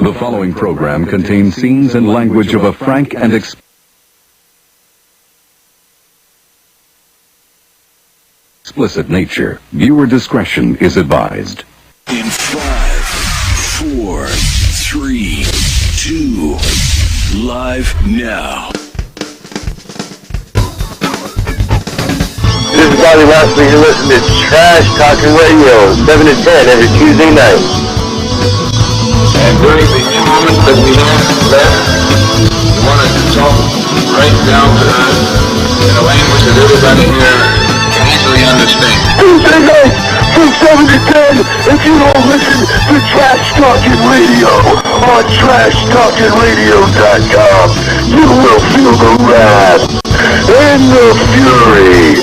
The following program contains scenes and language of a frank and explicit nature. Viewer discretion is advised. In 5, 4, 3, 2, live now. This is Bobby Lashley. You're listening to Trash Talking Radio, 7 to 10 every Tuesday night. And during the 2 moments that we have left, we wanted to talk right down to earth in a language that everybody here can easily understand. Tuesday night from 7 to 10, if you don't listen to Trash Talking Radio on TrashTalkingRadio.com, you will feel the wrath and the fury.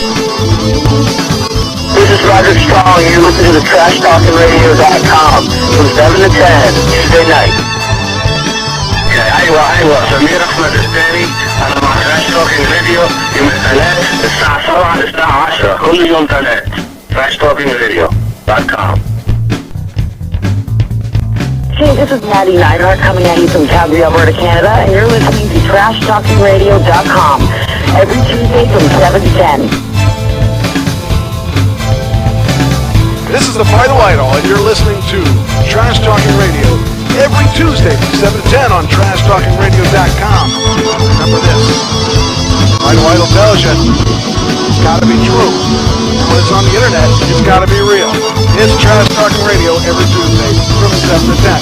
This is Roger Strong. You listen to the TrashTalkingRadio.com from 7 to 10 Tuesday night. ايوه سمير احمد الثاني انا مع تراش توكينج راديو يوم الثلاث الساعه 7 للساعه 10 كل يوم ثلاث TrashTalkingRadio.com. Hey, this is Maddie Neidhart coming at you from Calgary, Alberta, Canada, and you're listening to TrashTalkingRadio.com every Tuesday from 7 to 10. This is the Vital Idol, and you're listening to Trash Talking Radio every Tuesday from 7 to 10 on TrashTalkingRadio.com. Remember this. Vital Idol tells you it's got to be true. And when it's on the internet, it's got to be real. It's Trash Talking Radio every Tuesday from 7 to 10.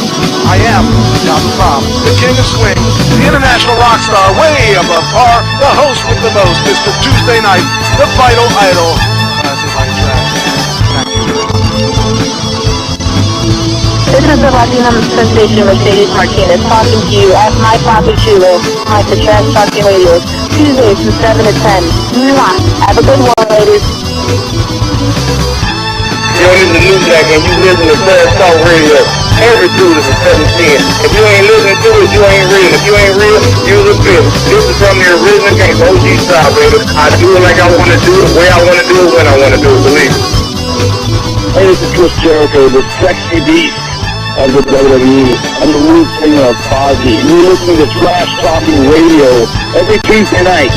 I am Tom Prom, the king of swing, the international rock star, way above par, the host with the most, Mr. Tuesday Night, the Vital Idol. Classic White Trash. Thank you very much. This is the Latina sensation Mercedes Martinez talking to you at my Papi Chulo, my Trash Talking Radio, Tuesdays from 7 to 10. Mwah. Have a good one, ladies. Yo, this is New Jack, and you listen to Trash Talk Radio every Tuesday from 7 to 10. If you ain't listening to it, you ain't real. If you ain't real, you're the bitch. This is from the original game, OG style, baby. I do it like I want to do it, the way I want to do it, when I want to do it, believe me. Hey, this is Chris Jericho, the sexy beast of the WWE. I'm the lead singer of Fozzy. You're listening to Trash Talking Radio every Tuesday night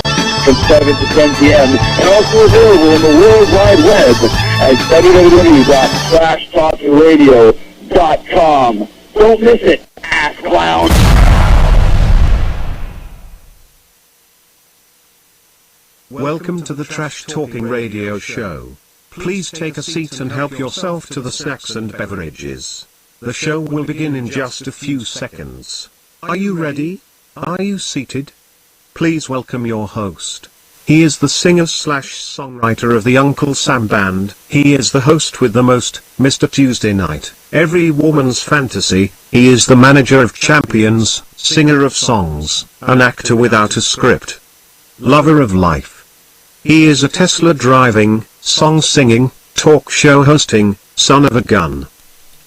from 7 to 10 p.m. and also available on the World Wide Web at www.trashtalkingradio.com. Don't miss it, ass clown. Welcome to the Trash Talking Radio Show. Please take a seat and help yourself to the snacks and beverages. The show will begin in just a few seconds. Are you ready? Are you seated? Please welcome your host. He is the singer/songwriter of the Uncle Sam Band. He is the host with the most, Mr. Tuesday Night, every woman's fantasy. He is the manager of champions, singer of songs, an actor without a script, lover of life. He is a Tesla driving, song singing, talk show hosting, son of a gun.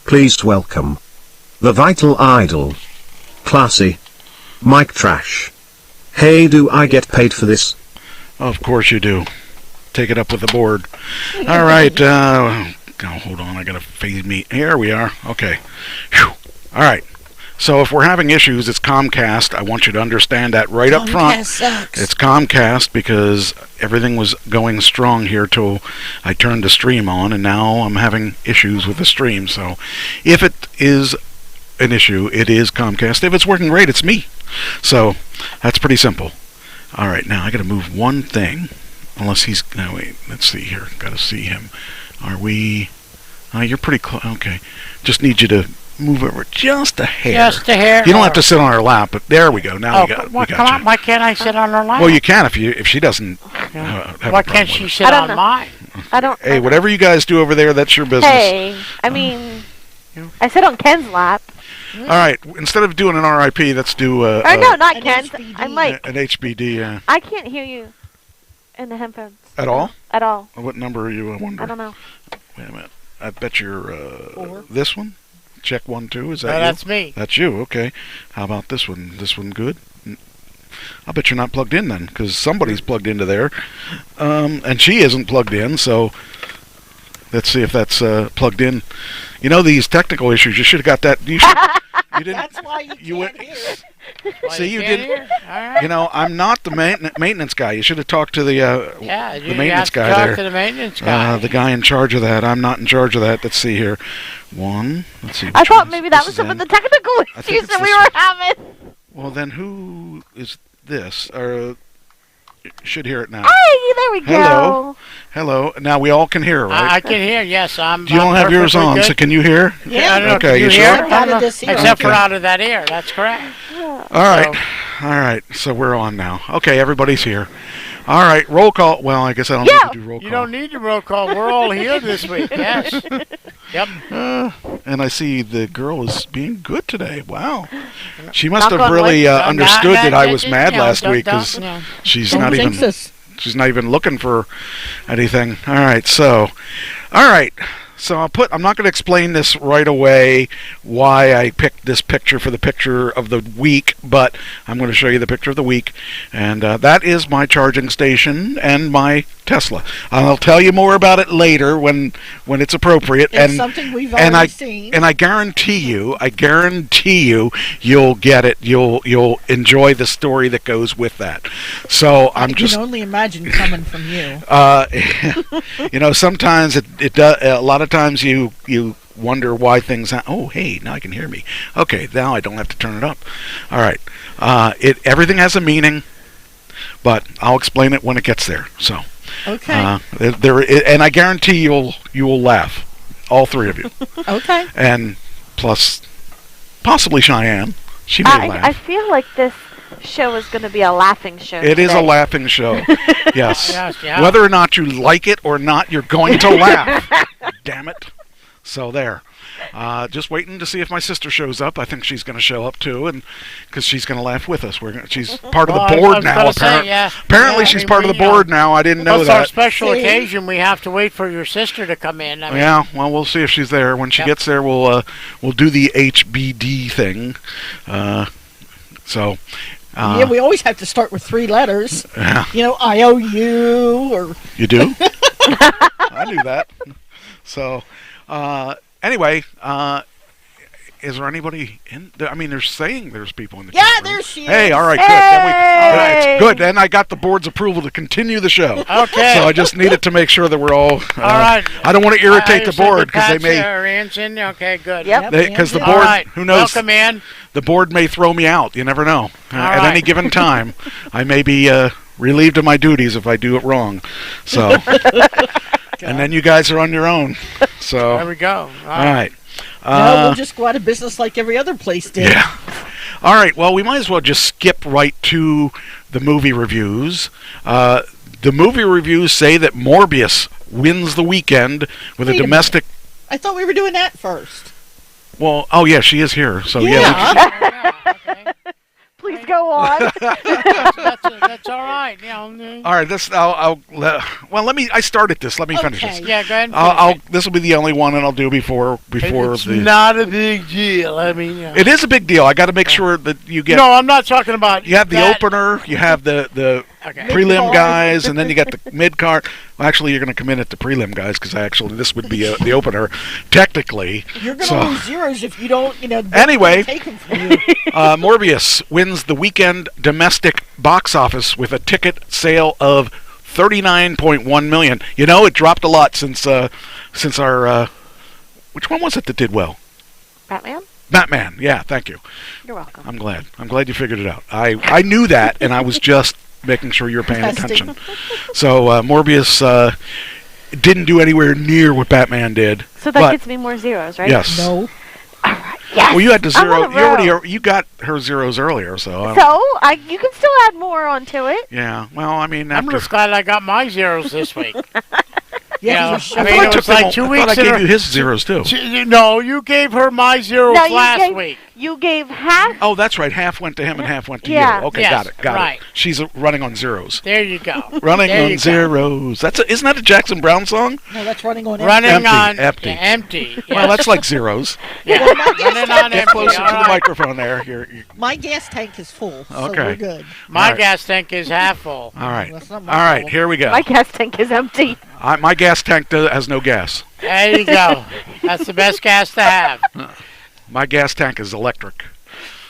Please welcome the Vital Idol, Classy Mike Trash. Hey, do I get paid for this? Of course you do. Take it up with the board. All right. Hold on. I got to fade me. Here we are. Okay. Whew. All right. So if we're having issues, it's Comcast. I want you to understand that right up front. Comcast sucks. It's Comcast because everything was going strong here till I turned the stream on, and now I'm having issues with the stream. So if it is an issue, it is Comcast. If it's working great, it's me. So that's pretty simple. All right, now I got to move one thing. Unless he's... No, wait. Let's see here. Got to see him. Are we... you're pretty close. Okay. Just need you to move over just a hair. Just a hair. You don't have to sit on her lap, but there we go. Now we got come you. on, why can't I sit on her lap? Well, you can if she doesn't have Why a can't problem she with sit on mine? I don't. it. Hey, whatever you guys do over there, that's your business. Hey, I mean, I sit on Ken's lap. All right, instead of doing an RIP, let's do Or no, not Ken's. HBD. I'm like, an HBD. I can't hear you in the headphones. At all? At all. What number are you? I wonder. I don't know. Wait a minute. I bet you're this one. Check 1, 2. Is that you? That's me. That's you. Okay. How about this one? This one good? I bet you're not plugged in then, because somebody's plugged into there, and she isn't plugged in. So Let's see if that's plugged in. You know, these technical issues, you should have got that. You didn't. That's why you can't hear it. See, you didn't. You know, I'm not the maintenance guy. You should have talked to the maintenance guy there. Talk to the maintenance guy. The guy in charge of that. I'm not in charge of that. Let's see here. Let's see. I thought maybe that was some of the technical issues that we were having. Well, then who is this? Should hear it now. Hey, there we go. Hello. Now we all can hear, right? I can hear. Yes, I'm. You don't have yours on, so can you hear? Yeah. I don't know. Okay. Can you hear? sure? Out of this ear. Except for out of that ear. That's correct. All right. So we're on now. Okay, everybody's here. All right, roll call. Well, I guess I don't need to do roll call. You don't need to roll call. We're all here this week. Yes. Yep. And I see the girl is being good today. Wow. She must have really understood that I was mad last week because she's not even looking for anything. All right. So I'm not going to explain this right away why I picked this picture for the picture of the week, but I'm going to show you the picture of the week, and that is my charging station and my Tesla. I'll tell you more about it later when it's appropriate. It's something we've already seen. And I guarantee you, you'll get it. You'll enjoy the story that goes with that. So I can only imagine coming from you. You know, sometimes it does. A lot of times you wonder why things. Oh, hey, now I can hear me. Okay, now I don't have to turn it up. All right. Everything has a meaning, but I'll explain it when it gets there. So. Okay. And I guarantee you will laugh, all three of you. Okay. And plus, possibly Cheyenne. She may laugh. I feel like this show is going to be a laughing show. It is a laughing show. Yes. Yeah. Whether or not you like it or not, you're going to laugh. Damn it. So there. Just waiting to see if my sister shows up. I think she's going to show up too, and because she's going to laugh with us. She's part of the board now. Apparently, she's part of the board now. I didn't know that. For a special occasion, we have to wait for your sister to come in. Yeah, well, we'll see if she's there. When she gets there, we'll do the HBD thing. We always have to start with 3 letters. Yeah. You know, IOU or. You do? I knew that. So. Anyway, is there anybody in there? I mean, they're saying there's people in the chat room. there she is. Hey, all right, good. Good. Then I got the board's approval to contincontinue the show. Okay. So I just needed to make sure that we're all right. I don't want to irritate the board because they may. Okay, good. Yep. Because the board, who knows? Welcome in. The board may throw me out. You never know. At any given time, I may be relieved of my duties if I do it wrong. So. And then you guys are on your own. So there we go. All right. We'll just go out of business like every other place did. Yeah. All right. Well, we might as well just skip right to the movie reviews. The movie reviews say that Morbius wins the weekend with a domestic. I thought we were doing that first. Well, she is here. So Okay. Please go on. That's all right. All right. Let me. I started this. Let me finish this. Yeah, go ahead. This will be the only one, and I'll do before it's not a big deal. I mean, it is a big deal. I got to make sure that you get. No, I'm not talking about. You have the opener. You have the prelim guys, and then you got the mid card. Well, actually, you're going to come in at the prelim guys because this would be the opener, technically. You're going to lose zeros if you don't. Anyway, take them from you. Morbius wins the weekend domestic box office with a ticket sale of 39.1 million. You know, it dropped a lot since our. Which one was it that did well? Batman. Yeah, thank you. You're welcome. I'm glad you figured it out. I knew that, and I was just making sure you're paying attention. So Morbius didn't do anywhere near what Batman did. So that gets me more zeros, right? Yes. No. All right. Yes. Well, you had to zero. You got her zeros earlier, so. You can still add more onto it. Yeah. Well, I mean, I'm just glad I got my zeros this week. It was like 2 weeks. I gave you his zeros too. No, you gave her my zeros last week. You gave half. Oh, that's right. Half went to him and half went to Yeah. you. Okay, Yes, got right. it. She's running on zeros. There you go. Running There on you go. zeros. Isn't that a Jackson Brown song? No, that's running on Running Empty, on empty. yeah, empty. Well, that's like zeros. Yeah. Running on Get empty. closer All to the right. microphone there. You're- My gas tank is full, so Okay. we're good. My All right. gas tank is half full. all right. That's not All my right, problem. here we go. My gas tank is empty. My gas tank has no gas. There you go. That's the best gas to have. My gas tank is electric.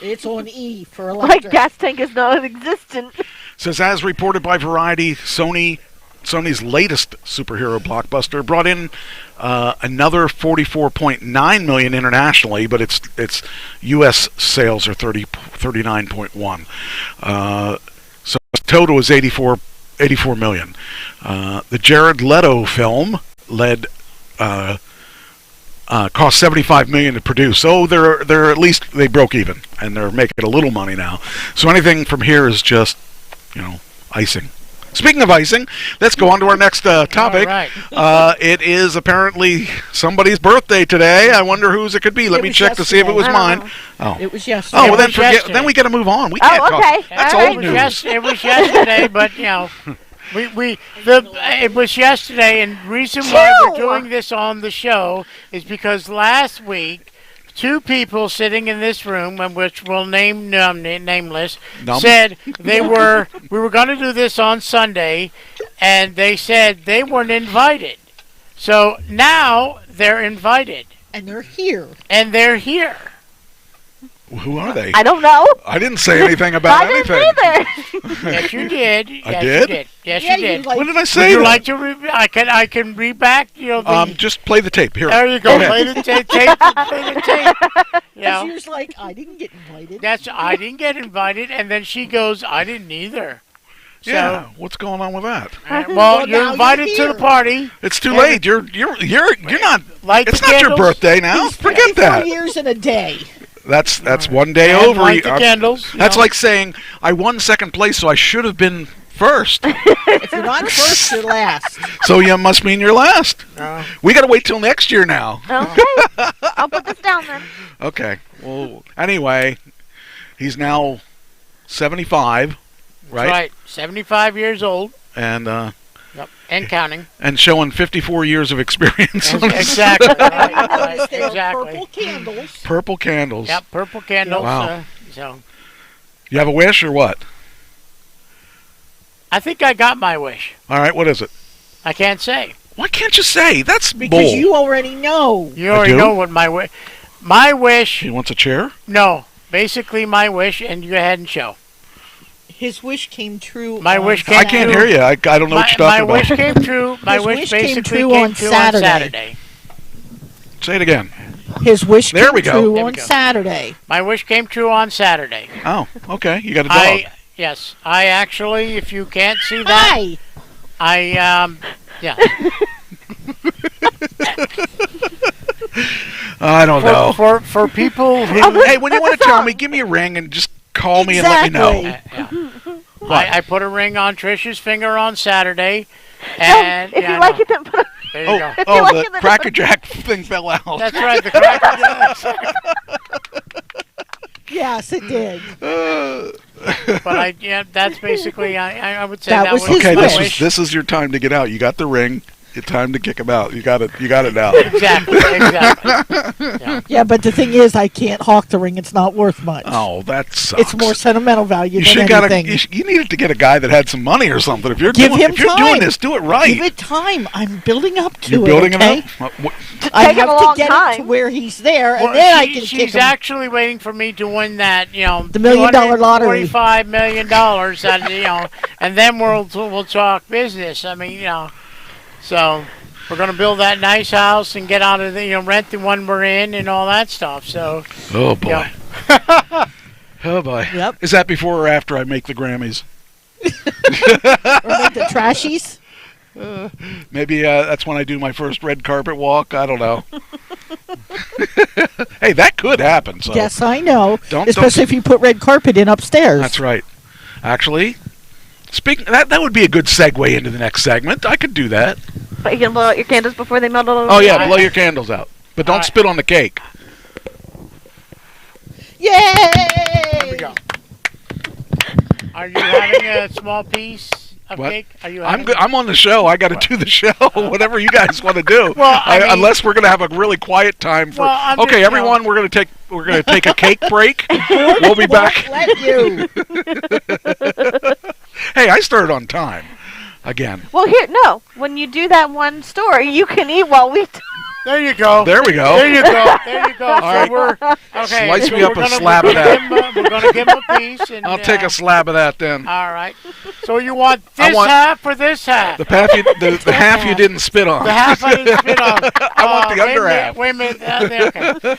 It's on E for My electric. gas tank is non-existent. Says, as reported by Variety, Sony's latest superhero blockbuster brought in another 44.9 million internationally, but its U.S. sales are 39.1. So total is 84 million. The Jared Leto film cost 75 million to produce. So they're at least they broke even and they're making a little money now. So anything from here is just icing. Speaking of icing, let's go on to our next topic. All right. It is apparently somebody's birthday today. I wonder whose it could be. Let It me was check to see if it was yesterday. mine. Oh. It was yesterday. Oh, well then was yesterday. then we got to move on. We Oh, can't okay. talk. That's All right. old news. It was yesterday, but it was yesterday, and reason why we're doing this on the show is because last week, two people sitting in this room, and which we'll name nameless, said we were going to do this on Sunday, and they said they weren't invited. So now they're invited, And they're here. and they're here. Who are they? I don't know. I didn't say anything about I anything. didn't either. Yes, you did. Yes, I You did? did. Yes, Yeah, you did. you like- When did I Would say you that? like to? I can read back. Just play the tape. Here. There you go. ahead. Play the tape. Play the tape. Because you're just like, I didn't get invited. I didn't get invited, and then she goes, I didn't either. So, Yeah. What's going on with that? well, Well, you're now invited you're to the here. party. It's too late. You're not. Light It's the not your candles. birthday now. He's Forget 54 that. years in a day. That's one day And over. light the candles. That's like saying I won second place, so I should have been first. If you're not first, you're last. So you must mean you're last. We got to wait till next year now. Okay. I'll put this down then. Okay. Well, anyway, he's now 75, right? Right. 75 years old. And Yep. And counting. and showing 54 years of experience. on his- Exactly. Right, Notice right, there are exactly. purple candles. Purple candles. Yep. Purple candles. Wow. So You have a wish or what? I think I got my wish. All right. What is it? I can't say. Why can't you say? That's Because bull. you already know. You already do? know what my wish. My wish. He wants a chair. No. Basically, my wish, and you go ahead and show. His wish came true. My on wish came I Saturday. can't hear you. I don't know what you're talking my wish about. came true. My His wish wish came basically true came on true Saturday. on Saturday. Say it again. His wish There came we go. true There we on go. Saturday. My wish came true on Saturday. Oh, okay. You got a dog. Yes. I actually, if you can't see that, Hi. yeah. I don't know. For people who Hey, when you want to tell me, give me a ring and just call me and let me know. I put a ring on Trish's finger on Saturday, and if you like it, then put there you go. Oh, like the it, then Cracker Jack thing fell out. That's right. The cracker. Yes, it did. But that's basically I would say That that was was his Okay, my wish. wish. this is your time to get out. You got the ring. It's time to kick him out. You got it now. Exactly. Yeah, but the thing is, I can't hawk the ring. It's not worth much. Oh, that sucks. It's more sentimental value You than should anything. you needed to get a guy that had some money or something. If you're Give doing him if you're time. doing this, do it right. Give it time. I'm building up to You're it. building okay? it up. What- I Take him have a to long get time. it to where he's there, Well, and then I can kick she's him. actually waiting for me to win that, The $1 million lottery. $45 million, that, and then we'll talk business. I mean, so we're going to build that nice house and get out of the, rent the one we're in and all that stuff. So, Oh boy. Oh boy. Yep. Is that before or after I make the Grammys? Or make the trashies. Maybe that's when I do my first red carpet walk. I don't know. Hey, that could happen. So Yes, I know. Don't- Especially if you put red carpet in upstairs. that's right. Actually, that would be a good segue into the next segment. I could do that. But you can blow out your candles before they melt all over. Oh the yeah, wall. blow your candles out, but don't Alright. spit on the cake. Yay! Here we go. Are you having a small piece of What? cake? Are you I'm having I'm on the show. I got to do the show. Whatever you guys want to do. Well, I mean- unless we're gonna have a really quiet time for. Well, I'm Okay, just, everyone, we're gonna take a cake break. We'll be back. Let you. Hey, I started on time. Again. Well, when you do that one story, you can eat while we There you go. There we go. There you go. There you go. All So right. we're okay. Slice so me up we're a gonna- slab we're of gonna that. give him we're gonna give him a piece, and I'll take a slab of that then. All right. So you want I this want- half or this half? The half you didn't spit on. The half I didn't spit on. I want the under half. Wait a minute. Okay.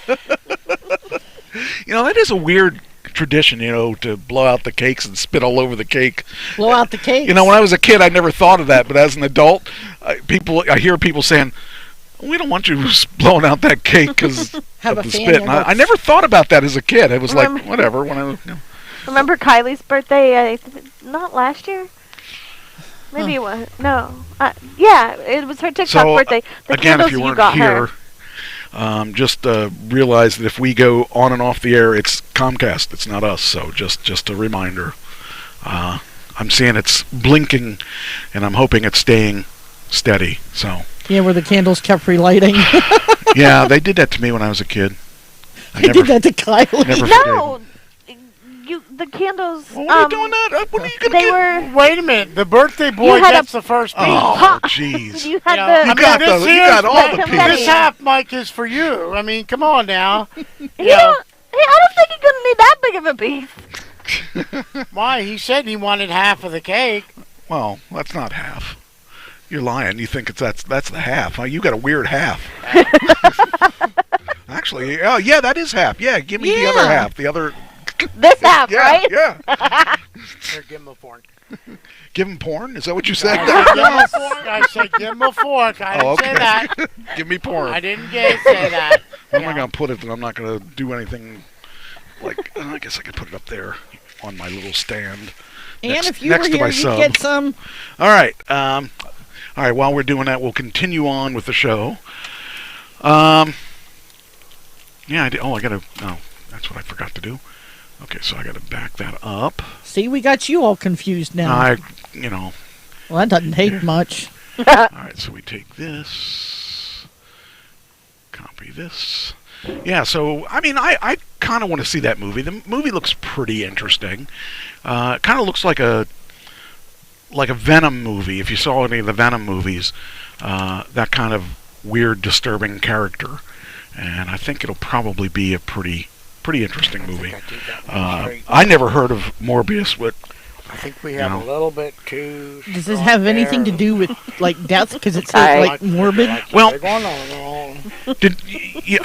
You know, that is a weird tradition, to blow out the cakes and spit all over the cake. Blow out the cake. When I was a kid, I never thought of that, but as an adult, I hear people saying, "We don't want you blowing out that cake because of Have a the fan spit." And your I never thought about that as a kid. It was like, Remember- whatever. When I Remember Kylie's birthday? Not last year. Maybe it was. No. Yeah, it was her TikTok birthday. The again, candles if you weren't got here, her. just realize that if we go on and off the air, it's Comcast. It's not us. So just a reminder. I'm seeing it's blinking, and I'm hoping it's staying steady. So. Yeah, where the candles kept relighting. Yeah, they did that to me when I was a kid. They did that to Kylie. Never No, the candles. Well, what are you doing that? What are you gonna They were. Wait a minute. The birthday boy had gets the first piece. Oh, jeez. You had You the. know, You got all the pieces. This half, Mike, is for you. I mean, come on now. Hey, I don't think you're gonna need that big of a piece. Why? He said he wanted half of the cake. Well, that's not half. You're lying. You think that's the half. You got a weird half. Actually, yeah, that is half. Yeah, give me the other half. The other. This half, Yeah, right? yeah. Here, give him a fork. Give him porn? Is that what you said? I said give him a fork. I didn't say that. Give me porn. I didn't say that. Where am I going to put it that I'm not going to do anything like... I guess I could put it up there on my little stand. And if you were to here, my you'd sub. get some. All right. All right, while we're doing that, we'll continue on with the show. Yeah, I did. Oh, I got to... Oh, that's what I forgot to do. Okay, so I got to back that up. See, we got you all confused now. Well, that doesn't take much. All right, so we take this, copy this. Yeah, so, I mean, I kind of want to see that movie. The movie looks pretty interesting. It kind of looks like a Venom movie. If you saw any of the Venom movies, that kind of weird, disturbing character. And I think it'll probably be a pretty interesting movie. I never heard of Morbius, but I think we have a little bit too. Does this have anything to do with like death? Because it's like morbid. Well, I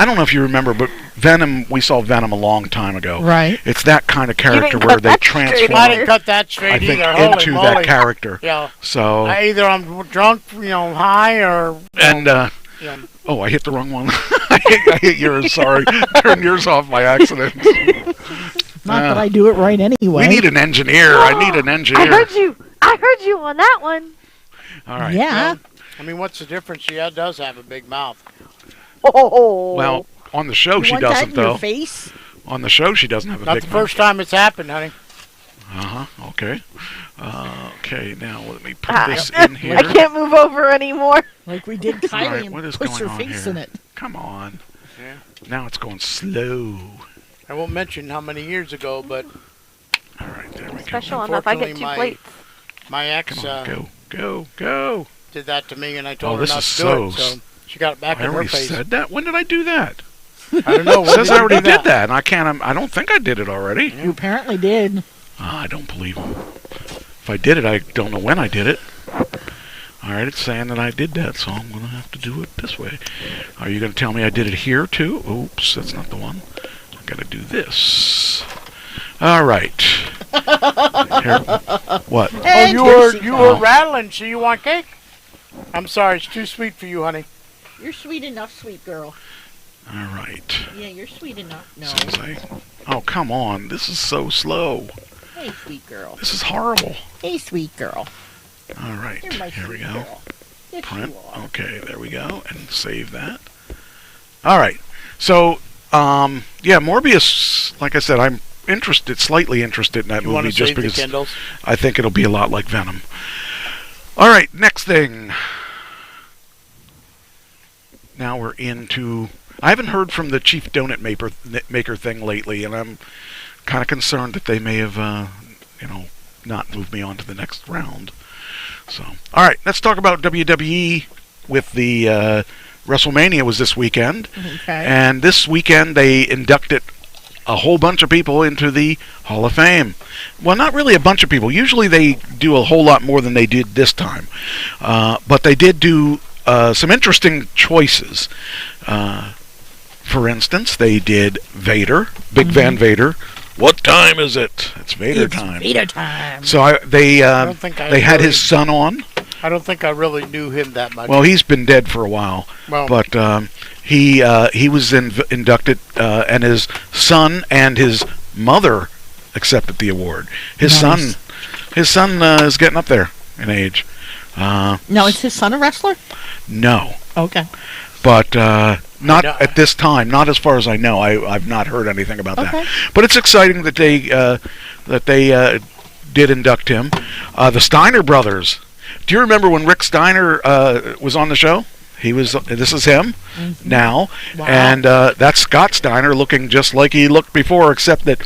don't know if you remember, but Venom. We saw Venom a long time ago. Right. It's that kind of character where they transform. I didn't cut that straight I think either. into that character. Yeah. So. Either I'm drunk, high, or. And. Oh, I hit the wrong one. I hit yours. Sorry, turned yours off by accident. Not that I do it right anyway. We need an engineer. I need an engineer. I heard you on that one. All right. Yeah. I mean, what's the difference? She does have a big mouth. Oh. Well, on the show she want doesn't that in though. Your face? On the show she doesn't have a Not big the mouth. first time it's happened, honey. Okay. Okay. Now let me put this in here. I can't move over anymore. Like we did Kylie All right, and what is push going her on face here? in it. Come on. Yeah. Now it's going slow. I won't mention how many years ago, but. All right, there we go. Special enough, I get 2 plates. My ex Come on, go. did that to me, and I told her this not is to do it, so she got it back I in her already face. said that. When did I do that? I don't know. It says I already did that, and I can't. I don't think I did it already. You apparently did. I don't believe him. If I did it, I don't know when I did it. All right, it's saying that I did that, so I'm going to have to do it this way. Are you going to tell me I did it here, too? Oops, that's not the one. I've got to do this. All right. Here. What? And you were rattling, so you want cake? I'm sorry, it's too sweet for you, honey. You're sweet enough, sweet girl. All right. Yeah, you're sweet enough. No. Oh, come on. This is so slow. Hey, sweet girl. This is horrible. Hey, sweet girl. All right. You're my Here we sweet go. girl. Yes, Print. you are. Okay, there we go. And save that. All right. So Morbius, like I said, I'm slightly interested in that movie just because I think it'll be a lot like Venom. All right, next thing. Now we're into... I haven't heard from the Chief Donut Maker thing lately, and I'm kind of concerned that they may have, not moved me on to the next round. So, all right, let's talk about WWE with the WrestleMania was this weekend. Okay. And this weekend they inducted a whole bunch of people into the Hall of Fame. Well, not really a bunch of people. Usually they do a whole lot more than they did this time. But they did do some interesting choices. For instance, they did Vader, Big Van Vader. What time is it? It's Vader time. Vader time. So they had his son on. I don't think I really knew him that much. Well, he's been dead for a while. Well, but he was inducted, and his son and his mother accepted the award. His son is getting up there in age. Now, is his son a wrestler? No. Okay. But not at this time. Not as far as I know. I've not heard anything about that. But it's exciting that they did induct him. The Steiner brothers. Do you remember when Rick Steiner was on the show? This is him now, wow. And that's Scott Steiner looking just like he looked before, except that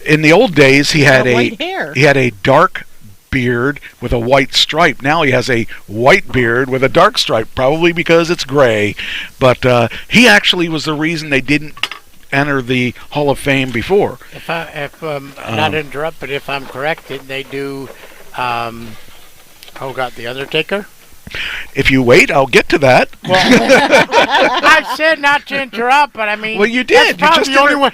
in the old days he had a dark beard with a white stripe. Now he has a white beard with a dark stripe, probably because it's gray. But he actually was the reason they didn't enter the Hall of Fame before. If not interrupt, but if I'm correct, didn't they do? The Undertaker? If you wait, I'll get to that. Well, I said not to interrupt, but I mean... Well, you did. That's the only one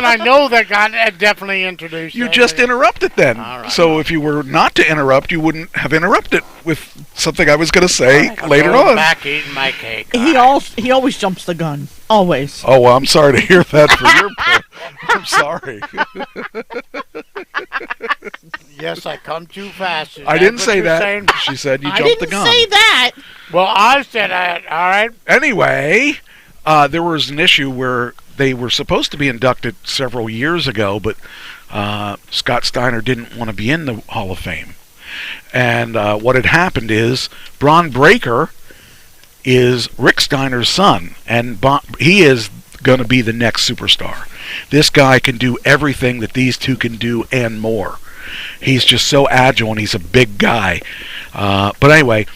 I know that got definitely introduced. You just interrupted then. All right. So if you were not to interrupt, you wouldn't have interrupted with something I was going to say later on. Back eating my cake. He always jumps the gun. Always. Oh, well, I'm sorry to hear that for your part. I'm sorry. Yes, I come too fast. I didn't say that. Saying? She said you jumped the gun. I didn't say that. Well, I said that. All right. Anyway, there was an issue where they were supposed to be inducted several years ago, but Scott Steiner didn't want to be in the Hall of Fame. And what had happened is Braun Breaker is Rick Steiner's son, and he is going to be the next superstar. This guy can do everything that these two can do and more. He's just so agile, and he's a big guy. But anyway,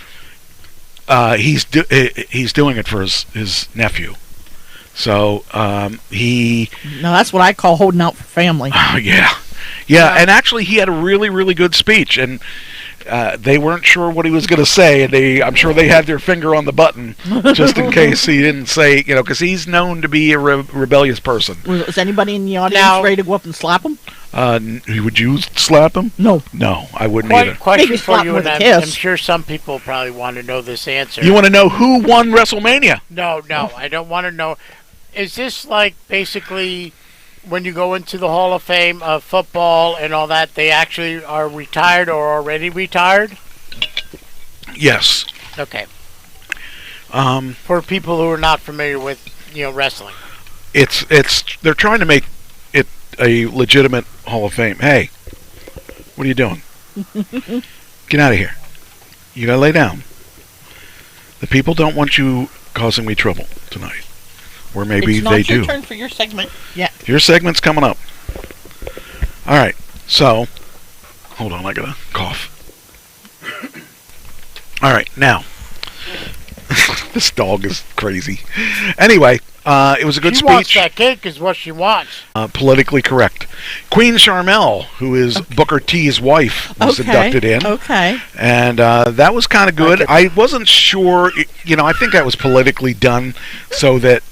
he's doing it for his nephew. So he... Now that's what I call holding out for family. Yeah. And actually he had a really, really good speech, and they weren't sure what he was going to say, and I'm sure they had their finger on the button just in case he didn't say, because he's known to be a rebellious person. Is anybody in the audience ready to go up and slap him? Would you slap him? No, I wouldn't either. Question for you, and I'm sure some people probably want to know this answer. You want to know who won WrestleMania? No, I don't want to know. Is this like basically when you go into the Hall of Fame of football and all that, they actually are retired or already retired? Yes. Okay. For people who are not familiar with wrestling, they're trying to make it a legitimate Hall of Fame. Hey, what are you doing? Get out of here. You gotta lay down. The people don't want you causing me trouble tonight. Or maybe they do. It's not your turn for your segment yet. Your segment's coming up. All right. So, hold on. I gotta cough. All right. Now, this dog is crazy. Anyway, it was a good speech. She wants that cake is what she wants. Politically correct. Queen Sharmell, who is Booker T's wife, was inducted in. Okay. And that was kind of good. I wasn't sure. I think that was politically done so that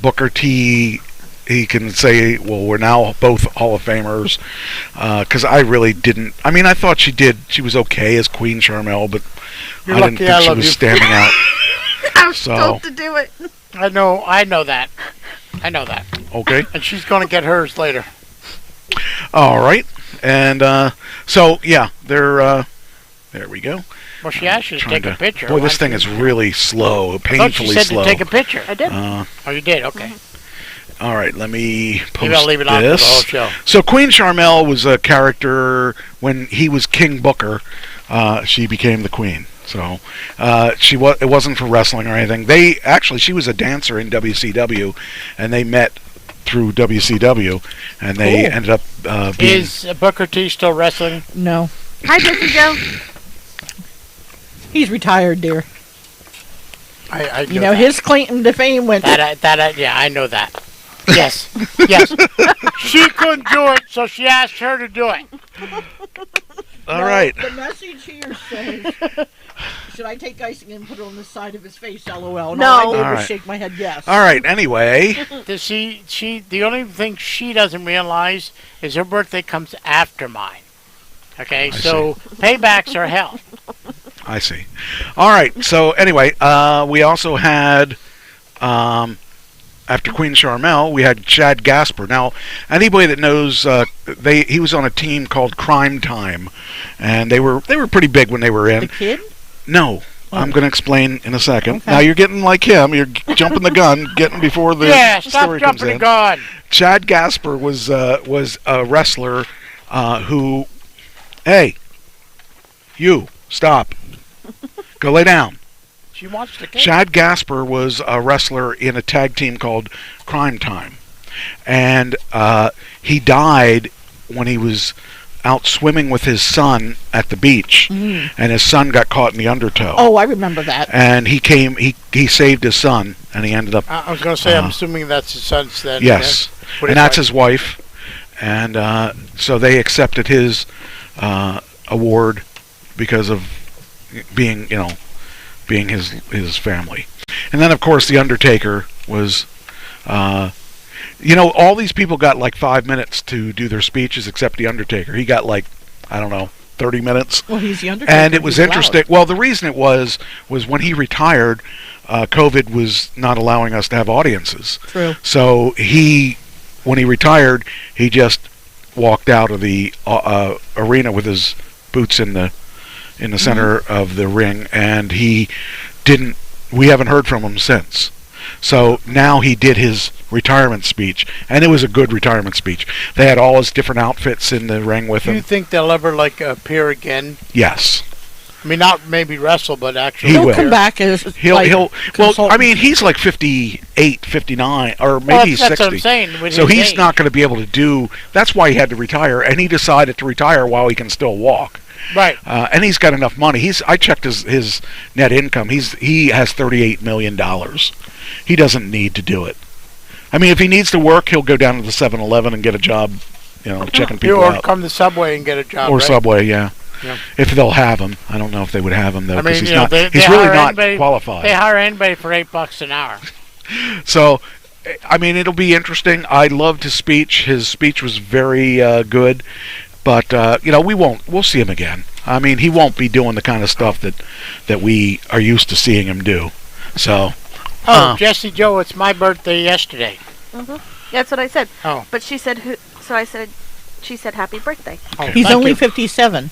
Booker T, he can say, well, we're now both Hall of Famers, because I really didn't. I mean, I thought she was okay as Queen Sharmell, but I didn't think she was standing out. I was told to do it. I know that. Okay. And she's going to get hers later. All right. And so, yeah, there we go. Well, she asked you to take a picture. Boy, this thing is really slow, painfully I thought she said slow. to take a picture. I did. Oh, you did? Okay. All right, let me post Maybe I'll leave it on for the whole show. So Queen Charmel was a character when he was King Booker. She became the queen. So it wasn't for wrestling or anything. She was a dancer in WCW, and they met through WCW, and they ended up being... Is Booker T still wrestling? No. Hi, Jesse Joe. He's retired, dear. I know his claim to fame went... Yeah, I know that. Yes. Yes. She couldn't do it, so she asked her to do it. All right. The message here says, should I take icing and put it on the side of his face, LOL? No. All I did was shake my head yes. All right, anyway. The only thing she doesn't realize is her birthday comes after mine. Okay, so paybacks are hell. I see. All right, so anyway, we also had... after Queen Charmel, we had Chad Gasper. Now, anybody that knows, he was on a team called Crime Time, and they were pretty big when they were in. The kid? No, I'm going to explain in a second. Okay. Now you're getting like him. You're jumping the gun, getting before the story comes in. Jumping the gun. Chad Gasper was a wrestler who, hey, you stop, go lay down. She wants to Chad Gasper was a wrestler in a tag team called Crime Time, and he died when he was out swimming with his son at the beach, and his son got caught in the undertow. Oh, I remember that. And he saved his son, and he ended up... I was going to say, I'm assuming that's his son's then. Yes, and that's his wife, and so they accepted his award because of being his family. And then, of course, The Undertaker was... all these people got like 5 minutes to do their speeches except The Undertaker. He got 30 minutes. Well, he's The Undertaker. And it was interesting. Well, the reason it was when he retired, COVID was not allowing us to have audiences. True. So when he retired, he just walked out of the arena with his boots in the center of the ring, and we haven't heard from him since. So now he did his retirement speech, and it was a good retirement speech. They had all his different outfits in the ring with him. Do you think they'll ever appear again? Yes. I mean, not maybe wrestle, but actually he'll come back as well, I mean, he's like 58, 59, or maybe he's 60. That's what I'm saying. So he's not going to be able to do... That's why he had to retire, and he decided to retire while he can still walk. Right. And he's got enough money. I checked his net income. He has $38 million. He doesn't need to do it. I mean, if he needs to work, he'll go down to the 7-Eleven and get a job, checking people out. Or come to Subway and get a job, Or right? Subway, yeah. If they'll have him. I don't know if they would have him, though, because he's really not qualified. They hire anybody for $8 an hour. So, I mean, it'll be interesting. I loved his speech. His speech was very good. But, we'll see him again. I mean, he won't be doing the kind of stuff that we are used to seeing him do. So... Jesse Joe, it's my birthday yesterday. That's what I said. Oh. But she said, she said happy birthday. Oh, he's only 57.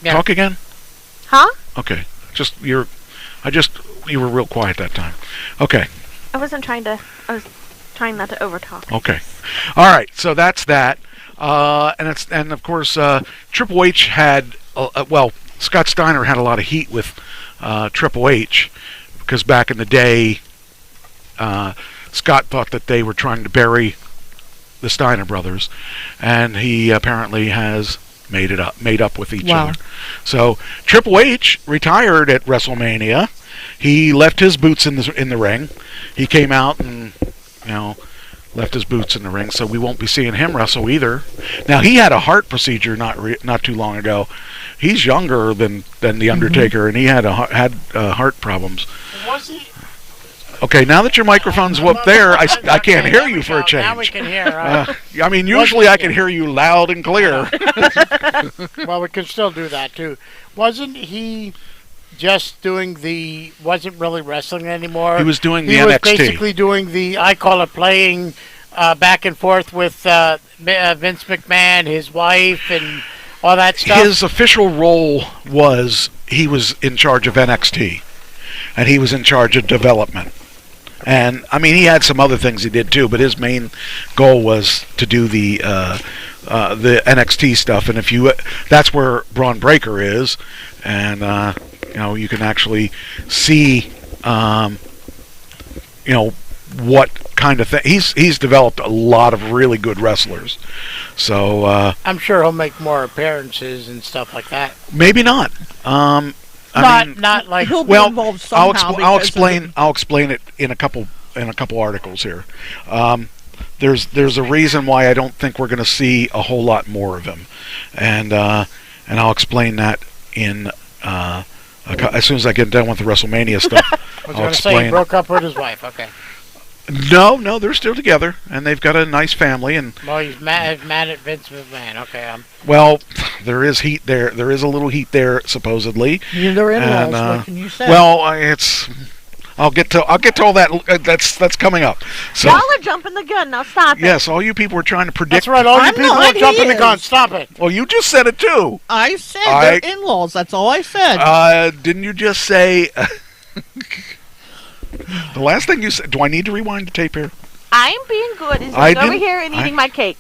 Yeah. Talk again? Huh? Okay. You were real quiet that time. Okay. I was trying not to overtalk. Okay. All right. So that's that. And of course, Triple H had, Scott Steiner had a lot of heat with Triple H because back in the day, Scott thought that they were trying to bury the Steiner brothers, and he apparently has made up with each other. So Triple H retired at WrestleMania. He left his boots in the ring. He came out and left his boots in the ring, so we won't be seeing him wrestle either. Now he had a heart procedure not too long ago. He's younger than the Undertaker, and he had heart problems. Was he? Okay, now that your microphone's up there, I can't hear you for a change. Now we can hear. I mean, usually I can hear you loud and clear. Well, we can still do that too. Wasn't he just wasn't really wrestling anymore? He was doing the NXT. He was basically doing I call it playing back and forth with Vince McMahon, his wife, and all that stuff. His official role was he was in charge of NXT, and he was in charge of development. And I mean, he had some other things he did too, but his main goal was to do the NXT stuff. And that's where Braun Breaker is, and you can actually see, what kind of thing he's developed a lot of really good wrestlers. So I'm sure he'll make more appearances and stuff like that. Maybe not. Not like he'll be involved somehow. I'll explain it in a couple articles here. There's a reason why I don't think we're going to see a whole lot more of him, and I'll explain that in as soon as I get done with the WrestleMania stuff. I was going to say he broke up with his wife. Okay. No, they're still together, and they've got a nice family. And well, he's mad at Vince McMahon. Okay. Well, there is heat there. There is a little heat there, supposedly. They're in-laws. What can you say? Well, I'll get to all that. That's coming up. So, y'all are jumping the gun. Now stop it. Yes, all you people are trying to predict. That's right. All you people are jumping the gun. Stop it. Well, you just said it too. I said they're in-laws. That's all I said. Didn't you just say? The last thing you said. Do I need to rewind the tape here? I'm being good. He's over here and eating my cake.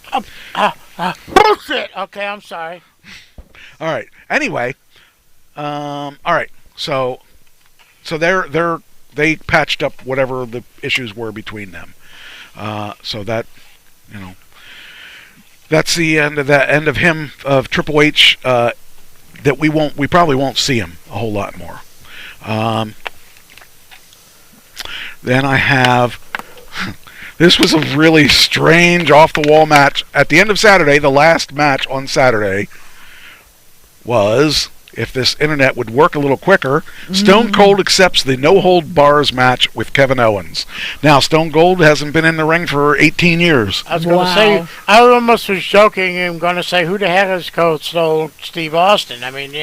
Bullshit. Okay, I'm sorry. All right. Anyway, all right. So they patched up whatever the issues were between them. So that that's the end of him, of Triple H. That we probably won't see him a whole lot more. Then I have. This was a really strange, off-the-wall match. At the end of Saturday, the last match on Saturday was, if this internet would work a little quicker, Stone Cold accepts the no-hold-bars match with Kevin Owens. Now, Stone Cold hasn't been in the ring for 18 years. I was going to say, I almost was joking and going to say, who the heck is Cold Steve Austin? I mean,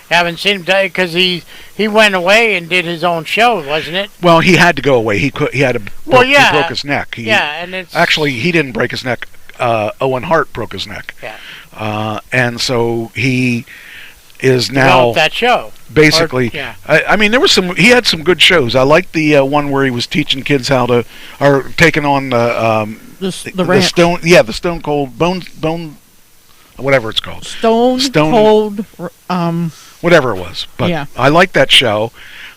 haven't seen him because he went away and did his own show, wasn't it? Well, he had to go away. He broke his neck. And it's actually, he didn't break his neck. Owen Hart broke his neck. Yeah. And so he is now that show basically. I mean, he had some good shows. I liked the one where he was teaching kids how to, or taking on the Stone. Yeah, the Stone Cold Bone, whatever it's called. Stone Cold. Whatever it was, but I liked that show.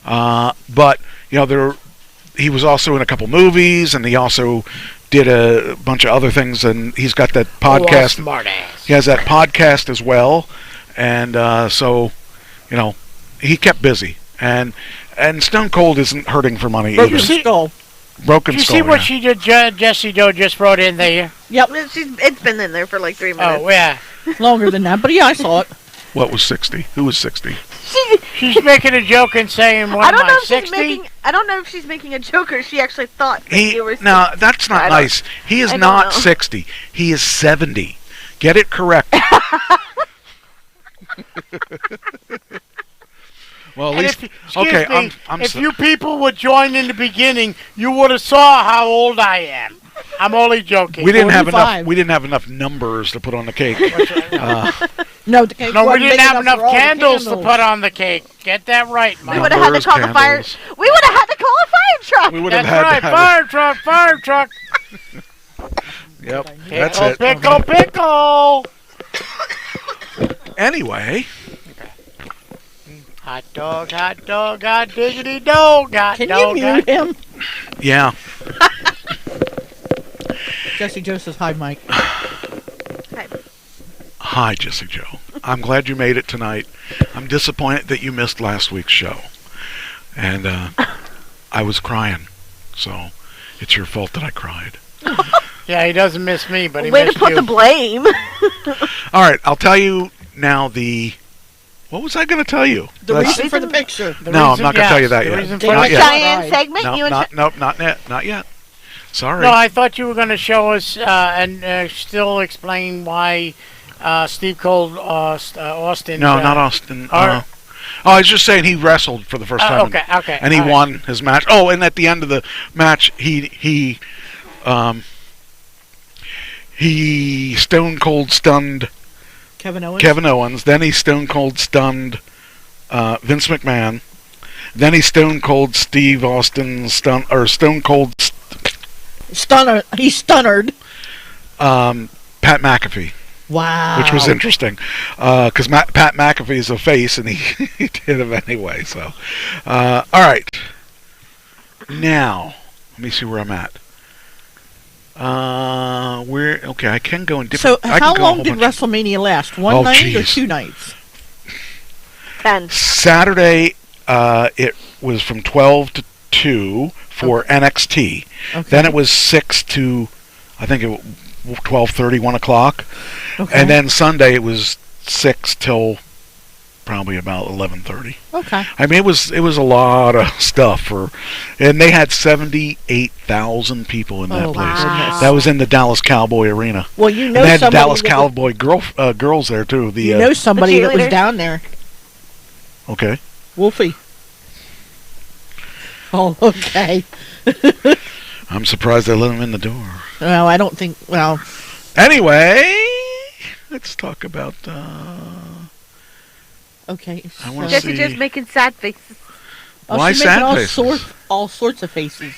But he was also in a couple movies, and he also did a bunch of other things, and he's got that podcast. He has that podcast as well. And so, he kept busy, and Stone Cold isn't hurting for money either. Broken Skull. Broken Did you Skull. see what she did? Jessie Doe just wrote in there. Yep, it's been in there for like 3 minutes. Oh yeah, longer than that, but I saw it. What was 60? Who was 60? She's making a joke and saying, "What am I 60?" I don't know if she's making a joke or she actually thought that you were 60. No, that's not nice. He is not 60. He is 70. Get it correct. Well, at least if you people would join in the beginning, you would have saw how old I am. I'm only joking. We didn't have enough. We didn't have enough numbers to put on the cake. No, the cake. No, we didn't have enough candles to put on the cake. Get that right, Mike. We would have had to call the fire. We would have had to call a fire truck. We would have had fire truck. Yep, that's it. Pickle. Anyway. Hot dog, hot diggity dog, Can you mute him? Yeah. Jesse Joe says hi, Mike. Hi, Jesse Joe. I'm glad you made it tonight. I'm disappointed that you missed last week's show. And I was crying. So it's your fault that I cried. Yeah, he doesn't miss me, but he Way missed to put the blame. All right, I'll tell you now what was I going to tell you? The reason for the picture. No, I'm not going to tell you that yet. Not yet. Cheyenne segment? Not yet. Sorry. No, I thought you were going to show us and still explain why Steve Cold Austin. No, not Austin. I was just saying he wrestled for the first time. Okay. And he won his match. Oh, and at the end of the match, he Stone Cold stunned Kevin Owens. Then he Stone Cold stunned Vince McMahon. Then he's Stone Cold Steve Austin, Stone Cold Stunner. He's stunnered. Pat McAfee. Wow. Which was interesting, because Pat McAfee is a face, and he did him anyway. So, all right. Now, let me see where I'm at. Okay, I can go in different. So, how long did WrestleMania last? One night or 2 nights? 10. Saturday, it was from 12 to 2 for NXT. Okay. Then it was 6 to, I think it 12:30, 1 o'clock. Okay. And then Sunday it was 6 till probably about 11:30. Okay. I mean, it was a lot of stuff and they had 78,000 people in that place. Wow. That was in the Dallas Cowboy Arena. Well, you know, and they had the Dallas Cowboy girls there too. You know somebody that was down there. Okay. Wolfie. Oh, okay. I'm surprised they let him in the door. Well, I don't think. Well. Anyway, let's talk about. Okay. I want to Jesse see. just making sad faces. Why sad faces? All sorts of faces.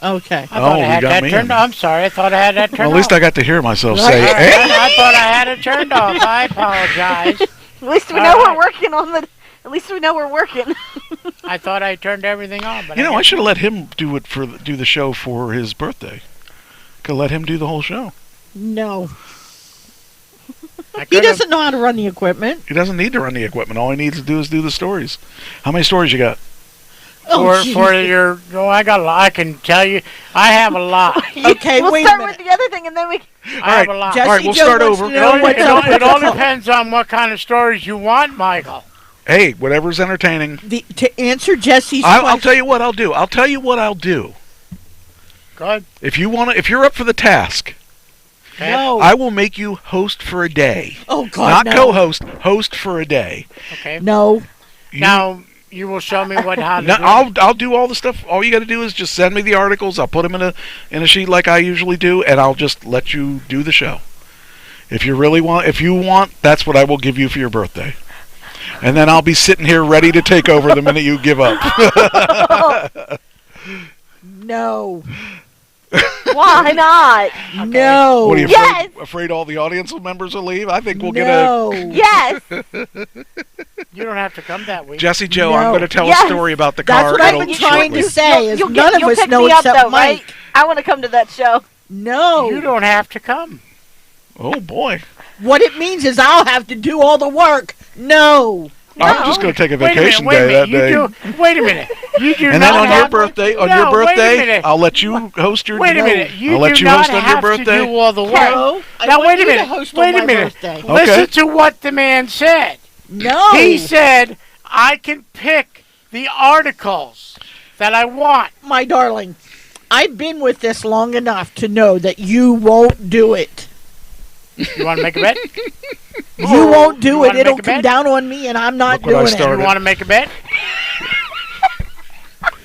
Okay. I thought I had that turned off. I'm sorry. I thought I had that turned off. Well, at least I got to hear myself say, I "Hey." thought I had it turned off. I apologize. At least we know we're working on the. At least we know we're working. I thought I turned everything on, but I should have let him do the show for his birthday. Could let him do the whole show. No. He doesn't know how to run the equipment. He doesn't need to run the equipment. All he needs to do is do the stories. How many stories you got? For your, I got a lot. I can tell you, I have a lot. Okay, we'll wait start a minute. with the other thing, and then we. I have a lot. Jesse all right, we'll Joe start wants over. to know It all depends on what kind of stories you want, Michael. Hey, whatever's entertaining. To answer Jesse's question. I'll tell you what I'll do. I'll tell you what I'll do. Go ahead. If you're up for the task, no. I will make you host for a day. Oh God, not co-host, host for a day. Okay. No. Now you will show me how to do. I'll do all the stuff. All you got to do is just send me the articles. I'll put them in a sheet like I usually do, and I'll just let you do the show. If you want, that's what I will give you for your birthday. And then I'll be sitting here ready to take over the minute you give up. No. Why not? Okay. No. What are you yes. afraid all the audience members will leave? I think we'll get a... Yes. You don't have to come that week. Jesse Joe, No. I'm going to tell Yes. a story about the That's car. what I've been trying to say. Is You'll none of us pick know me up, except though, Mike. right? I want to come to that show. No. You don't have to come. Oh, boy. What it means is I'll have to do all the work. No. I'm just going to take a vacation wait a day minute, that day. Wait a minute. You do And not then on have your birthday, wait a minute. I'll let you host your. Wait a minute. You I'll let do you not host on have your birthday. to do all the work. No. Now wait a minute. Wait a minute. Birthday. Listen to what the man said. No. He said, "I can pick the articles that I want." My darling, I've been with this long enough to know that you won't do it. You want to make a bet? You won't do it. wanna It'll make a come bet? down on me, and I'm not Look what I doing it. started. You want to make a bet?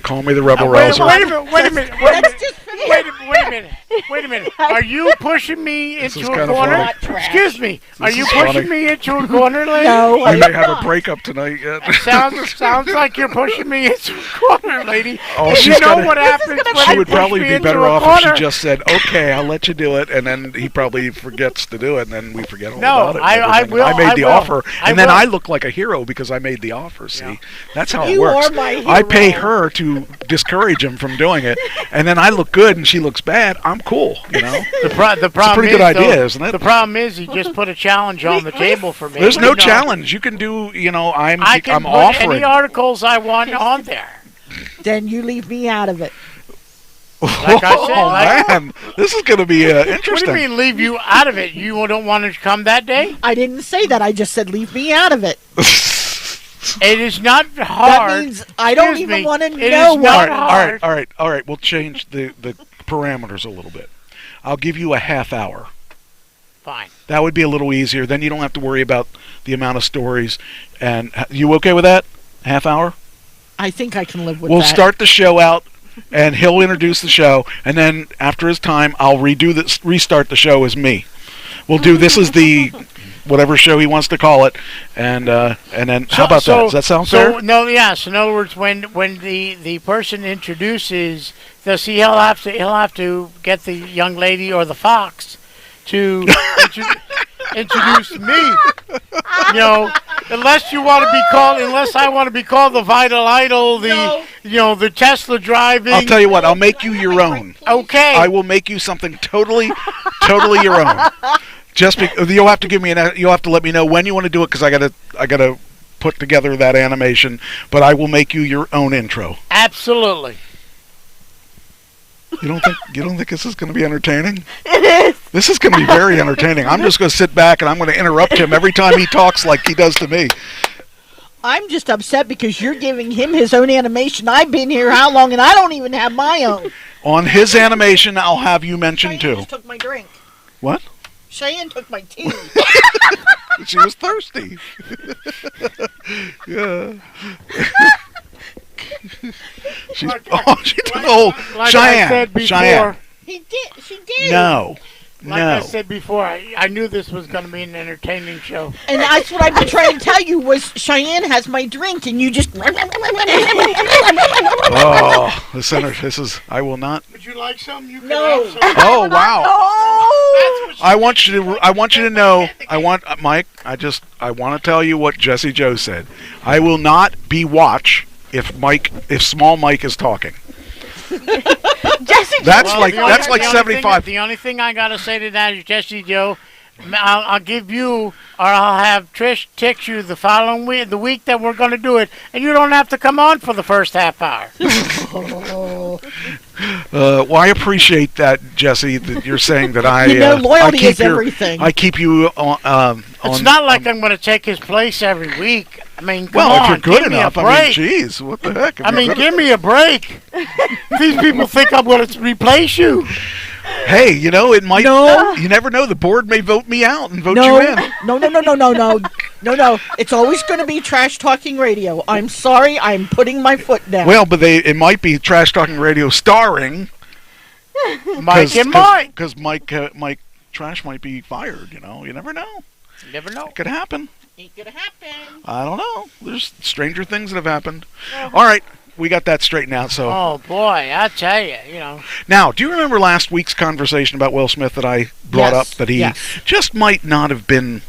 Call me the rebel Wait rouser. a minute. Wait a minute. Are you pushing me This is into a kinda corner? funny. Excuse me. Are you is pushing funny. me into a corner, lady? No, We I'm may have not. a breakup tonight yet. Sounds like you're pushing me into a corner, lady. Oh, And she's you know gotta- what happens when She you would push probably me be into better a off if corner? she just said, "Okay, I'll let you do it," and then he probably forgets to do it, and then we forget all No, about it. I will. I made the will. offer, I and then will. I look like a hero because I made the offer. See, that's how it You works. are my I pay hero. her to discourage him from doing it, and then I look good and she looks bad. I'm cool, you know. The problem pretty is, good idea, though, isn't it? The problem is he just put a challenge on the table for me. There's no You know, challenge. You can do. I can I'm put offering. any articles I want on there. Then you leave me out of it. Like I said, like- man, this is going to be What do interesting. you mean leave you out of it? You don't want to come that day? I didn't say that. I just said leave me out of it. It is not hard. That means I don't Excuse even me, want to it know is what. not All right. We'll change the parameters a little bit. I'll give you a half hour. Fine. That would be a little easier. Then you don't have to worry about the amount of stories. And you okay with that? Half hour? I think I can live with We'll that. start the show out, and he'll introduce the show, and then after his time, I'll restart the show as me. We'll do this is the whatever show he wants to call it, and then how about that? Does that sound fair? No, yes. In other words, when the person introduces, he'll have to get the young lady or the fox to introduce me. Unless I want to be called the Vital Idol, the Tesla driving. I'll tell you what. I'll make you your own. Okay. I will make you something totally your own. You'll have to you'll have to let me know when you want to do it, because I gotta put together that animation. But I will make you your own intro. Absolutely. You don't think this is going to be entertaining? It is. This is going to be very entertaining. I'm just going to sit back and I'm going to interrupt him every time he talks like he does to me. I'm just upset because you're giving him his own animation. I've been here how long, and I don't even have my own. On his animation, I'll have you mentioned Cheyenne too. just took my drink. What? Cheyenne took my tea. She was thirsty. Yeah. She took the whole Cheyenne. She did. No. I said before, I knew this was going to be an entertaining show. And that's what I've been trying to tell you was Cheyenne has my drink, and you just. Oh, this is. I will not. Would you like some? You can No. have some. Oh wow. Oh. I want you to know. Mike. I want to tell you what Jesse Joe said. I will not be watch if small Mike is talking. Jesse That's Joe. like 75. The only thing I gotta say to that is, Jesse Joe, I'll give you, or I'll have Trish text you the following week, the week that we're gonna do it, and you don't have to come on for the first half hour. Well, I appreciate that, Jesse, that you're saying that I. Loyalty is everything. I keep you on. It's not like I'm gonna take his place every week. I mean, come well, on, if you're good give me enough, a I mean, break. geez, what the heck? Give me a break. These people think I'm going to replace you. Hey, it might. No. You never know. The board may vote me out and vote you in. No. It's always going to be Trash Talking Radio. I'm sorry. I'm putting my foot down. Well, but it might be Trash Talking Radio starring Mike and Mike. Because Mike Trash might be fired. You never know. You never know. It could happen. Ain't gonna happen. I don't know. There's stranger things that have happened. All right, we got that straightened out. So. Oh boy, I tell you, Now, do you remember last week's conversation about Will Smith that I brought up? That he just might not have been,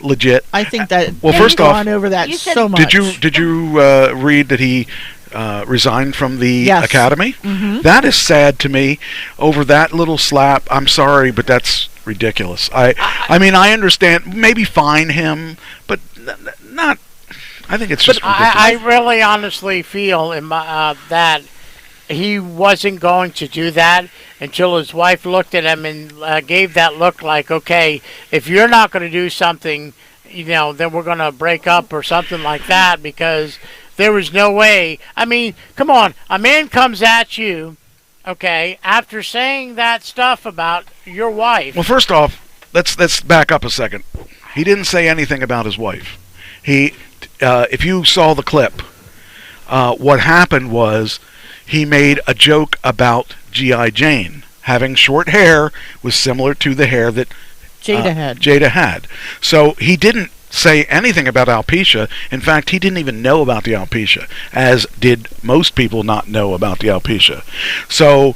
legit. I think that. Well, first off, gone over that so much. Did you read that he resigned from the academy? Mm-hmm. That is sad to me. Over that little slap, I'm sorry, but that's ridiculous. I mean, I understand. Maybe fine him, but not. I think it's just ridiculous. I really honestly feel that he wasn't going to do that until his wife looked at him and gave that look like, okay, if you're not going to do something, then we're going to break up or something like that, because there was no way. I mean, come on, a man comes at you, okay, after saying that stuff about your wife. Well, first off, let's back up a second. He didn't say anything about his wife. If you saw the clip, what happened was he made a joke about G.I. Jane. Having short hair was similar to the hair that Jada had. So he didn't say anything about alopecia. In fact, he didn't even know about the alopecia, as did most people not know about the alopecia. So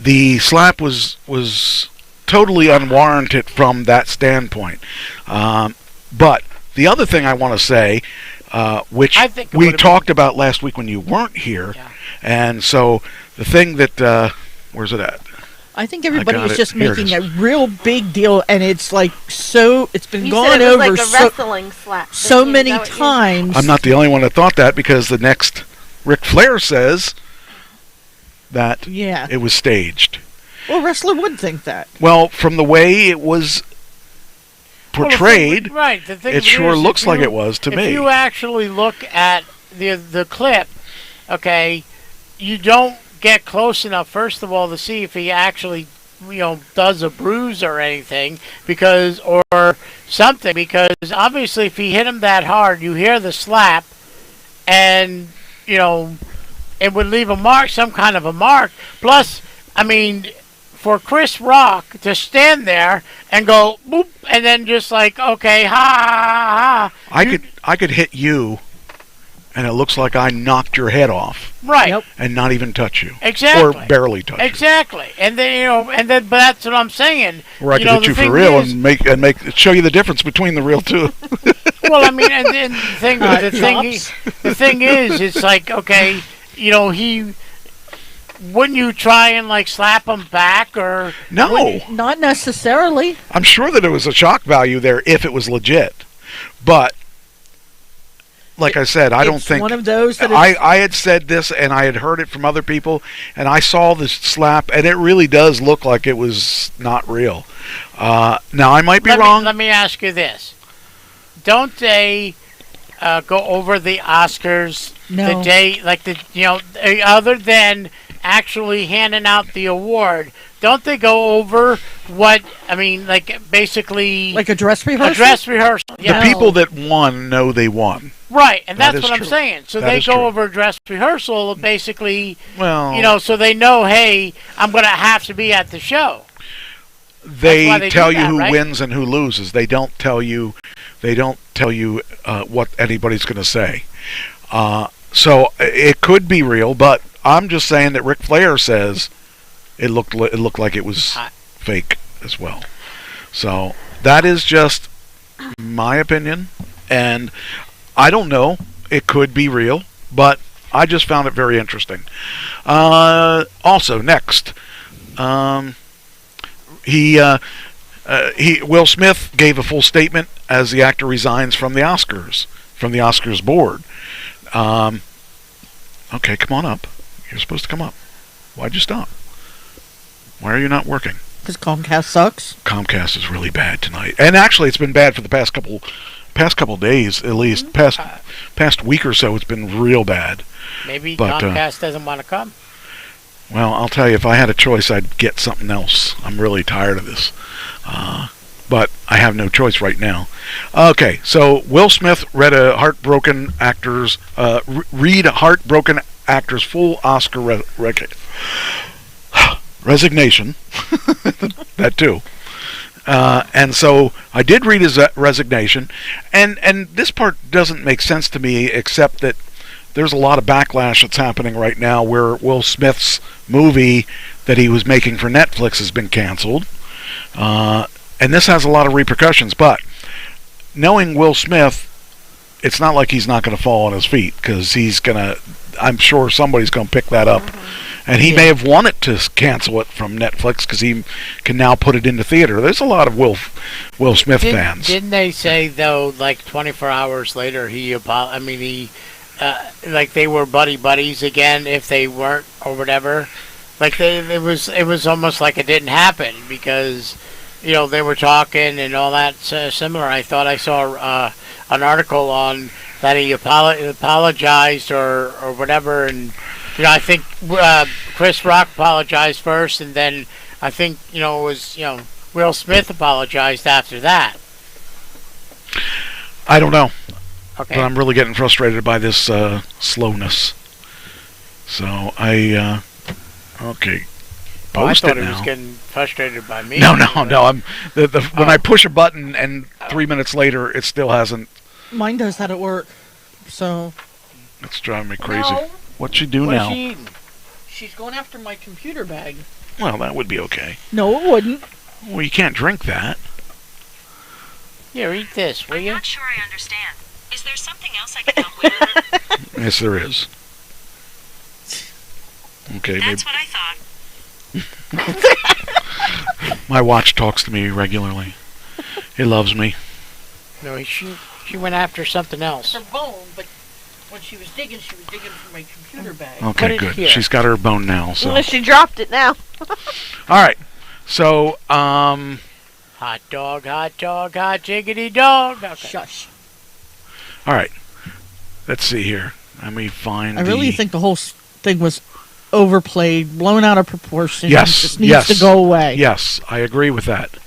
the slap was totally unwarranted from that standpoint. But the other thing I want to say, which we talked about last week when you weren't here, and so the thing that, where's it at? I think everybody is just making a real big deal, and it's like it's been gone over like a wrestling slap. So many times. I'm not the only one that thought that, because the next Ric Flair says that it was staged. Well, a wrestler would think that. Well, from the way it was portrayed, it sure looks like it was to me. If you actually look at the clip, okay, you don't get close enough, first of all, to see if he actually does a bruise or anything, or something, because obviously if he hit him that hard, you hear the slap, and it would leave a mark, some kind of a mark. Plus, I mean, for Chris Rock to stand there and go boop, and then just like, okay, ha ha ha. I could hit you, and it looks like I knocked your head off. Right. Yep. And not even touch you. Exactly. Or barely touch you. Exactly. And then but that's what I'm saying. Or I could hit you for real and make show you the difference between the real two. Well, I mean, and the thing is, it's like, okay, he. Wouldn't you try and like slap him back or? No, not necessarily. I'm sure that there was a shock value there if it was legit, but like I said, I don't think one of those. That I had said this and I had heard it from other people, and I saw this slap, and it really does look like it was not real. Now I might be wrong. Let me ask you this: don't they go over the Oscars the day, like other than actually handing out the award, don't they go over what, I mean, like basically like a dress rehearsal? A dress rehearsal. Yeah. The people that won know they won. Right, and that's what true. I'm saying. So that they go true. over a dress rehearsal basically, well, so they know, hey, I'm going to have to be at the show. They tell you who right? wins and who loses. They don't tell you what anybody's going to say. So it could be real, but I'm just saying that Ric Flair says it looked like it was fake as well. So that is just my opinion, and I don't know. It could be real, but I just found it very interesting. Also, next, Will Smith gave a full statement as the actor resigns from the Oscars board. Okay, come on up. You're supposed to come up. Why'd you stop? Why are you not working? Because Comcast sucks. Comcast is really bad tonight, and actually, it's been bad for the past couple days at least. Past week or so, it's been real bad. Maybe Comcast doesn't want to come. Well, I'll tell you, if I had a choice, I'd get something else. I'm really tired of this. But I have no choice right now. Okay, so Will Smith read a heartbroken actor's full Oscar resignation. That too. And so I did read his resignation, and this part doesn't make sense to me, except that there's a lot of backlash that's happening right now where Will Smith's movie that he was making for Netflix has been canceled. And this has a lot of repercussions, but knowing Will Smith, it's not like he's not going to fall on his feet, because I'm sure somebody's going to pick that up. And he may have wanted to cancel it from Netflix because he can now put it into theater. There's a lot of Will Smith fans. Didn't they say, though, like 24 hours later, like they were buddies again if they weren't or whatever? Like it was almost like it didn't happen because they were talking and all that similar. I thought I saw an article on that he apologized or whatever, and I think Chris Rock apologized first, and then I think it was Will Smith apologized after that. I don't know. Okay. But I'm really getting frustrated by this slowness. So I okay. I thought he was getting frustrated by me. No. I'm when I push a button and 3 minutes later it still hasn't. Mine does that at work, so. It's driving me crazy. No. What's she do now? What's she eating? She's going after my computer bag. Well, that would be okay. No, it wouldn't. Well, you can't drink that. Here, eat this, will you? I'm not sure I understand. Is there something else I can help with? Yes, there is. Okay, That's what I thought. My watch talks to me regularly. It loves me. No, she went after something else. Her bone, but when she was digging for my computer bag. Okay, good. Here. She's got her bone now. So. Unless she dropped it now. All right. So, hot dog, hot jiggity dog. Okay. Shush. All right. Let's see here. Let me find. I really think the whole thing was overplayed, blown out of proportion. Yes. Just needs to go away. Yes, I agree with that.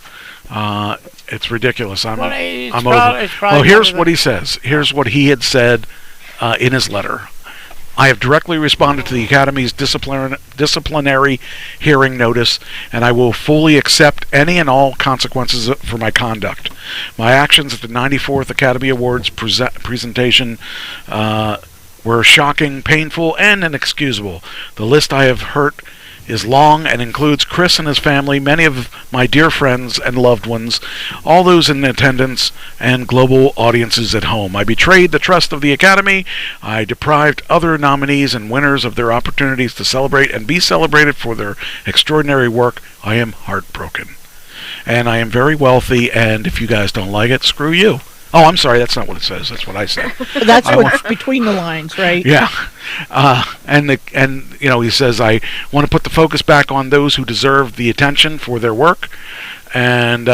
It's ridiculous. I'm over. Here's what he says. Here's what he had said in his letter. I have directly responded to the Academy's disciplinary hearing notice, and I will fully accept any and all consequences for my conduct. My actions at the 94th Academy Awards presentation were shocking, painful, and inexcusable. The list I have hurt is long and includes Chris and his family, many of my dear friends and loved ones, all those in attendance, and global audiences at home. I betrayed the trust of the Academy. I deprived other nominees and winners of their opportunities to celebrate and be celebrated for their extraordinary work. I am heartbroken. And I am very wealthy, and if you guys don't like it, screw you. Oh, I'm sorry, that's not what it says. That's what I said. That's what's between the lines, right? Yeah. And you know, he says, I want to put the focus back on those who deserve the attention for their work, and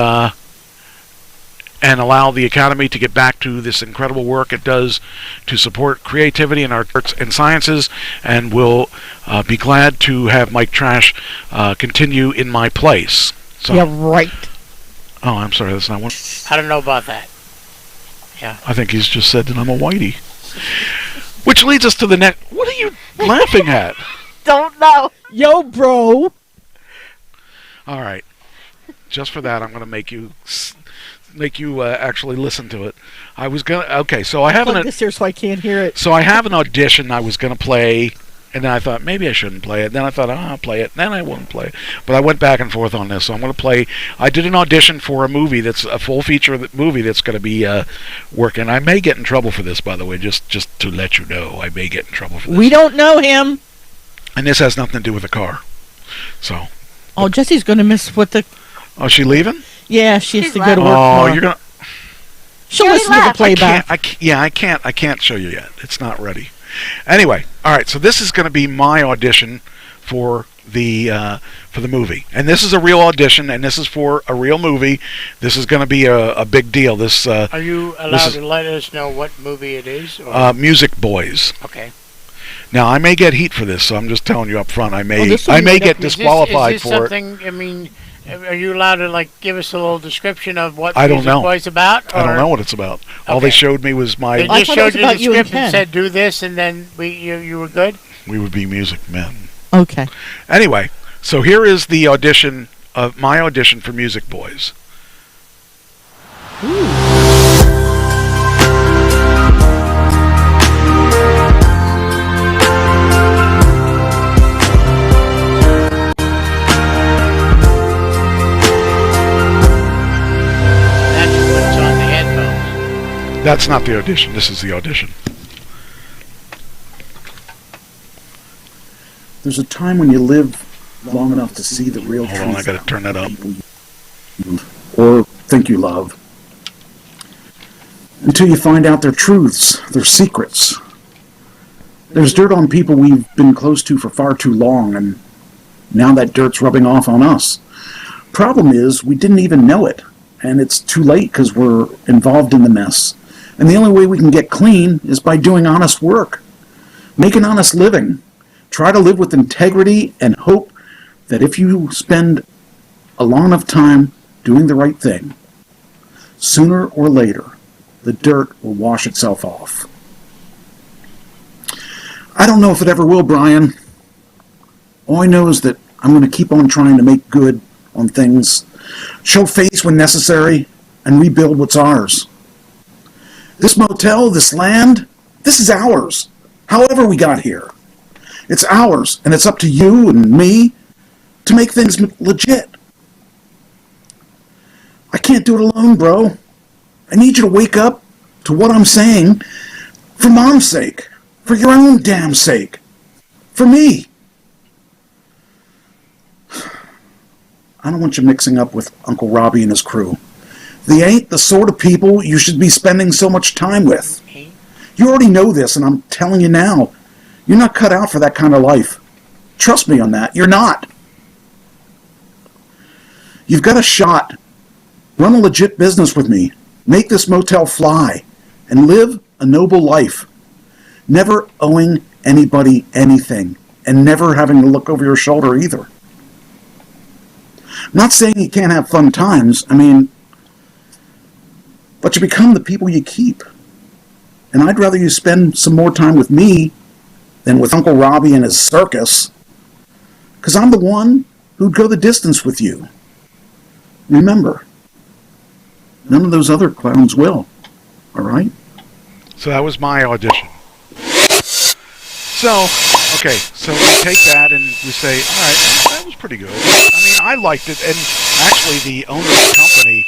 allow the Academy to get back to this incredible work it does to support creativity in arts and sciences, and will be glad to have Mike Trash continue in my place. So, yeah, right. Oh, I'm sorry, that's not one. I don't know about that. Yeah. I think he's just said that I'm a whitey. Which leads us to the next. What are you laughing at? Don't know. Yo, bro. All right. Just for that, I'm going to make you actually listen to it. I was gonna. Okay, so I have Plug this here so I can't hear it. So I have an audition I was going to play. And then I thought, maybe I shouldn't play it. Then I thought, I'll play it. Then I won't play it. But I went back and forth on this, so I'm going to play. I did an audition for a movie that's a full feature movie that's going to be working. I may get in trouble for this, by the way, just to let you know. I may get in trouble for this. We don't know him. And this has nothing to do with the car. So. Oh, Jesse's going to miss what the... Oh, she leaving? Yeah, she has to go to work tomorrow. tomorrow. You're going to... She'll listen to the playback. I can't show you yet. It's not ready. Anyway, all right. So this is going to be my audition for the movie, and this is a real audition, and this is for a real movie. This is going to be a big deal. This. Are you allowed to let us know what movie it is? Music Boys. Okay. Now I may get heat for this, so I'm just telling you up front. I may get disqualified is this for something, I mean, are you allowed to give us a little description of what I don't Music know. Boys about? I don't know what it's about. Okay. All they showed me was my. They just showed you the script and said do this, and then you were good. We would be music men. Okay. Anyway, so here is the audition of my audition for Music Boys. Ooh. That's not the audition. This is the audition. There's a time when you live long enough to see the real truth. Hold on, I got to turn that up. Or think you love. Until you find out their truths, their secrets. There's dirt on people we've been close to for far too long, and now that dirt's rubbing off on us. Problem is, we didn't even know it, and it's too late because we're involved in the mess. And the only way we can get clean is by doing honest work. Make an honest living. Try to live with integrity and hope that if you spend a long enough time doing the right thing, sooner or later, the dirt will wash itself off. I don't know if it ever will, Brian. All I know is that I'm going to keep on trying to make good on things, show face when necessary, and rebuild what's ours. This motel, this land, this is ours. However we got here. It's ours, and it's up to you and me to make things legit. I can't do it alone, bro. I need you to wake up to what I'm saying for Mom's sake, for your own damn sake, for me. I don't want you mixing up with Uncle Robbie and his crew. They ain't the sort of people you should be spending so much time with. You already know this, and I'm telling you now, you're not cut out for that kind of life. Trust me on that, you're not. You've got a shot. Run a legit business with me. Make this motel fly. And live a noble life. Never owing anybody anything. And never having to look over your shoulder either. I'm not saying you can't have fun times. But you become the people you keep. And I'd rather you spend some more time with me than with Uncle Robbie and his circus. Because I'm the one who'd go the distance with you. Remember, none of those other clowns will. All right? So that was my audition. So, okay, so we take that and we say, all right, that was pretty good. I mean, I liked it, and actually the owner of the company,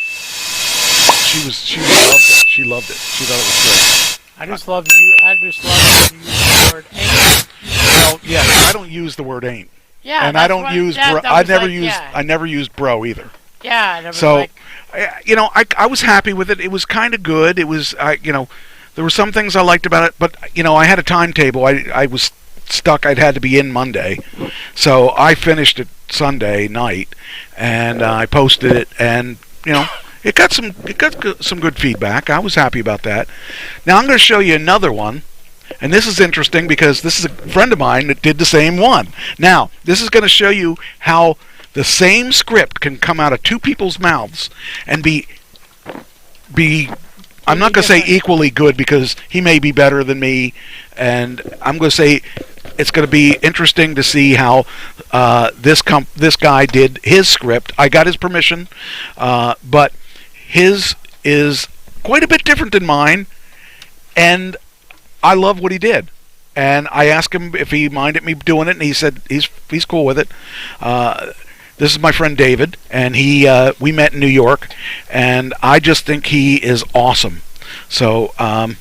she loved it. She loved it. She thought it was great. I just love you use the word ain't. Well, yeah, I don't use the word ain't. Yeah, and I don't use bro. I never used bro either. Yeah, and it was so, I was happy with it. It was kind of good. It was, there were some things I liked about it, but I had a timetable. I was stuck. I'd had to be in Monday, so I finished it Sunday night, and I posted it, and it got some good feedback. I was happy about that. Now I'm going to show you another one, and this is interesting because this is a friend of mine that did the same one. Now this is going to show you how the same script can come out of two people's mouths and be. I'm not going to say equally good because he may be better than me, and I'm going to say it's going to be interesting to see how this guy did his script. I got his permission, but his is quite a bit different than mine, and I love what he did. And I asked him if he minded me doing it, and he said he's cool with it. This is my friend David, and we met in New York, and I just think he is awesome. So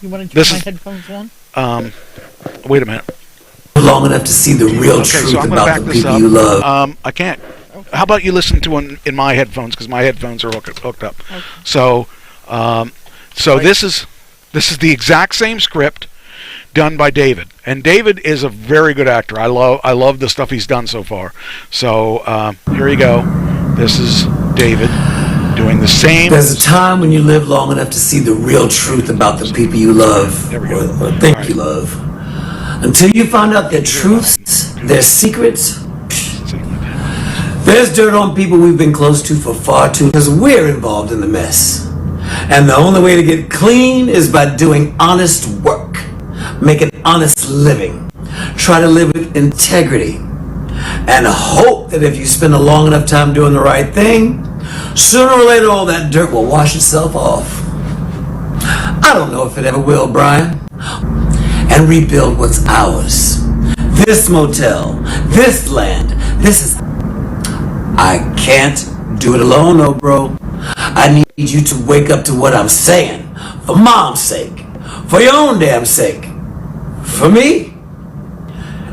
you want to turn my headphones on? Wait a minute. Long enough to see the real truth about the people you love. I can't. How about you listen to one in my headphones, because my headphones are hooked up. Okay. So this is the exact same script done by David, and David is a very good actor. I love the stuff he's done so far. So here you go. This is David doing the same. There's a time when you live long enough to see the real truth about the people you love or think you love. Until you find out their truths, their secrets. There's dirt on people we've been close to for far too long because we're involved in the mess. And the only way to get clean is by doing honest work. Make an honest living. Try to live with integrity. And hope that if you spend a long enough time doing the right thing, sooner or later all that dirt will wash itself off. I don't know if it ever will, Brian. And rebuild what's ours. This motel, this land, this is... I can't do it alone, though, bro. I need you to wake up to what I'm saying. For Mom's sake. For your own damn sake. For me.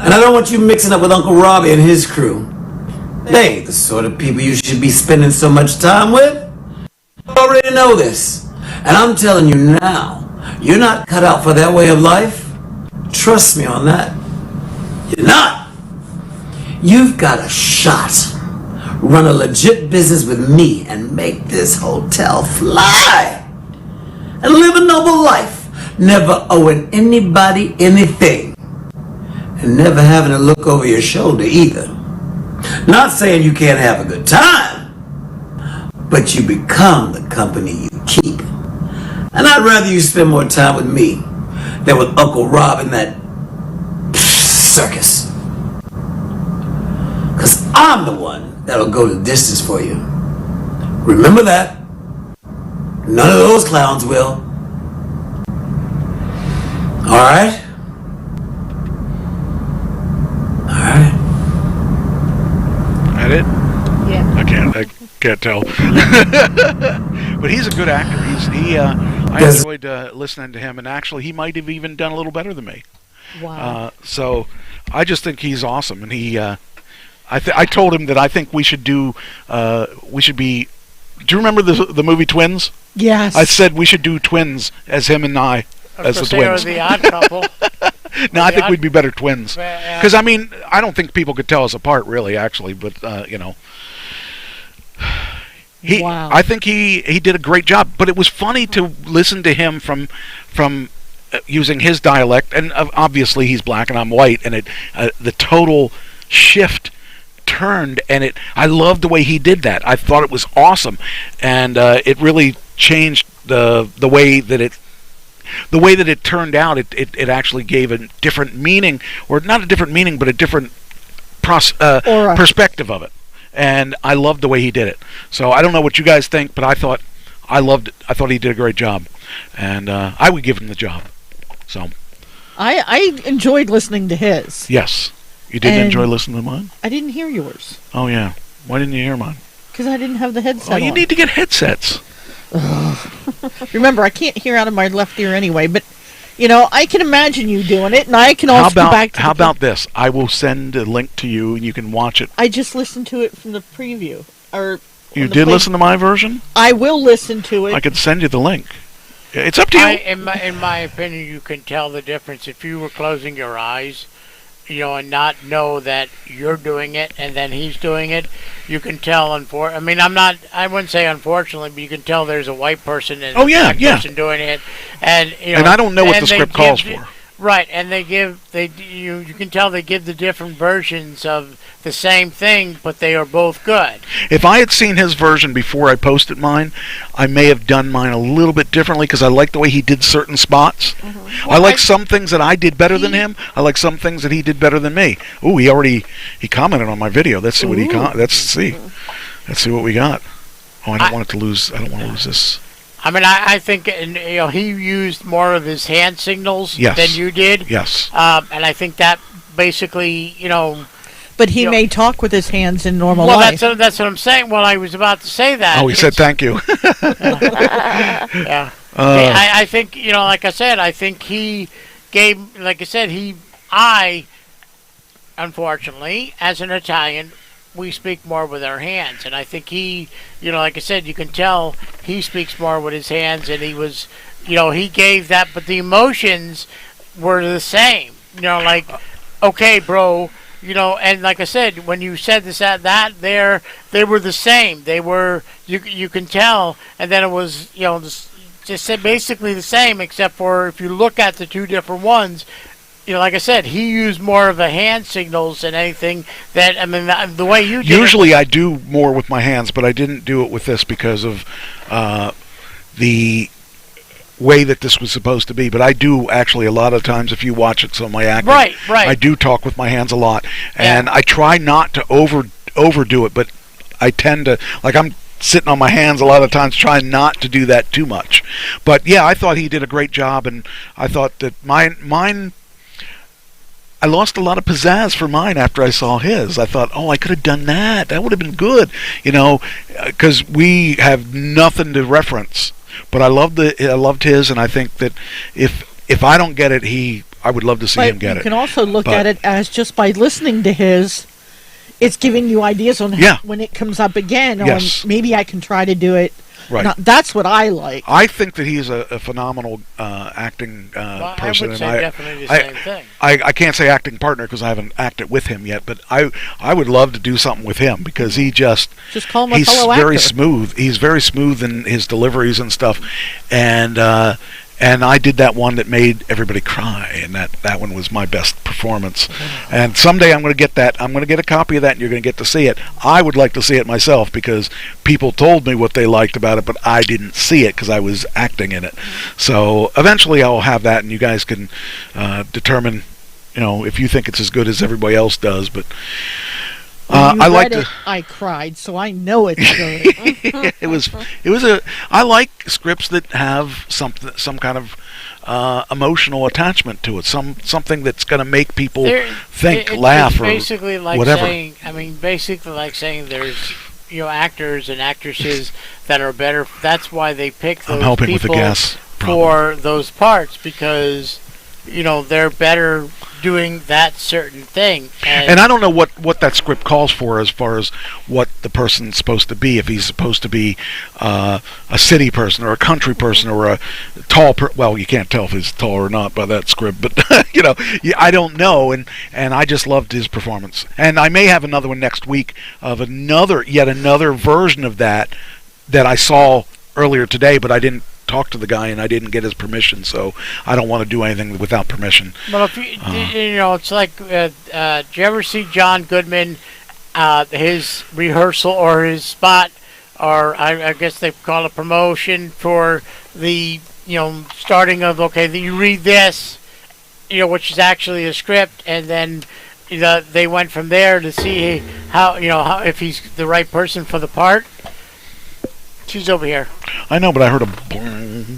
And I don't want you mixing up with Uncle Robbie and his crew. They ain't the sort of people you should be spending so much time with. You already know this. And I'm telling you now, you're not cut out for that way of life. Trust me on that. You're not. You've got a shot. Run a legit business with me and make this hotel fly. And live a noble life. Never owing anybody anything. And never having to look over your shoulder either. Not saying you can't have a good time. But you become the company you keep. And I'd rather you spend more time with me than with Uncle Rob and that circus. Because I'm the one that'll go the distance for you. Remember that. None of those clowns will. Alright? Alright. That it? Yeah. I can't tell. But he's a good actor. I enjoyed listening to him, and actually he might have even done a little better than me. Wow. So I just think he's awesome, and I told him that I think we should do you remember the movie Twins? Yes. I said we should do Twins as him and I as the twins. They are the odd couple. No, I think we'd be better twins. Because, I mean, I don't think people could tell us apart, really, actually. But, wow. I think he did a great job. But it was funny to listen to him from using his dialect. And obviously he's black and I'm white. And the total shift turned. And I loved the way he did that. I thought it was awesome. And it really changed the way that the way that it turned out, it actually gave a different meaning, or not a different meaning, but a different perspective of it. And I loved the way he did it. So I don't know what you guys think, but I loved it. I thought he did a great job, and I would give him the job. So I enjoyed listening to his. Yes, you didn't enjoy listening to mine. I didn't hear yours. Oh yeah, why didn't you hear mine? Because I didn't have the headset. Oh, you need to get headsets. Remember, I can't hear out of my left ear anyway, but I can imagine you doing it, and I can also go back to How about this? I will send a link to you, and you can watch it. I just listened to it from the preview. You did listen to my version? I will listen to it. I can send you the link. It's up to you. In my opinion, you can tell the difference if you were closing your eyes, and not know that you're doing it and then he's doing it. You can tell. I wouldn't say unfortunately, but you can tell there's a white person and a black person doing it, and I don't know what the script calls for. Right, and you can tell they give the different versions of the same thing, but they are both good. If I had seen his version before I posted mine, I may have done mine a little bit differently because I like the way he did certain spots. Mm-hmm. I like some things that I did better than him. I like some things that he did better than me. Ooh, he commented on my video. Let's see what let's see what we got. Oh, I don't want to lose this. I think he used more of his hand signals than you did. Yes. And I think that basically, But he may talk with his hands in normal life. Well, that's what I'm saying. Well, I was about to say that. Oh, he said thank you. Yeah. I think, like I said, I think he gave, I, unfortunately, as an Italian, we speak more with our hands, and I think he, like I said, you can tell he speaks more with his hands, and he was, he gave that, but the emotions were the same, okay, bro, and like I said, when you said this, they were the same, they were, you can tell, and then it was, just basically the same, except for if you look at the two different ones, like I said, he used more of the hand signals than anything. The way you did usually I do more with my hands, but I didn't do it with this because of the way that this was supposed to be. But I do actually a lot of times, if you watch it, so my acting, right. I do talk with my hands a lot, and I try not to overdo it, but I tend to, I'm sitting on my hands a lot of times, trying not to do that too much. But yeah, I thought he did a great job, and I thought that mine. I lost a lot of pizzazz for mine after I saw his. I thought, I could have done that. That would have been good, because we have nothing to reference. But I loved his, and I think that if I don't get it, I would love to see him get it. You can also look at it as just by listening to his, it's giving you ideas on how, when it comes up again. Yes. Or maybe I can try to do it. Right. That's what I like. I think that he's a phenomenal acting person. I would say definitely the same thing. I can't say acting partner because I haven't acted with him yet, but I would love to do something with him because he just call him a fellow actor. Very actor. smooth. He's very smooth in his deliveries and stuff, and I did that one that made everybody cry, and that one was my best performance. And someday I'm going to get that. I'm going to get a copy of that, and you're going to get to see it. I would like to see it myself because people told me what they liked about it, but I didn't see it because I was acting in it. So eventually I'll have that, and you guys can determine, if you think it's as good as everybody else does. But I cried, so I know it's good. I like scripts that have some kind of emotional attachment to it, something that's going to make people think, laugh, or basically like whatever. Basically like saying there's actors and actresses that are better. That's why they pick those helping people with the gas for those parts because they're better doing that certain thing. And I don't know what that script calls for as far as what the person's supposed to be. If he's supposed to be a city person or a country person or a tall well, you can't tell if he's tall or not by that script, but I don't know. And I just loved his performance. And I may have another one next week of yet another version of that I saw earlier today, but I didn't talk to the guy and I didn't get his permission, so I don't want to do anything without permission. Well, if it's like, did you ever see John Goodman, his rehearsal or his spot, or I guess they call it promotion for the starting of, okay, you read this, which is actually a script, and then they went from there to see how if he's the right person for the part. She's over here. I know, but I heard a.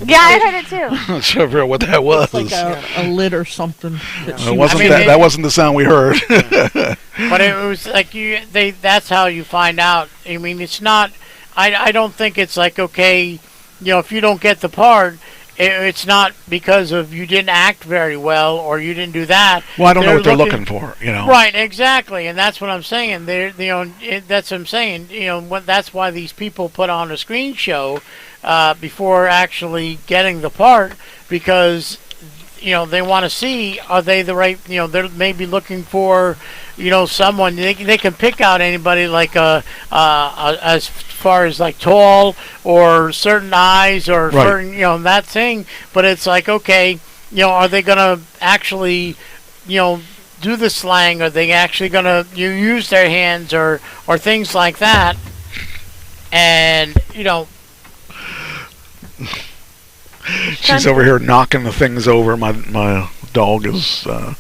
Yeah, I heard it too. I'm not sure figure out what that was. It's like a lid or something. That wasn't the sound we heard. But it was like that's how you find out. I mean, it's not. I don't think it's like, okay, if you don't get the part, it's not because of you didn't act very well or you didn't do that. Well, I don't know what they're looking for, Right, exactly, and that's what I'm saying. That's what I'm saying. That's why these people put on a screen show before actually getting the part, because they want to see, are they the right. They're maybe looking for someone. They can pick out anybody like as far as like tall or certain eyes or certain that thing, but it's like, okay, are they gonna actually do the slang? Are they actually gonna use their hands or things like that? And she's over here knocking the things over. My dog is so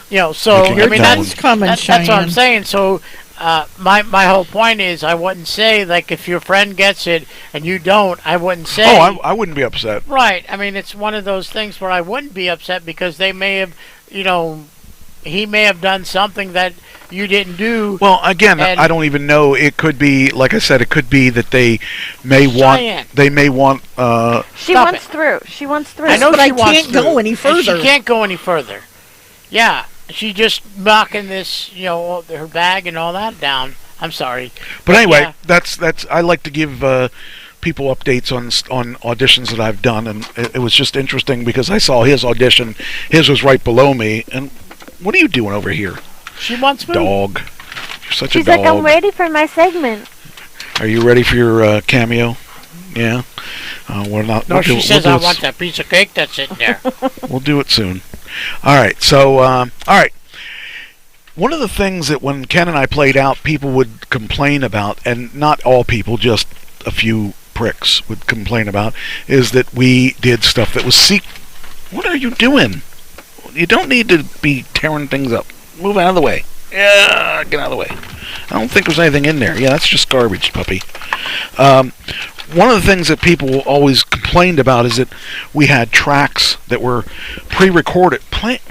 I mean that's what I'm saying. So my whole point is, I wouldn't say, like, if your friend gets it and you don't, I wouldn't say. Oh, I wouldn't be upset. Right. I mean, it's one of those things where I wouldn't be upset because they may have, he may have done something that you didn't do. Well, again, I don't even know. It could be, like I said, it could be that they may want. She wants through. She wants through. I know, but she I can't go any further. She can't go any further. Yeah. She just knocking this, her bag and all that down. I'm sorry. But anyway, that's. I like to give people updates on auditions that I've done, and it was just interesting because I saw his audition. His was right below me, and what are you doing over here? She wants food. Dog. You're such She's a dog. like, I'm ready for my segment. Are you ready for your cameo? Yeah. We're not. No, she says I want that piece of cake that's sitting there. We'll do it soon. All right. So, all right. One of the things that when Ken and I played out, people would complain about, and not all people, just a few pricks would complain about, is that we did stuff that was What are you doing? You don't need to be tearing things up. Move out of the way. Yeah, get out of the way. I don't think there's anything in there. Yeah, that's just garbage, puppy. One of the things that people always complained about is that we had tracks that were pre-recorded.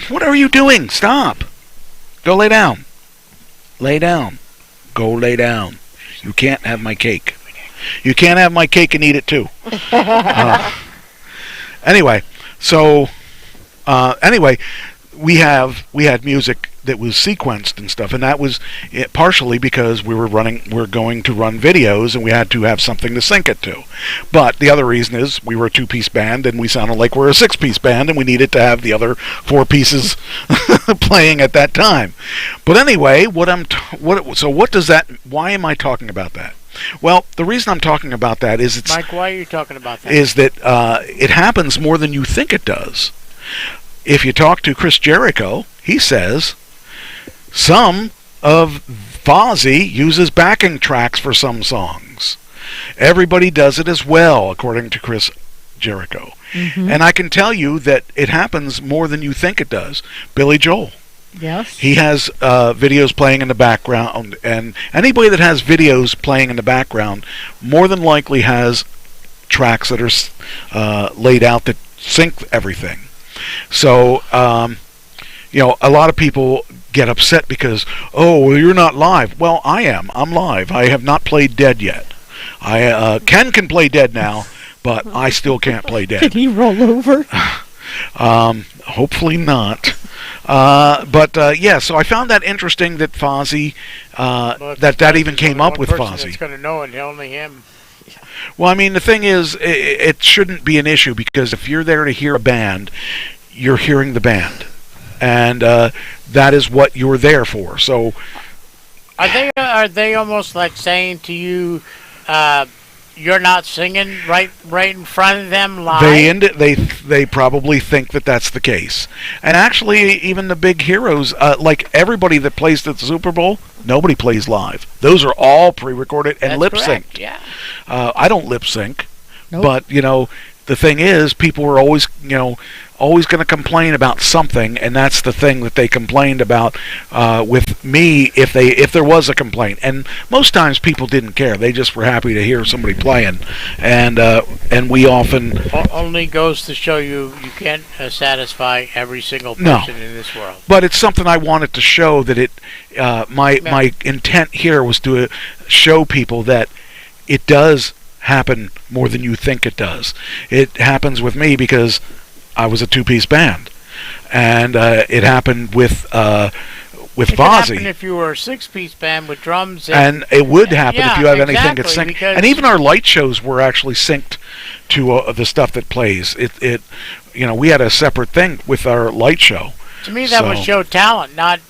What are you doing? Stop. Go lay down. Lay down. Go lay down. You can't have my cake. You can't have my cake and eat it too. Anyway, we had music that was sequenced and stuff, and that was partially because we're going to run videos, and we had to have something to sync it to. But the other reason is we were a 2-piece band, and we sounded like we're a 6-piece band, and we needed to have the other 4 pieces playing at that time. But anyway, what does that? Why am I talking about that? Well, the reason I'm talking about that is Mike, why are you talking about that? Is that it happens more than you think it does. If you talk to Chris Jericho, he says some of Fozzy uses backing tracks for some songs. Everybody does it as well, according to Chris Jericho. Mm-hmm. And I can tell you that it happens more than you think it does. Billy Joel. Yes. He has videos playing in the background, and anybody that has videos playing in the background more than likely has tracks that are laid out that sync everything. So, a lot of people get upset because, well, you're not live. Well, I am. I'm live. I have not played Dead yet. Ken can play Dead now, but I still can't play Dead. Did he roll over? Hopefully not. So I found that interesting that Fozzy, that even came up with Fozzy. It's going to know it, only him. Well, I mean, the thing is, it shouldn't be an issue because if you're there to hear a band, you're hearing the band, and that is what you're there for. So, are they almost like saying to you, you're not singing right in front of them live? They probably think that that's the case, and actually, even the big heroes, like everybody that plays at the Super Bowl, nobody plays live. Those are all pre-recorded and lip synced. Yeah. I don't lip sync, nope. But the thing is, people are always, always going to complain about something, and that's the thing that they complained about with me if there was a complaint. And most times people didn't care; they just were happy to hear somebody playing, and we often only goes to show you can't satisfy every single person in this world. But it's something I wanted to show that it. My intent here was to show people that it does happen more than you think it does. It happens with me because I was a two-piece band, and it happened with Fozzy. It could happen if you were a six-piece band with drums. And it would happen if you have anything that's synced. And even our light shows were actually synced to the stuff that plays. We had a separate thing with our light show. To me, that would show talent, not.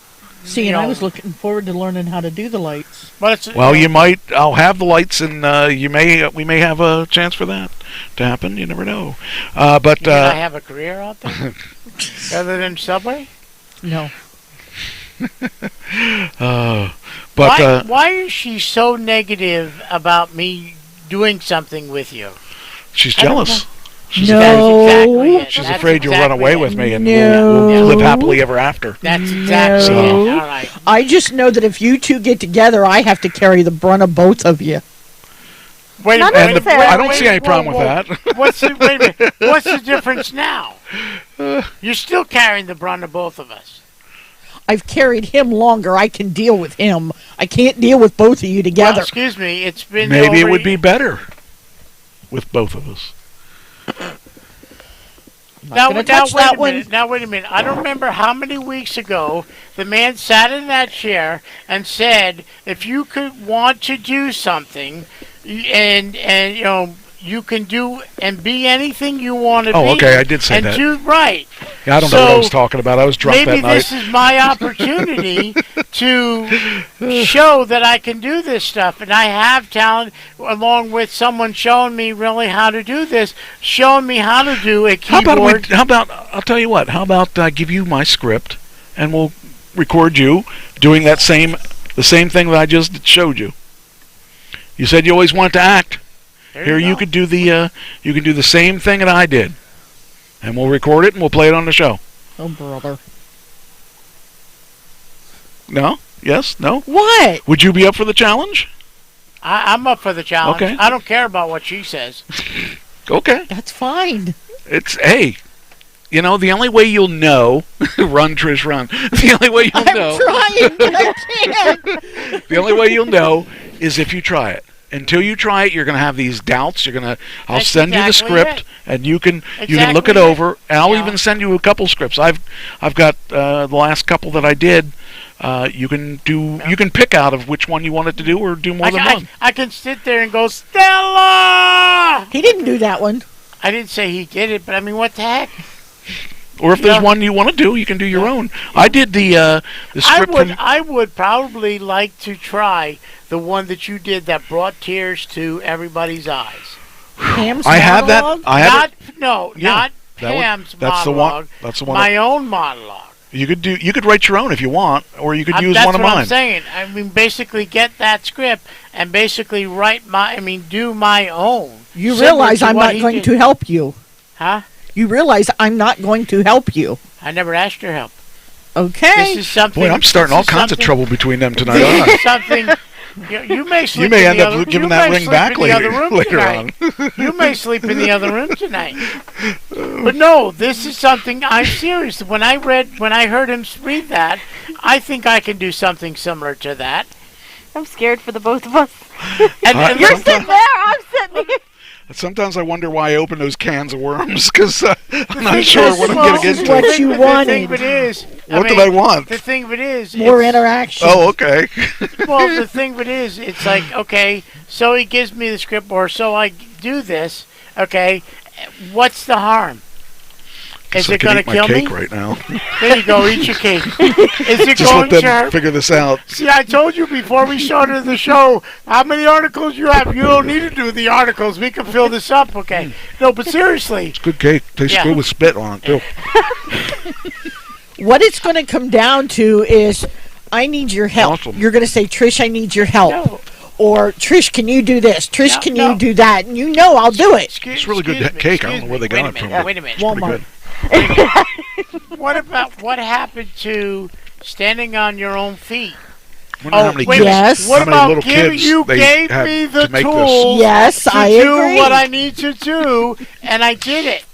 See, and I was looking forward to learning how to do the lights. Well, you might. I'll have the lights, and we may have a chance for that to happen. You never know. But can I have a career out there other than Subway? No. But why is she so negative about me doing something with you? She's jealous. She's She's afraid you'll run away with me and we'll live happily ever after. That's exactly it. All right. I just know that if you two get together, I have to carry the brunt of both of you. Wait a minute. I don't see any problem with that. Wait a minute. What's the difference now? You're still carrying the brunt of both of us. I've carried him longer. I can deal with him. I can't deal with both of you together. Well, excuse me. It's been maybe it would be better with both of us. Now wait a minute. I don't remember how many weeks ago the man sat in that chair and said, if you could want to do something, and you can do and be anything you want to be. Oh, okay, I did say that. Right. Yeah, I don't know what I was talking about. I was drunk that night. Maybe this is my opportunity to show that I can do this stuff, and I have talent, along with someone showing me really how to do this, showing me how to do a keyboard. How about I'll tell you what. How about I give you my script, and we'll record you doing the same thing that I just showed you. You said you always wanted to act. Here you could do the same thing that I did, and we'll record it and we'll play it on the show. Oh, brother. No? Yes? No? What? Would you be up for the challenge? I'm up for the challenge. Okay. I don't care about what she says. Okay. That's fine. The only way you'll know, run Trish, run. The only way you'll know. I'm trying, but I can't. The only way you'll know is if you try it. Until you try it, you're going to have these doubts. I'll send you the script, and you can look it over. And I'll even send you a couple scripts. I've got the last couple that I did. You can pick out of which one you wanted to do, or do more than one. I can sit there and go, Stella. He didn't do that one. I didn't say he did it, but I mean, what the heck? Or if there's one you want to do, you can do your own. I did the script. I would probably like to try the one that you did that brought tears to everybody's eyes. Pam's I have that. monologue? Not Pam's that's monologue. That's the one. My own monologue. You could write your own if you want, or you could use one of mine. That's what I'm saying. I mean, basically get that script and basically do my own. You realize I'm not going to help you. Huh? You realize I'm not going to help you. I never asked your help. Okay. This is something. Boy, I'm starting all kinds of trouble between them tonight. This is something. You may sleep. You may end up giving that ring back later on. You may sleep in the other room tonight. But no, this is something. I'm serious. When I heard him read that, I think I can do something similar to that. I'm scared for the both of us. And you're sitting there. I'm sitting here. Sometimes I wonder why I open those cans of worms, because I'm not sure what I'm getting into. What you wanted. The thing of it is, what did I want? The thing of it is, more interaction. Oh, okay. Well, the thing of it is, it's like, okay, so he gives me the script, or so I do this. Okay, what's the harm? Is it going to kill me? Right now. There you go, eat your cake. Is it just going let them to figure this out? See, I told you before we started the show how many articles you have. You don't need to do the articles. We can fill this up, okay? No, but seriously. It's good cake. Tastes good with spit on it, too. What it's going to come down to is, I need your help. Awesome. You're going to say, Trish, I need your help. No. Or Trish, can you do this? Trish, can you do that? And you know I'll do it. It's really good cake. I don't know where they got it from. Wait a minute. Walmart. What happened to standing on your own feet? How many wait kids, yes. What how many about little giving kids you they gave had me to the make tools Yes, to I do agree. what I need to do, and I did it.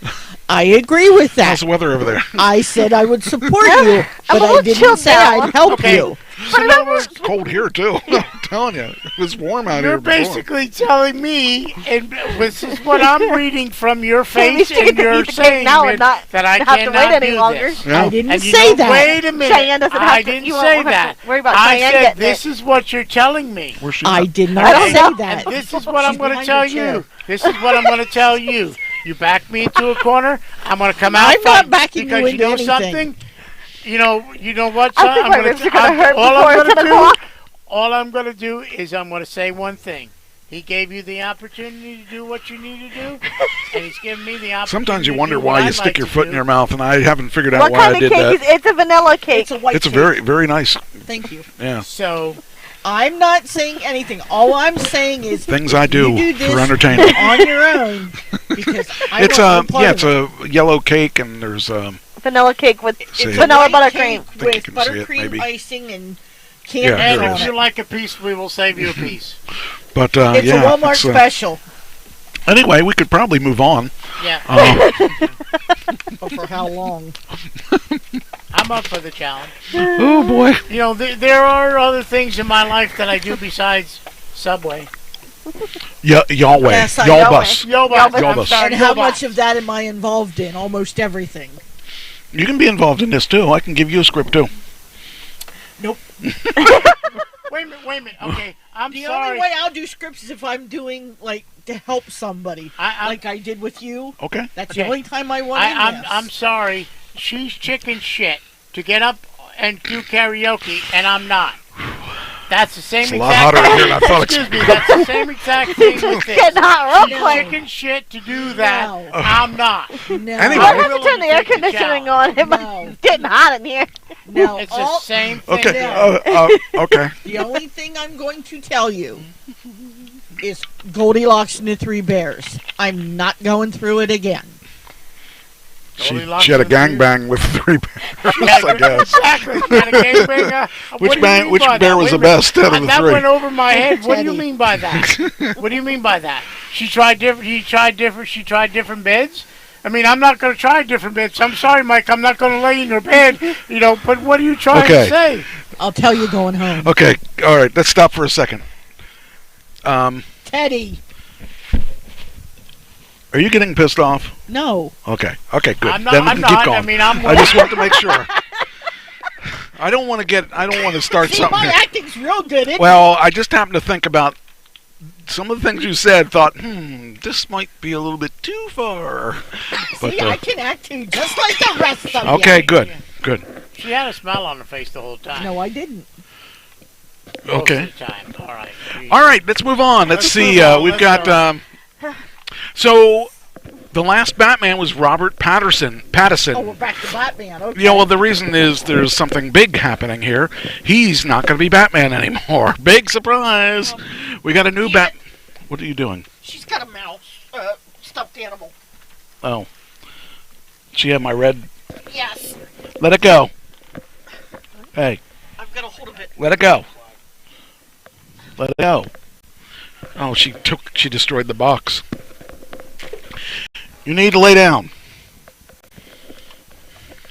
I agree with that. How's the weather over there? I said I would support you, but I little didn't chilled say now. I'd help Okay. you. So in other words, It's cold here too. I'm telling you, it was warm out you're here before. basically telling me, and this is what I'm reading from your Jamie, face, she and can you're eat the cake saying now and not that I have to wait cannot any do longer. this. Yeah. I didn't And you say know, that. wait a minute. Cheyenne doesn't have I to- didn't you won't say have that. to worry about I Cheyenne said getting this is what you're telling me. Where's she I at? did not I don't say know. that. And this is what I'm She's going to behind tell your chair. you. This is what I'm going to tell you. You back me into a corner. I'm going to come out. I'm not fighting, backing you because into know anything. something. You know what? I think son? my I'm ribs are gonna hurt all before I'm it's gonna 10 o'clock. all I'm going to do is I'm going to say one thing. He gave you the opportunity to do what you need to do, and he's giving me the opportunity. Sometimes you to wonder do why what you I'd stick like your to foot do. in your mouth, and I haven't figured out What why kind I of did cake that. is it? It's a vanilla cake. It's a white It's a cake. very, very nice. Thank you. Yeah. So I'm not saying anything. All I'm saying is Things I do you do this for entertainment. on your own because I It's want no part yeah, of it's it. a yellow cake, and there's Vanilla cake with See it. vanilla White buttercream. cake think you with can see it, buttercream maybe. icing and Yeah, candy there and it on if is. you it. like a piece, we will save you a piece. but It's yeah. a Walmart it's, special. Anyway, we could probably move on. Yeah. But for how long? I'm up for the challenge. Oh boy. You know, there are other things in my life that I do besides Subway. Yeah, Yahweh. Yes, I Y'all know bus. Yo, Yo, I'm bus. sorry, And how yo, much bus. of that am I involved in? Almost everything. You can be involved in this too. I can give you a script too. Nope. Wait a minute. Okay, I'm The sorry. only way I'll do scripts is if I'm doing like to help somebody, like I did with you. Okay. That's Okay. the only time I want I'm sorry. She's chicken shit to get up and do karaoke, and I'm not. That's the same It's a exact lot hotter in here than I thought it Excuse was. me, that's the same exact thing with this. Getting hot real She's quick. chicken shit to do that. No. I'm not. No. Anyway. I I'm have to willing turn the air take the conditioning challenge. on. No. It's getting hot in here. No. It's the all- same thing. Okay. Yeah. Okay. The only thing I'm going to tell you is Goldilocks and the Three Bears. I'm not going through it again. She Goldilocks had a and the Three- gangbang with 3 bears, Yeah, I guess. Exactly. Got a gangbang, Which what do you bang- mean which by bear that? was Wait the a minute. best out of the That three? went over my head. What do you Teddy. mean by that? What do you mean by that? She tried different beds? I mean, I'm not going to try different beds. I'm sorry, Mike. I'm not going to lay in your bed, but what are you trying Okay. to say? I'll tell you going home. Okay. All right. Let's stop for a second. Teddy, Are you getting pissed off? no. Okay. Okay. Good. I'm not. Then I'm keep not. going. I mean, I'm. I just want to make sure. I don't want to start See, something. my acting's real good, isn't Well, I just happened to think about some of the things you said. Thought, this might be a little bit too far. it? See, I can act too, just like the rest of you. Okay. Good. Good. She had a smile on her face the whole time. No, I didn't. Most Okay. of the time. All right. All right. Let's move on. Let's see. move on. We've Let's got. So, the last Batman was Robert Pattinson. Oh, we're back to Batman. Okay. Yeah, well, the reason is there's something big happening here. He's not going to be Batman anymore. Big surprise. We got a new Bat. What are you doing? She's got a mouse, stuffed animal. Oh. She had my red. Yes. Let it go. Hey, I've got a hold of it. let it go. Let it go. Oh, she destroyed the box. You need to lay down.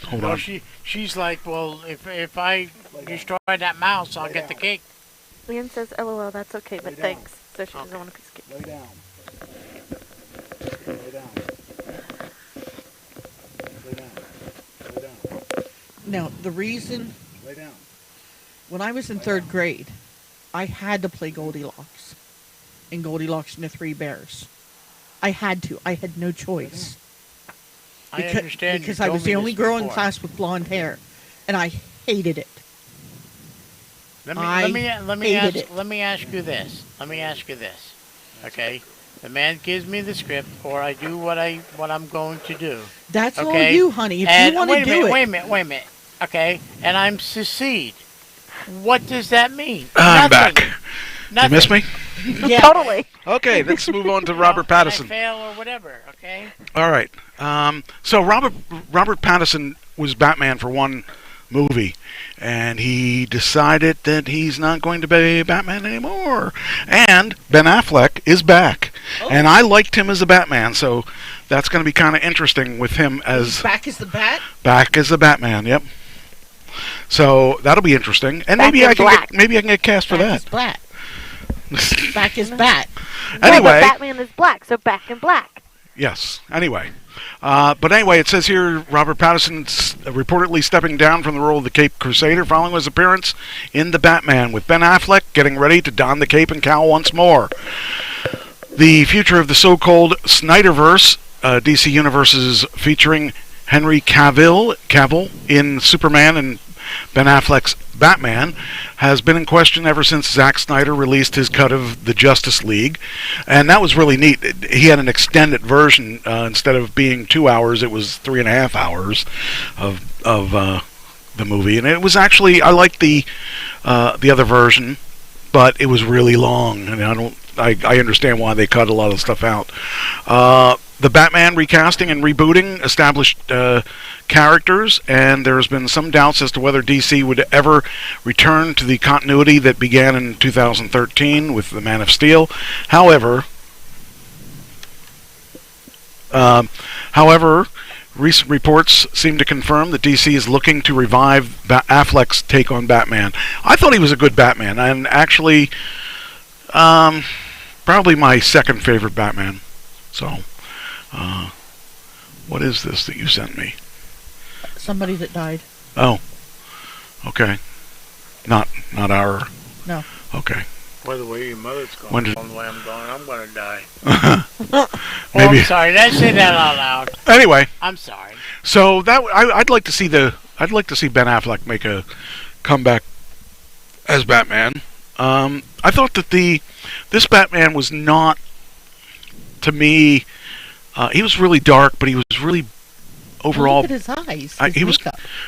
Hold Well, on. she's like, well, if I destroy that mouse, I'll get the cake. Leanne says, LOL, that's okay, but thanks. So she doesn't want to skip. Lay down. Lay down. Lay down. Lay down. Now, the reason Lay down. when I was in third grade, I had to play Goldilocks in Goldilocks and the Three Bears. I had to. I had no choice. I understand. Because you I told was me the only this girl in before. class with blonde hair, and I hated it. Let I me hated ask it. let me ask you this. Okay, the man gives me the script, or I do what I'm going to do. That's all okay? you, honey. If And you want to do it. Wait a minute. Okay, and I'm secede. What does that mean? I'm Nothing. back. Nothing. You miss me? Yeah. Totally. Okay, let's move on to Robert Pattinson. Fail or whatever, okay? All right. So Robert Pattinson was Batman for one movie, and he decided that he's not going to be Batman anymore. And Ben Affleck is back, and I liked him as a Batman, so that's going to be kind of interesting with him as back as the Bat. Back as the Batman. Yep. So that'll be interesting, and maybe I can get cast for that. Black. Back is Bat. Anyway, but Batman is black, so back in black. Yes. Anyway. But anyway, it says here Robert Pattinson's reportedly stepping down from the role of the Cape Crusader following his appearance in The Batman, with Ben Affleck getting ready to don the cape and cowl once more. The future of the so-called Snyderverse, DC Universe's featuring Henry Cavill in Superman and Ben Affleck's Batman, has been in question ever since Zack Snyder released his cut of the Justice League, and that was really neat. He had an extended version. Instead of being 2 hours, it was 3.5 hours of the movie, and it was actually, I liked the other version, but it was really long, and I understand why they cut a lot of stuff out. The Batman recasting and rebooting established characters, and there's been some doubts as to whether DC would ever return to the continuity that began in 2013 with The Man of Steel. However, recent reports seem to confirm that DC is looking to revive Affleck's take on Batman. I thought he was a good Batman, and actually, probably my second favorite Batman. So. What is this that you sent me? Somebody that died. Oh, okay. Not our. No. Okay. By the way, your mother's going. When did... the way I'm going, I'm going to die. Maybe. I'm sorry. Did I say that out loud? Anyway. I'm sorry. So that I'd like to see Ben Affleck make a comeback as Batman. I thought that this Batman was not, to me. He was really dark, but he was really overall. Look at his eyes. He was.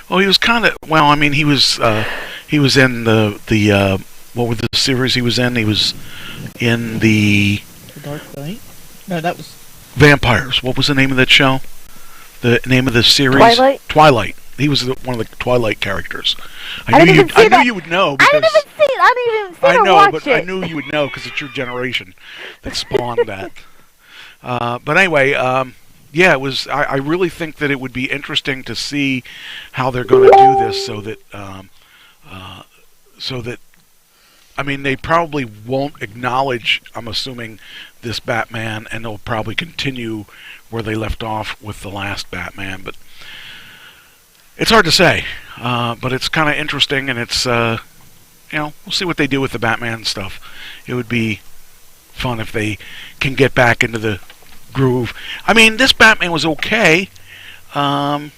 Well, he was kind of. Well, I mean, he was in the what was the series he was in? He was in the Dark Knight. No, that was Vampires. What was the name of that show? The name of the series? Twilight. He was one of the Twilight characters. I knew you would know. I didn't even see it. I didn't even see it or watch it. I knew you would know because it's your generation that spawned that. But anyway, yeah, it was. I really think that it would be interesting to see how they're going to do this, so that, I mean, they probably won't acknowledge, I'm assuming, this Batman, and they'll probably continue where they left off with the last Batman. But it's hard to say. But it's kind of interesting, and it's we'll see what they do with the Batman stuff. It would be fun if they can get back into the groove. I mean, this Batman was okay, and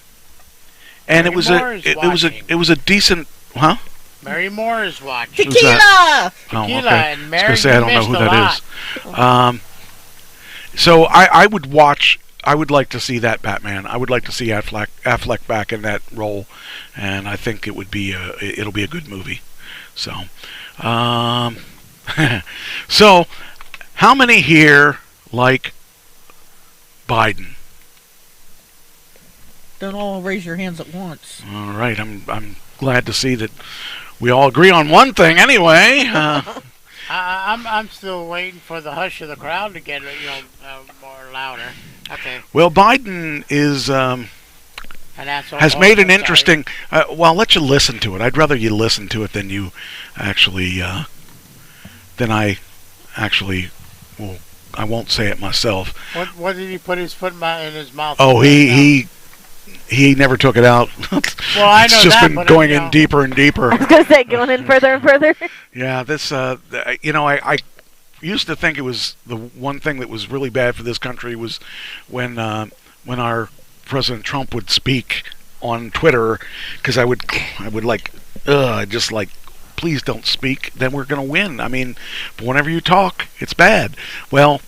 it was a decent, huh? Mary Moore is watching. Tequila. Oh, okay. And Mary, I was gonna say I don't know who that is. So I would watch. I would like to see that Batman. I would like to see Affleck back in that role, and I think it would be it'll be a good movie. So, so how many here like Biden? Don't all raise your hands at once. All right, I'm glad to see that we all agree on one thing anyway. I'm still waiting for the hush of the crowd to get more louder. Okay. Well, Biden is has made an interesting. Well, I'll let you listen to it. I'd rather you listen to it than you actually than I actually. Well, I won't say it myself. What did he put his foot in his mouth? Oh, he never took it out. Well, I know it's just that, been going in deeper and deeper. I was going to say, going in further and further. Yeah, this, I used to think it was the one thing that was really bad for this country was when our President Trump would speak on Twitter, because I would just like, please don't speak, then we're going to win. I mean, but whenever you talk, it's bad. Well,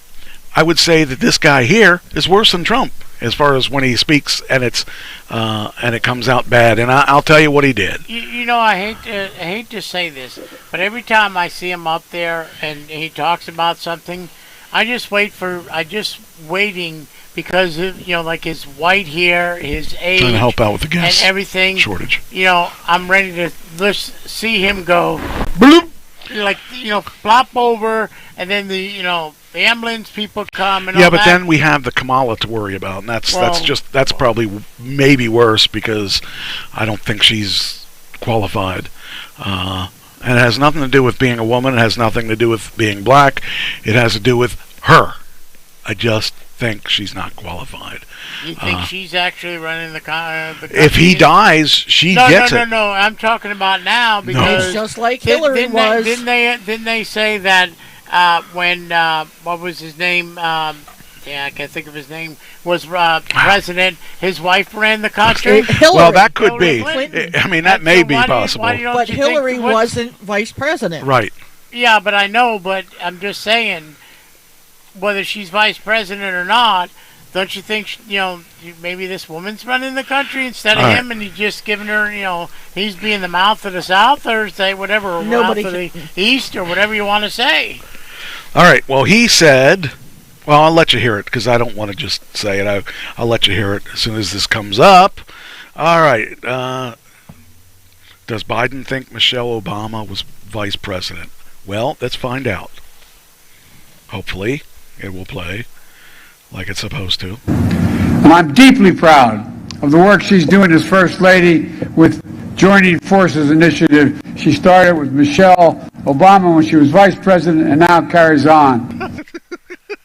I would say that this guy here is worse than Trump as far as when he speaks and it comes out bad. And I'll tell you what he did. You know, I hate to say this, but every time I see him up there and he talks about something, I just waiting because of, like his white hair, his age, trying to help out with the gas and everything shortage. I'm ready to just see him go bloop, flop over, and then the ambulance people come and all but that. then we have the Kamala to worry about, and that's probably maybe worse because I don't think she's qualified. And it has nothing to do with being a woman. It has nothing to do with being black. It has to do with her. I just think she's not qualified. You think she's actually running the country? If he dies, she gets it. No. I'm talking about now because it's just like Hillary was. Didn't they say that when what was his name? I can't think of his name. Was president? His wife ran the country. Hillary. Well, that could be. Clinton. I mean, that may be possible. But Hillary wasn't vice president. Right. Yeah, but I know. But I'm just saying, whether she's vice president or not, don't you think maybe this woman's running the country instead of him, and he's just giving her, he's being the mouth of the South or whatever, or mouth of the East or whatever you want to say. All right. Well, he said. Well, I'll let you hear it because I don't want to just say it. I'll let you hear it as soon as this comes up. All right. Does Biden think Michelle Obama was vice president? Well, let's find out. Hopefully, it will play like it's supposed to. And I'm deeply proud of the work she's doing as First Lady with Joining Forces Initiative. She started with Michelle Obama when she was vice president and now carries on.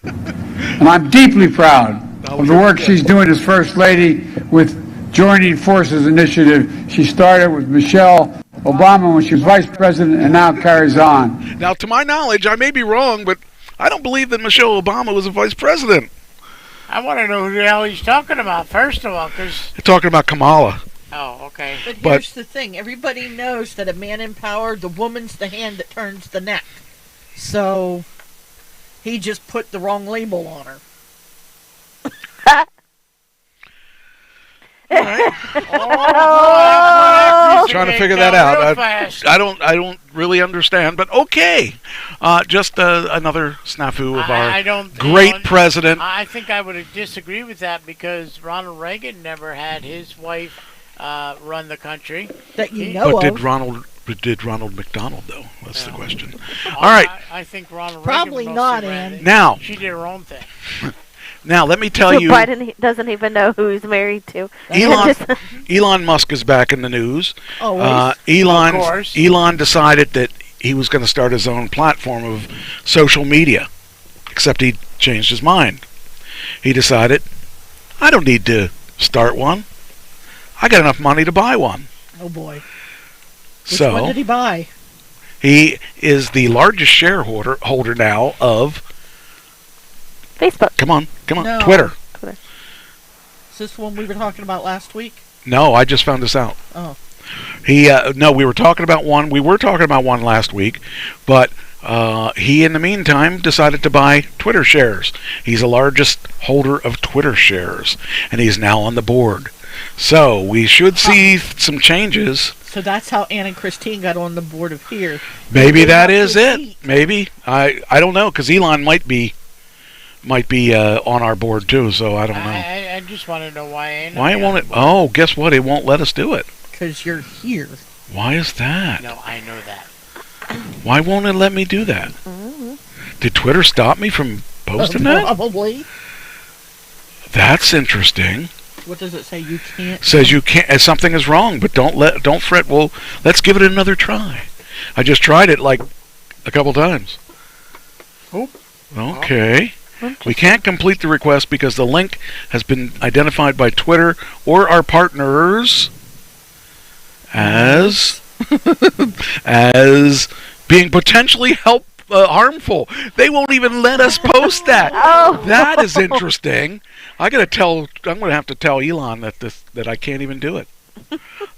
And I'm deeply proud of the work she's doing as First Lady with Joining Forces Initiative. She started with Michelle Obama when she was vice president and now carries on. Now, to my knowledge, I may be wrong, but I don't believe that Michelle Obama was a vice president. I want to know who the hell he's talking about, first of all, because... You're talking about Kamala. Oh, okay. But here's the thing. Everybody knows that a man in power, the woman's the hand that turns the neck. So... he just put the wrong label on her. All right. Trying to figure that out. I don't really understand, but okay. Just another snafu of our great president. I think I would disagree with that because Ronald Reagan never had his wife run the country. That you know of. Did Ronald McDonald though? That's the question. All right. I think Ronald probably Reagan not. Ann. Now she did her own thing. Now let me tell you. Biden doesn't even know who he's married to. Elon Musk is back in the news. Elon decided that he was going to start his own platform of social media, except he changed his mind. He decided, I don't need to start one. I got enough money to buy one. Oh boy. Which one did he buy? He is the largest shareholder now of Facebook. Come on. No. Twitter. Is this one we were talking about last week? No, I just found this out. Oh. We were talking about one. We were talking about one last week, but he, in the meantime, decided to buy Twitter shares. He's the largest holder of Twitter shares, and he's now on the board. So we should see some changes. So that's how Ann and Christine got on the board of here. Maybe that is it. Maybe I don't know because Elon might be on our board too. So I don't know. I just want to know why. Why won't it? Oh, guess what? It won't let us do it. Because you're here. Why is that? No, I know that. Why won't it let me do that? Mm-hmm. Did Twitter stop me from posting that? Probably. That's interesting. What does it say? You can't. Says you can't. Something is wrong, but don't fret. Well, let's give it another try. I just tried it like a couple times. Oh. Okay. We can't complete the request because the link has been identified by Twitter or our partners as being potentially harmful. They won't even let us post that. Oh. That is interesting. I'm gonna have to tell Elon that I can't even do it.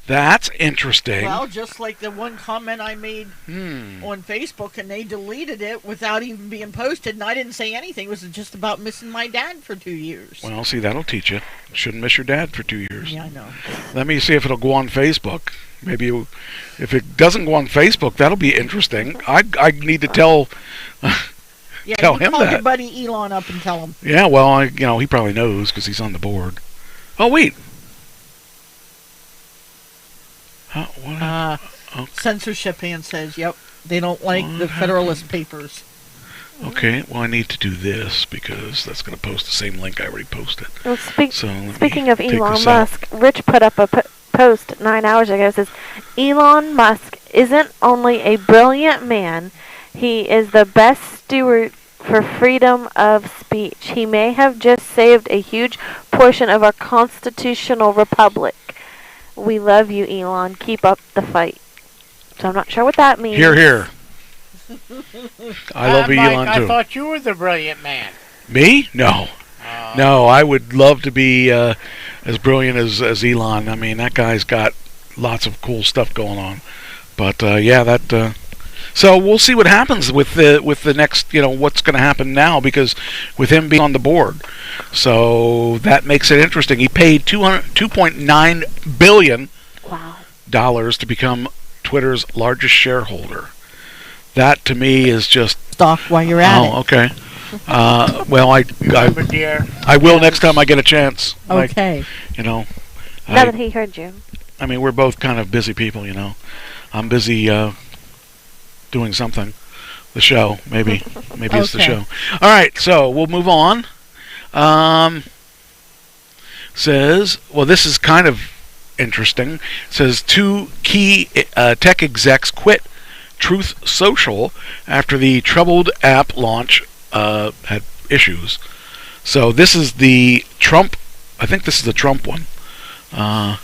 That's interesting. Well, just like the one comment I made on Facebook, and they deleted it without even being posted, and I didn't say anything. It was just about missing my dad for 2 years. Well, see, that'll teach you. Shouldn't miss your dad for 2 years. Yeah, I know. Let me see if it'll go on Facebook. Maybe if it doesn't go on Facebook, that'll be interesting. I need to tell Yeah, tell you him call that. your buddy Elon up and tell him. Yeah, well, he probably knows because he's on the board. Oh wait. Okay. Censorship hand says, "Yep, they don't like the Federalist Papers." Okay, well, I need to do this because that's going to post the same link I already posted. Well, So let me speaking of take Elon this out. Musk, Rich put up a post 9 hours ago. It says, Elon Musk isn't only a brilliant man, he is the best steward for freedom of speech. He may have just saved a huge portion of our constitutional republic. We love you, Elon. Keep up the fight. So I'm not sure what that means. Hear, hear. I love Mike, Elon too. I thought you were the brilliant man. Me? No. No, I would love to be as brilliant as Elon. I mean, that guy's got lots of cool stuff going on. But yeah, that. So we'll see what happens with the next. What's going to happen now because with him being on the board, so that makes it interesting. He paid $2.9 billion to become Twitter's largest shareholder. That to me is just stock while you're at it. Oh, okay. Well, I will next time I get a chance. Okay. Now that he heard you. I mean, we're both kind of busy people, I'm busy doing something. The show, maybe it's the show. All right, so we'll move on. Says, well, this is kind of interesting. Says 2 key tech execs quit Truth Social after the troubled app launch had issues. So this is the Trump. I think this is the Trump one. I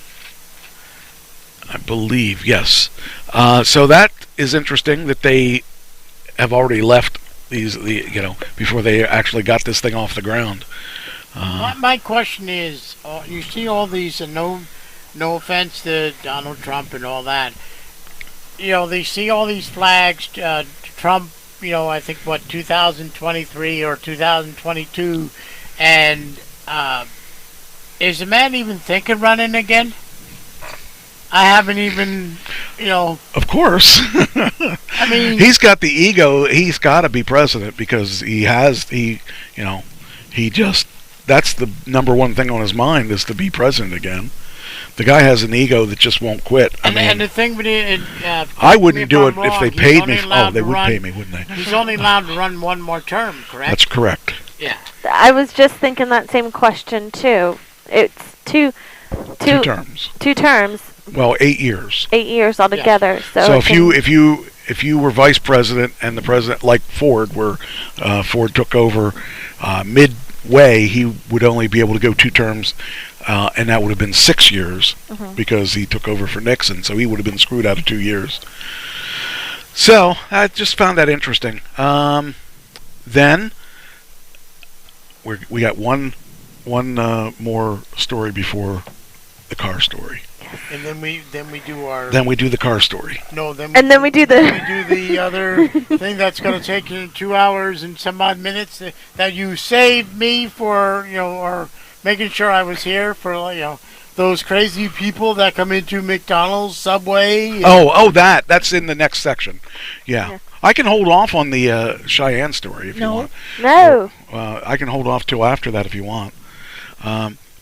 believe, yes. So that is interesting that they have already left before they actually got this thing off the ground. My question is, you see all these, no offense to Donald Trump and all that, they see all these flags, Trump, I think, 2023 or 2022, and is the man even thinking running again? I haven't even, Of course. I mean, he's got the ego. He's got to be president because that's the number one thing on his mind is to be president again. The guy has an ego that just won't quit. And the thing with it, I wouldn't do it if they paid me. Oh, they would pay me, wouldn't they? He's only allowed to run one more term, correct? That's correct. Yeah. I was just thinking that same question too. It's two terms. 2 terms. Well, 8 years. 8 years altogether. Yeah. So if you were vice president and the president, like Ford, where Ford took over midway, he would only be able to go 2 terms, and that would have been 6 years because he took over for Nixon. So he would have been screwed out of 2 years. So I just found that interesting. Then we got one more story before the car story. And then we do our. Then we do the car story. No, then we do the other thing that's going to take you 2 hours and some odd minutes that you saved me for, or making sure I was here for, those crazy people that come into McDonald's, Subway. That's in the next section. Yeah. I can hold off on the Cheyenne story if you want. No. I can hold off till after that if you want.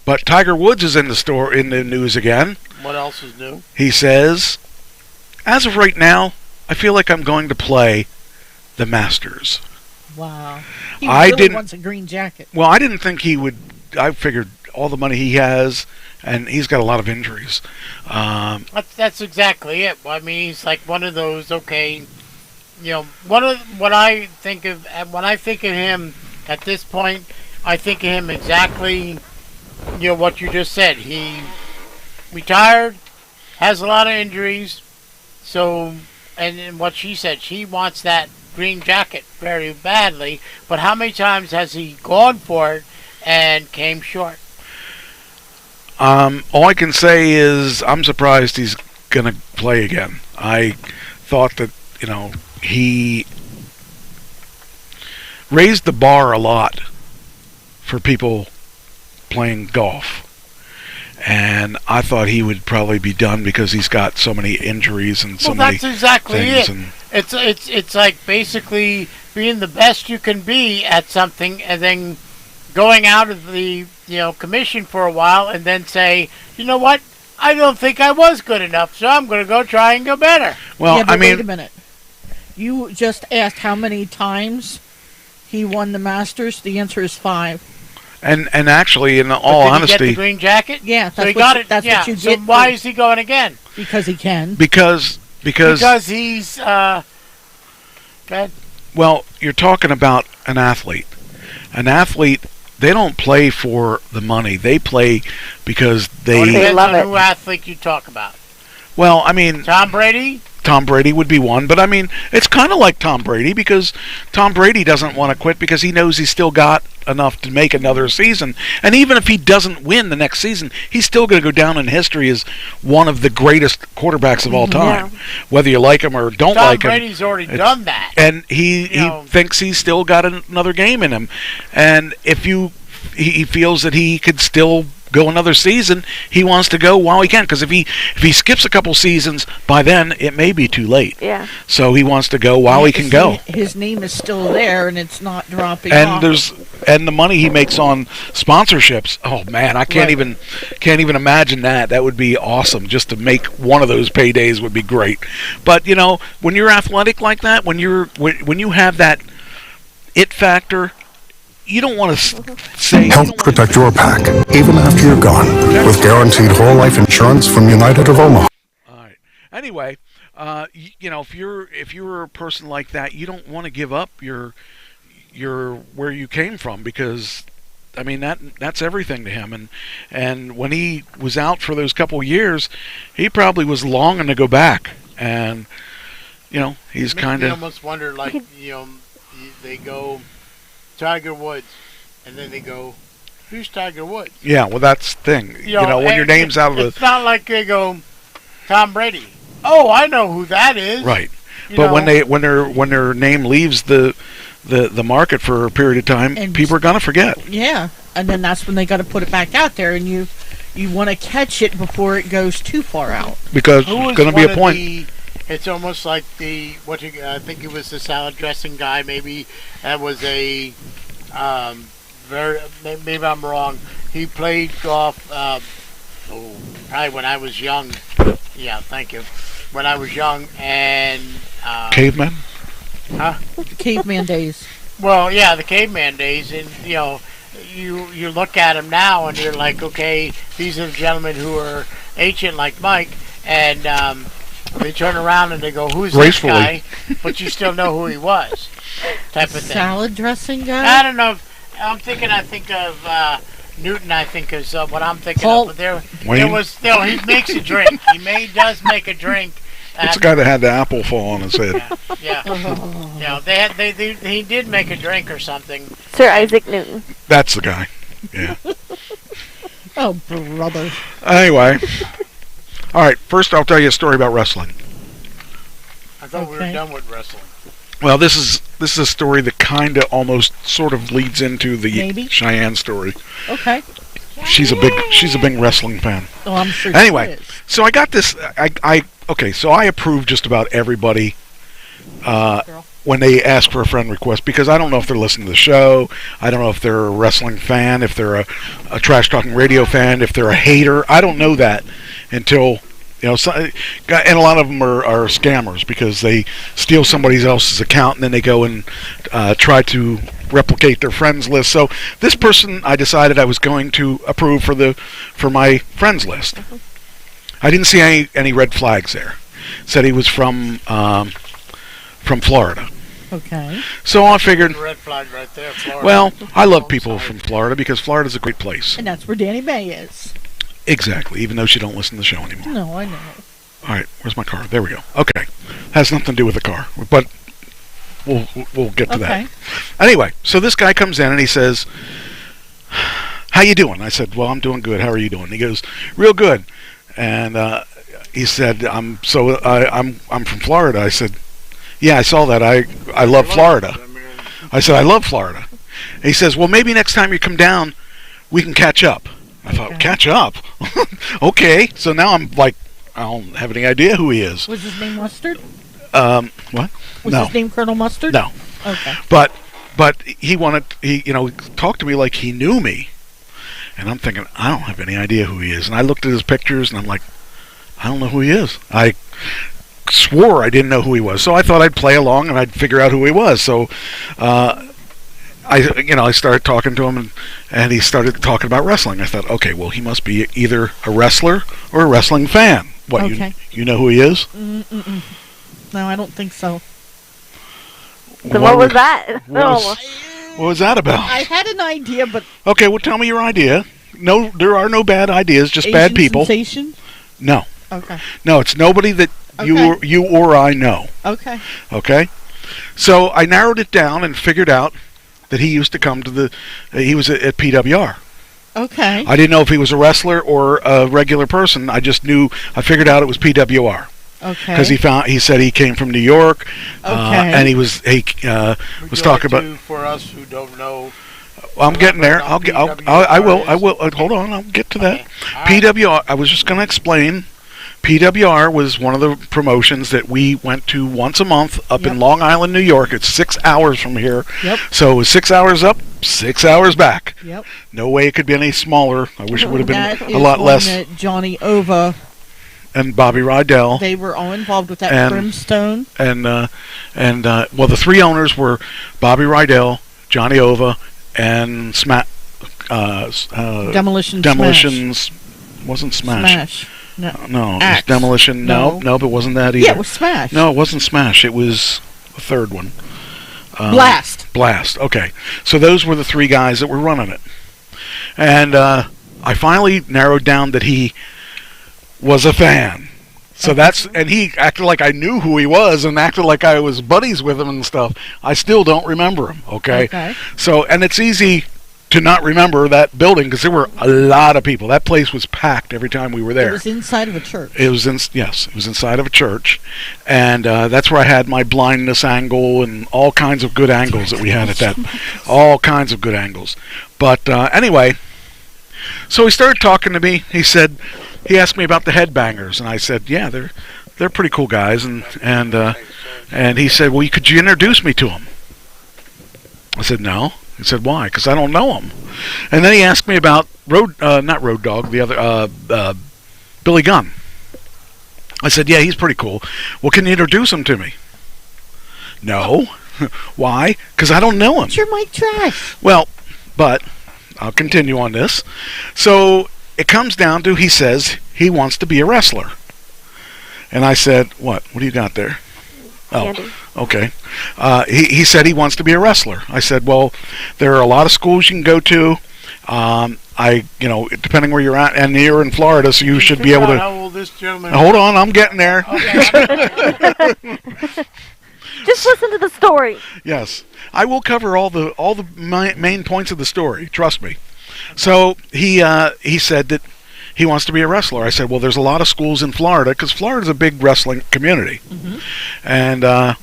But Tiger Woods is in the news again. What else is new? He says, as of right now, I feel like I'm going to play the Masters. Wow. He really wants a green jacket. Well, I didn't think he would. I figured all the money he has, and he's got a lot of injuries. That's exactly it. I mean, he's like one of those, one of what I think of, when I think of him at this point, I think of him exactly, what you just said. He retired, has a lot of injuries, so, and what she said, she wants that green jacket very badly, but how many times has he gone for it and came short? All I can say is I'm surprised he's going to play again. I thought that, he raised the bar a lot for people playing golf. And I thought he would probably be done because he's got so many injuries and so many that's exactly things. it. It's like basically being the best you can be at something and then going out of the commission for a while and then say, you know what, I don't think I was good enough, so I'm going to go try and go better. Well, but wait a minute. You just asked how many times he won the Masters. The answer is 5. And actually, in all honesty, he get the green jacket? Yeah, so he got it. That's what you so get. why is he going again? Because he can. Because he's good. Well, you're talking about an athlete. An athlete, they don't play for the money. They play because they love it. Who athlete you talk about? Well, I mean, Tom Brady. Tom Brady would be one, but I mean, it's kind of like Tom Brady because Tom Brady doesn't want to quit because he knows he's still got enough to make another season. And even if he doesn't win the next season, he's still going to go down in history as one of the greatest quarterbacks of all time, whether you like him or don't like him. Tom Brady's already done that. And he thinks he's still got another game in him. And if he feels that he could still go another season, he wants to go while he can, because if he skips a couple seasons, by then it may be too late. Yeah. So he wants to go while he can go. His name is still there, and it's not dropping And off. the money he makes on sponsorships. Oh man, I can't even imagine that. That would be awesome. Just to make one of those paydays would be great. But when you're athletic like that, when you have that it factor, you don't want to say... Help protect your pack, even after you're gone, with guaranteed whole life insurance from United of Omaha. All right. Anyway, if you're a person like that, you don't want to give up your where you came from, because I mean that's everything to him. And when he was out for those couple years, he probably was longing to go back. And he's kind of... I almost wonder, like, they go Tiger Woods, and then they go, who's Tiger Woods? Yeah, well, that's the thing. When your name's out of the... It's not like they go, Tom Brady. Oh, I know who that is. Right. But when their name leaves the market for a period of time, and people are going to forget. Yeah, and then that's when they got to put it back out there, and you want to catch it before it goes too far out. Because it's going to be a point. It's almost like I think it was the salad dressing guy. Maybe that was maybe I'm wrong. He played golf. Probably when I was young. Yeah, thank you. When I was young and caveman. Huh? The caveman days. Well, yeah, the caveman days, and you look at him now, and you're like, okay, these are gentlemen who are ancient like Mike, and they turn around and they go, who's this guy? But you still know who he was, type of thing. Salad dressing guy? I don't know. I think of Newton, I think is what I'm thinking of. But there was still, he makes a drink. Does make a drink. It's the guy that had the apple fall on his head. Yeah. He did make a drink or something. Sir Isaac Newton. That's the guy. Yeah. Oh, brother. Anyway. All right, first I'll tell you a story about wrestling. I thought we were done with wrestling. Well, this is a story that kind of almost sort of leads into the Cheyenne story. Okay. She's a big wrestling fan. Oh, I'm sure. Anyway, so I got this. So I approve just about everybody when they ask for a friend request, because I don't know if they're listening to the show. I don't know if they're a wrestling fan, if they're a Trash Talking Radio fan, if they're a hater. I don't know that until, and a lot of them are scammers, because they steal somebody else's account and then they go and try to replicate their friends list. So this person, I decided I was going to approve for my friends list. I didn't see any red flags there. Said he was from Florida. Okay. So I figured. Red flag right there, Florida. Well, I love people from Florida because Florida's a great place. And that's where Danny May is. Exactly, even though she don't listen to the show anymore. No, I know. All right, where's my car? There we go. Okay, has nothing to do with the car, but we'll get to that. Anyway, so this guy comes in and he says, how you doing? I said, well, I'm doing good. How are you doing? He goes, real good. And he said, I'm from Florida. I said, yeah, I saw that. I love Florida. I said, I love Florida. And he says, well, maybe next time you come down, we can catch up. I thought, catch up? Okay. So now I'm like, I don't have any idea who he is. Was his name Mustard? What? Was No. his name Colonel Mustard? No. Okay. But he talked to me like he knew me. And I'm thinking, I don't have any idea who he is. And I looked at his pictures and I'm like, I don't know who he is. I swore I didn't know who he was. So I thought I'd play along and I'd figure out who he was. So I started talking to him and he started talking about wrestling. I thought, okay, well, he must be either a wrestler or a wrestling fan. What, okay. you know who he is? Mm-mm. No, I don't think so. So what was that? What was that about? I had an idea, but... Okay, well, tell me your idea. No, there are no bad ideas, just Asian bad people. Sensation? No. Okay. No, it's nobody that you or I know. Okay. Okay? So I narrowed it down and figured out that he used to come to he was at PWR. Okay. I didn't know if he was a wrestler or a regular person. I figured out it was PWR. Okay. Because he said he came from New York. Okay. And he was talking about. For us who don't know. I'm getting there. I will. Hold on. I'll get to that. PWR. I was just going to explain. PWR was one of the promotions that we went to once a month up in Long Island, New York. It's 6 hours from here. Yep. So it was 6 hours up, 6 hours back. Yep. No way it could be any smaller. I wish it would have been That a lot is less. one that Johnny Ova And Bobby Rydell. They were all involved with that Brimstone. And well, the three owners were Bobby Rydell, Johnny Ova, and Demolitions. Wasn't Smash. No. No, it was Demolition. No, but it wasn't that either. Yeah, it was Smash. No, it wasn't Smash. It was the third one. Blast. Blast. Okay, so those were the three guys that were running it, and I finally narrowed down that he was a fan. So and he acted like I knew who he was and acted like I was buddies with him and stuff. I still don't remember him. Okay. So, and it's easy to not remember that building because there were a lot of people. That place was packed every time we were there. It was inside of a church. It was inside of a church, and that's where I had my blindness angle and all kinds of good angles that we had at that. All kinds of good angles. But anyway, so he started talking to me. He asked me about the Headbangers, and I said, yeah, they're pretty cool guys, and he said, well, could you introduce me to them? I said, no. He said, why? Because I don't know him. And then he asked me about not Road Dogg, the other Billy Gunn. I said, yeah, he's pretty cool. Well, can you introduce him to me? No. Why? Because I don't know him. It's your Mike Trash. Well, but I'll continue on this. So it comes down to, he says he wants to be a wrestler. And I said, what? What do you got there? Candy. Oh, okay. He said he wants to be a wrestler. I said, well, there are a lot of schools you can go to. Depending where you're at, and you're in Florida, so you should be able to. How old this gentleman? Hold on, I'm getting there. Just listen to the story. Yes, I will cover all the main points of the story. Trust me. So he said that he wants to be a wrestler. I said, well, there's a lot of schools in Florida because Florida's a big wrestling community. Mm-hmm. And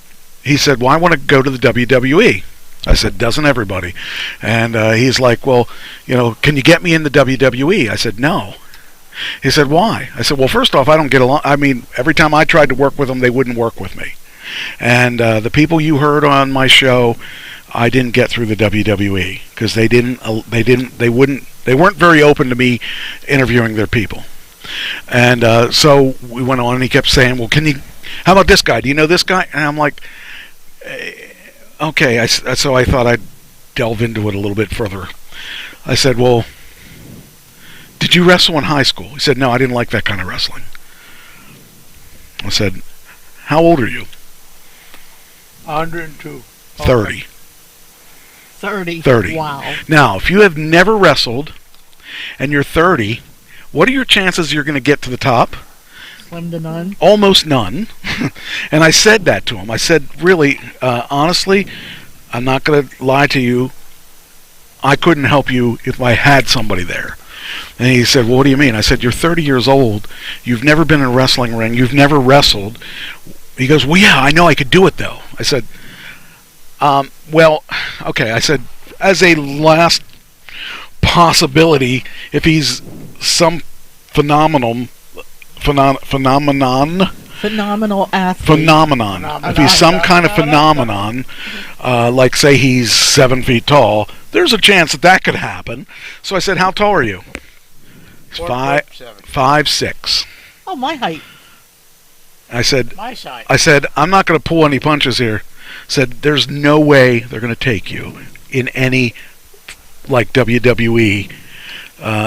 he said, well, I want to go to the WWE. I said, doesn't everybody? And he's like, well, can you get me in the WWE? I said, no. He said, why? I said, well, first off, I don't get along. I mean, every time I tried to work with them, they wouldn't work with me. And the people you heard on my show, I didn't get through the WWE because they weren't very open to me interviewing their people. And so we went on, and he kept saying, well, how about this guy? Do you know this guy? And I'm like, okay. So I thought I'd delve into it a little bit further. I said, well, did you wrestle in high school? He said, no, I didn't like that kind of wrestling. I said, how old are you? 102. 30. 30. Wow. Now, if you have never wrestled and you're 30, what are your chances you're going to get to the top? Slim to none. Almost none. And I said that to him. I said, really, honestly, I'm not going to lie to you. I couldn't help you if I had somebody there. And he said, well, what do you mean? I said, you're 30 years old. You've never been in a wrestling ring. You've never wrestled. He goes, well, yeah, I know I could do it, though. I said, well, okay. I said, as a last possibility, if he's some phenomenal athlete. If he's some kind of phenomenon, like say he's 7 feet tall, there's a chance that could happen. So I said, how tall are you? He's 5'6". Oh, my height. I said, My side. I said, I'm not going to pull any punches here. Said, there's no way they're going to take you in any, like WWE.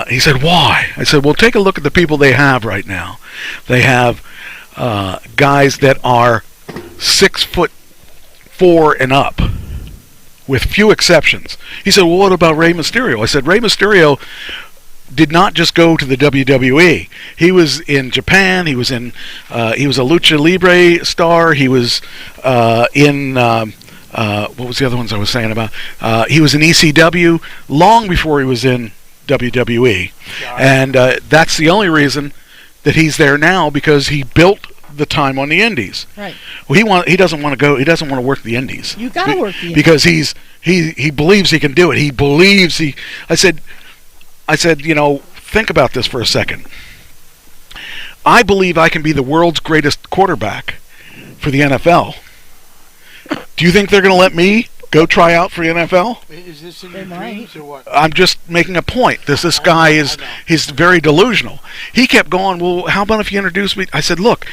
He said, why? I said, well, take a look at the people they have right now. They have guys that are 6'4" and up, with few exceptions. He said, well, what about Rey Mysterio? I said, Rey Mysterio did not just go to the WWE. He was in Japan. He was a Lucha Libre star. He was in what was the other ones I was saying about? He was in ECW long before he was in WWE, and that's the only reason that he's there now, because he built the time on the indies. Right. Well, he doesn't want to go. He doesn't want to work the indies. You gotta work the indies because he believes he can do it. He believes he. I said, think about this for a second. I believe I can be the world's greatest quarterback for the NFL. Do you think they're going to let me go try out for the NFL? Is this in your dreams or what? I'm just making a point. This guy he's very delusional. He kept going, well, how about if you introduce me? I said, look,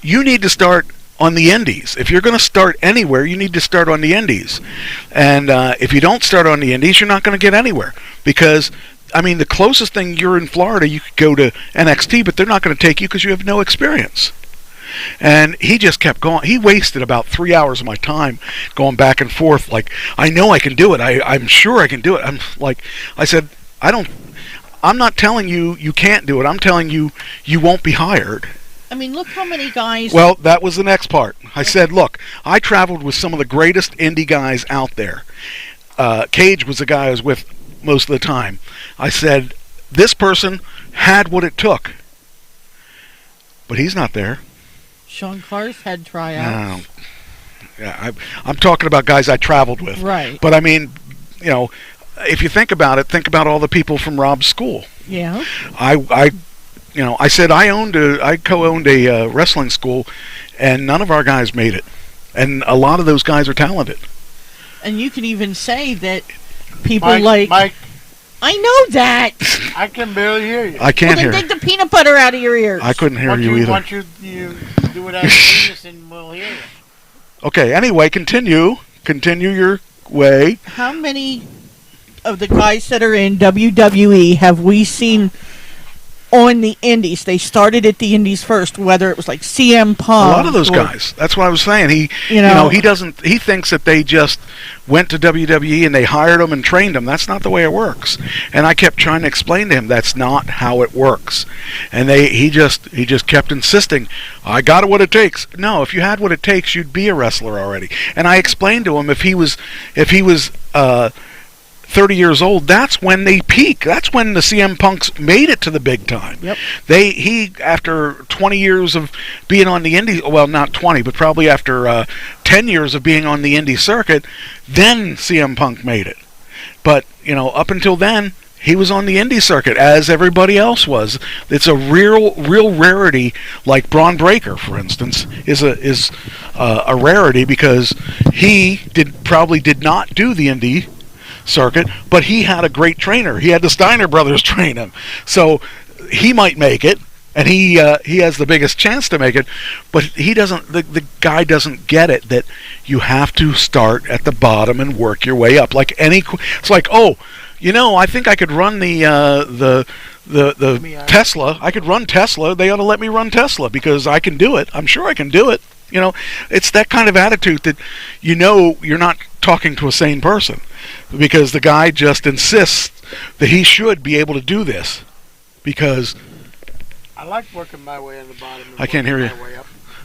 you need to start on the indies. If you're going to start anywhere, you need to start on the indies. And if you don't start on the indies, you're not going to get anywhere. Because, the closest thing, you're in Florida, you could go to NXT, but they're not going to take you because you have no experience. And he just kept going. He wasted about 3 hours of my time going back and forth. Like, I know I can do it. I'm sure I can do it. I said, I'm not telling you you can't do it. I'm telling you you won't be hired. Look how many guys... Well, that was the next part. I said, look, I traveled with some of the greatest indie guys out there. Cage was the guy I was with most of the time. I said, this person had what it took. But he's not there. Sean Clark had tryouts. Yeah, I'm talking about guys I traveled with. Right. But if you think about it, think about all the people from Rob's school. Yeah. I said I co-owned a wrestling school, and none of our guys made it. And a lot of those guys are talented. And you can even say that people Mike, I know that. I can barely hear you. I can't hear. Take the peanut butter out of your ears. I couldn't hear you either. Why don't you do it out of penis and we'll hear you. Okay, anyway, continue your way. How many of the guys that are in WWE have we seen on the indies? They started at the indies first, whether it was like CM Punk. A lot of those guys. That's what I was saying. He he thinks that they just went to WWE and they hired them and trained them. That's not the way it works. And I kept trying to explain to him that's not how it works. And he just kept insisting, I got what it takes. No, if you had what it takes, you'd be a wrestler already. And I explained to him if he was 30 years old, that's when they peak. That's when the CM Punks made it to the big time. Yep. He after 20 years of being on the indie, well, not 20, but probably after 10 years of being on the indie circuit, then CM Punk made it. But, up until then, he was on the indie circuit as everybody else was. It's a real rarity. Like Braun Breaker, for instance, is a rarity because he probably did not do the indie circuit, but he had a great trainer. He had the Steiner brothers train him, so he might make it, and he has the biggest chance to make it. But he doesn't. The guy doesn't get it that you have to start at the bottom and work your way up. It's like, I think I could run the Tesla. I could run Tesla. They ought to let me run Tesla because I can do it. I'm sure I can do it. It's that kind of attitude that you're not talking to a sane person, because the guy just insists that he should be able to do this because I like working my way on the bottom. I can't hear you.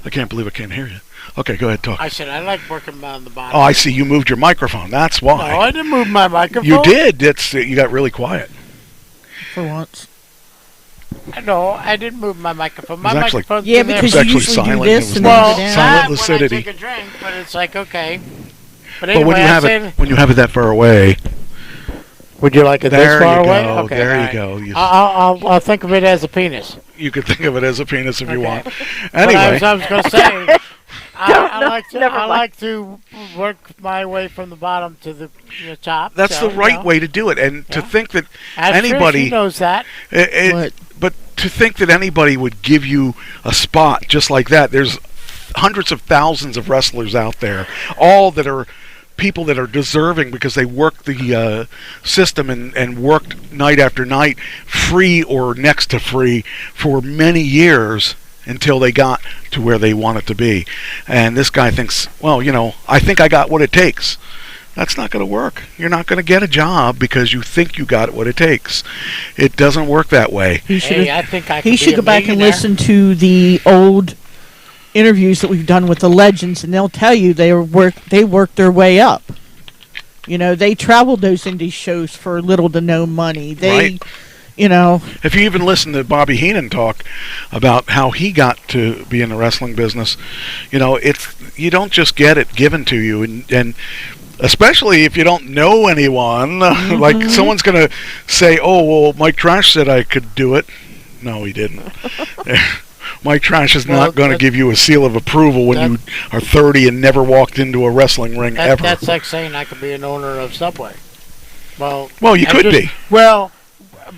I can't believe I can't hear you. Okay, go ahead, talk. I said I like working on the bottom. Oh, I see. You moved your microphone. That's why. No, I didn't move my microphone. You did. You got really quiet. For once. No, I didn't move my microphone. My actually- microphone's Yeah, in there. because you usually do this and well, then silent when I lucidity. take a drink, but it's like, okay. But But anyway, when you have it that far away, would you like it there this far you away? go. Okay, There all you right. go. You, I'll think of it as a penis. you could think of it as a penis if you Okay. want. But Anyway, I was going to say, I never mind. like to work my way from the bottom to the top. that's so, the right you know. way to do it. And to think that That's true, anybody she knows that. But to think that anybody would give you a spot just like that, there's hundreds of thousands of wrestlers out there, all that are people that are deserving because they worked the system and worked night after night, free or next to free, for many years until they got to where they wanted to be. And this guy thinks, well, I think I got what it takes. That's not going to work. You're not going to get a job because you think you got what it takes. It doesn't work that way. He should I think I could he be should a go back and millionaire. listen to the old interviews that we've done with the legends, and they'll tell you they worked their way up. They traveled those indie shows for little to no money. Right. If you even listen to Bobby Heenan talk about how he got to be in the wrestling business, you don't just get it given to you, and especially if you don't know anyone, like someone's going to say, "Oh, well, Mike Trash said I could do it." No, he didn't. Mike Trash is not going to give you a seal of approval when you are 30 and never walked into a wrestling ring ever. That's like saying I could be an owner of Subway. Well, you could be. Well,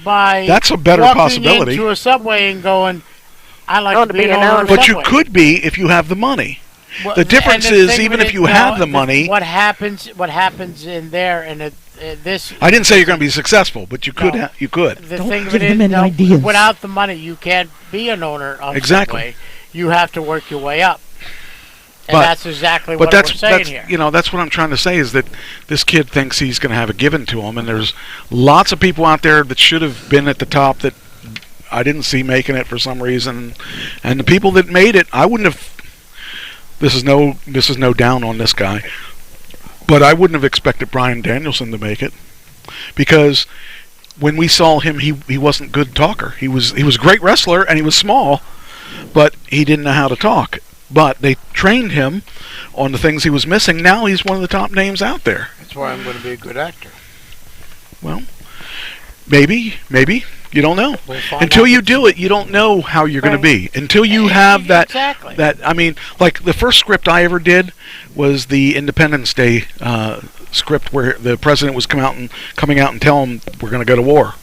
by That's a better walking possibility. into a Subway and going, I like to be an owner of But you Subway. could be if you have the money. Well, The difference and is, thing even with if you have the money, what happens in there and this. I didn't say you're going to be successful, but you could. No. You could. The Don't thing of give it him is, any ideas. without the money, you can't be an owner of Exactly. Subway. You have to work your way up. And But- that's exactly But what that's we're saying that's here. that's what I'm trying to say is that this kid thinks he's going to have it given to him, and there's lots of people out there that should have been at the top that I didn't see making it for some reason, and the people that made it, I wouldn't have. This is no down on this guy, but I wouldn't have expected Bryan Danielson to make it, because when we saw him, he wasn't a good talker. He was a great wrestler and he was small, but he didn't know how to talk. But they trained him on the things he was missing. Now he's one of the top names out there. That's why I'm going to be a good actor. Well, maybe. You don't know. We'll find Until out. you do it, you don't know how you're going to be. Until you have that. Exactly. Like the first script I ever did was the Independence Day script where the president was coming out and telling him we're going to go to war.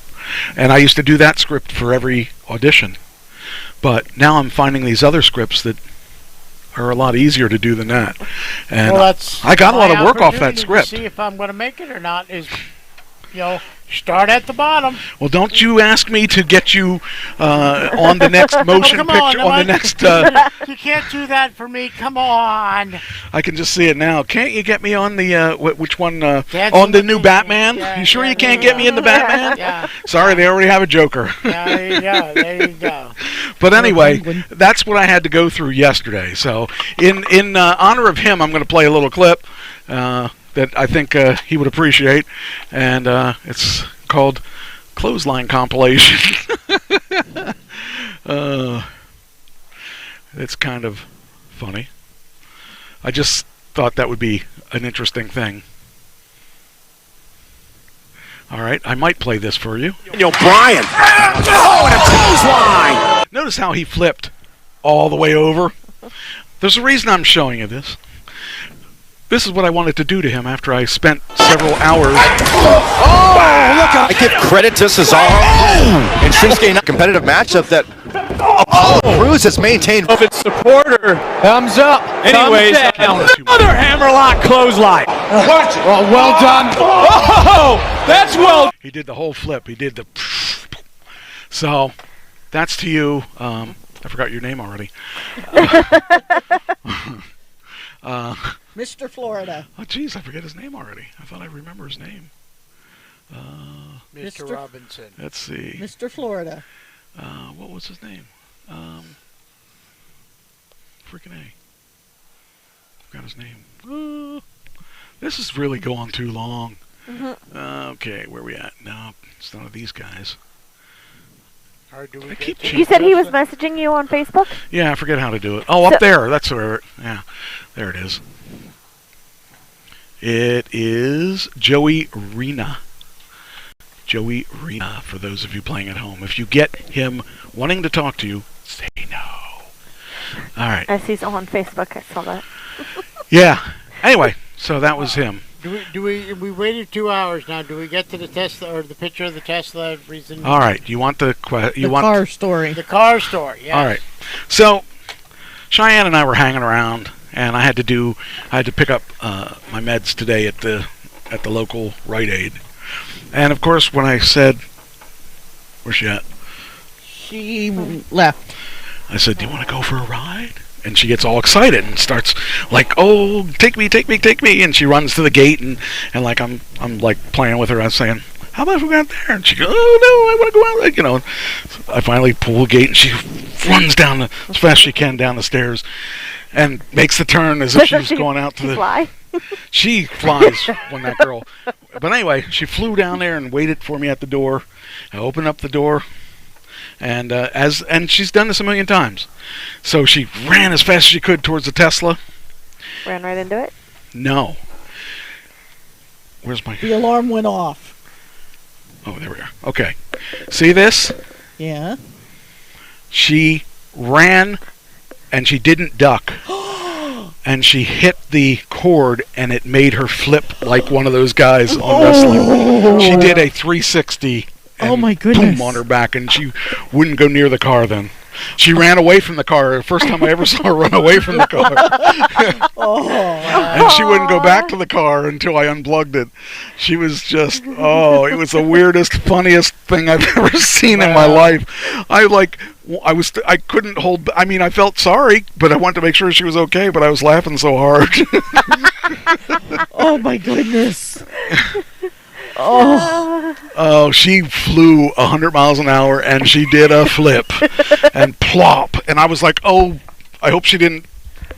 And I used to do that script for every audition. But now I'm finding these other scripts that are a lot easier to do than that. And well, that's I got a lot my of work off that opportunity to script. See if I'm going to make it or not is, start at the bottom. Well, don't you ask me to get you on the next motion come picture, on on the next... you can't do that for me. Come on. I can just see it now. Can't you get me on the, which one, Dancing on the with new the- Batman? yeah, You sure yeah, you can't yeah. get me in the Batman? Yeah. Sorry, they already have a Joker. Yeah, there you go. There you go. But anyway, that's what I had to go through yesterday. So in honor of him, I'm going to play a little clip that I think he would appreciate. And it's called Clothesline Compilation. It's kind of funny. I just thought that would be an interesting thing. All right, I might play this for you. Bryan. Oh, and a clothesline. Notice how he flipped all the way over. There's a reason I'm showing you this. This is what I wanted to do to him after I spent several hours. Oh, look out. I give credit to Cesaro and Shinsuke in a competitive matchup that Cruz has maintained. Of its supporter. Thumbs up. Anyways, another hammerlock clothesline. Well done. Oh, that's well. He did the whole flip. He did the... So, that's to you. I forgot your name already. Mr. Florida. Oh, jeez, I forget his name already. I thought I remember his name. Mr. Robinson. Let's see. Mr. Florida. What was his name? Freaking A. forgot his name. This is really going too long. Okay, where we at? No, it's none of these guys. You said he was messaging you on Facebook? Yeah, I forget how to do it. Oh, up there. That's where. Yeah, there it is. It is Joey Rena. Joey Rena, for those of you playing at home. If you get him wanting to talk to you, say no. All right. As he's on Facebook, I saw that. Yeah. Anyway, so that was him. We waited 2 hours now. Do we get to the Tesla or the picture of the Tesla reason? All right. You want the car story? The car story. Yeah. All right. So Cheyenne and I were hanging around, and I had to pick up my meds today at the local Rite Aid, and of course when I said, "Where's she at?" She left. I said, "Do you want to go for a ride?" And she gets all excited and starts like, "Oh, take me, take me, take me!" And she runs to the gate and like I'm like playing with her. I was saying, "How about if we got there?" And she goes, "Oh no, I want to go out." Like, you know, I finally pull the gate and she runs down as fast as she can down the stairs and makes the turn as if she was going out to the. Fly? She flies when that girl. But anyway, she flew down there and waited for me at the door. I opened up the door. And and she's done this a million times. So she ran as fast as she could towards the Tesla. Ran right into it? No. Where's my... The alarm went off. Oh, there we are. Okay. See this? Yeah. She ran and she didn't duck. And she hit the cord and it made her flip like one of those guys on wrestling. She did a 360. Oh my goodness. Boom on her back, and she wouldn't go near the car then. She ran away from the car. The first time I ever saw her run away from the car. And she wouldn't go back to the car until I unplugged it. She was just, it was the weirdest, funniest thing I've ever seen in my life. I couldn't hold, I mean, I felt sorry, but I wanted to make sure she was okay, but I was laughing so hard. Oh my goodness. Oh, she flew 100 miles an hour and she did a flip and plop. And I was like, oh, I hope she didn't.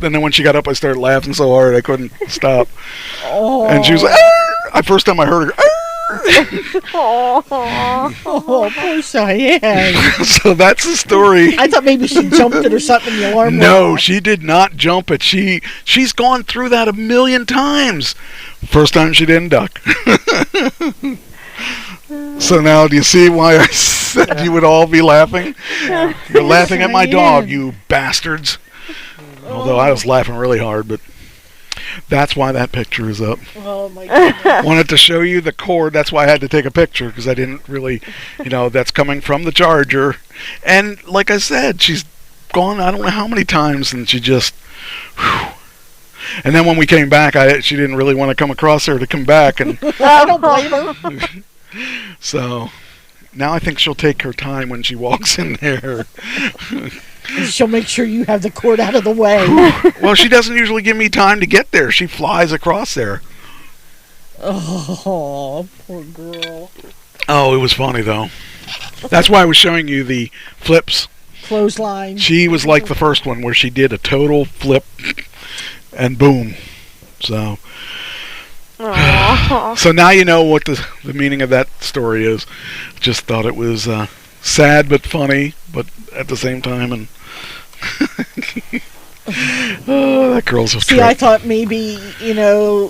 And then when she got up, I started laughing so hard I couldn't stop. And she was like, Arr! First time I heard her, Oh, poor Cheyenne. So that's the story. I thought maybe she jumped it or something. The alarm went No, off. she did not jump it. She's gone through that a million times. First time she didn't duck. So now do you see why I said you would all be laughing? You're laughing at my dog, you bastards. Although I was laughing really hard, but that's why that picture is up. Oh my goodness. Wanted to show you the cord. That's why I had to take a picture, because I didn't really, that's coming from the Charger. And like I said, she's gone I don't know how many times, and she just... Whew. And then when we came back, she didn't really want to come across there to come back. And I don't blame her. So now I think she'll take her time when she walks in there. She'll make sure you have the cord out of the way. Well, she doesn't usually give me time to get there. She flies across there. Oh, poor girl. Oh, it was funny, though. That's why I was showing you the flips. Clothesline. She was like the first one where she did a total flip and boom. So... So now you know what the meaning of that story is. Just thought it was sad but funny, but at the same time, and oh, that girl's a See, trip. I thought maybe,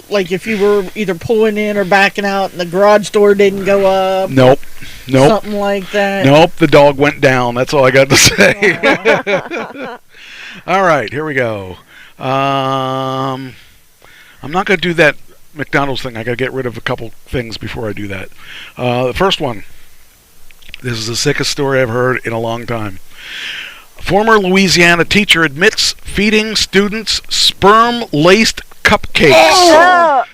like if you were either pulling in or backing out and the garage door didn't go up. Nope. Something like that. Nope, the dog went down. That's all I got to say. All right, here we go. I'm not going to do that McDonald's thing. I got to get rid of a couple things before I do that. The first one. This is the sickest story I've heard in a long time. Former Louisiana teacher admits feeding students sperm-laced cupcakes. Oh.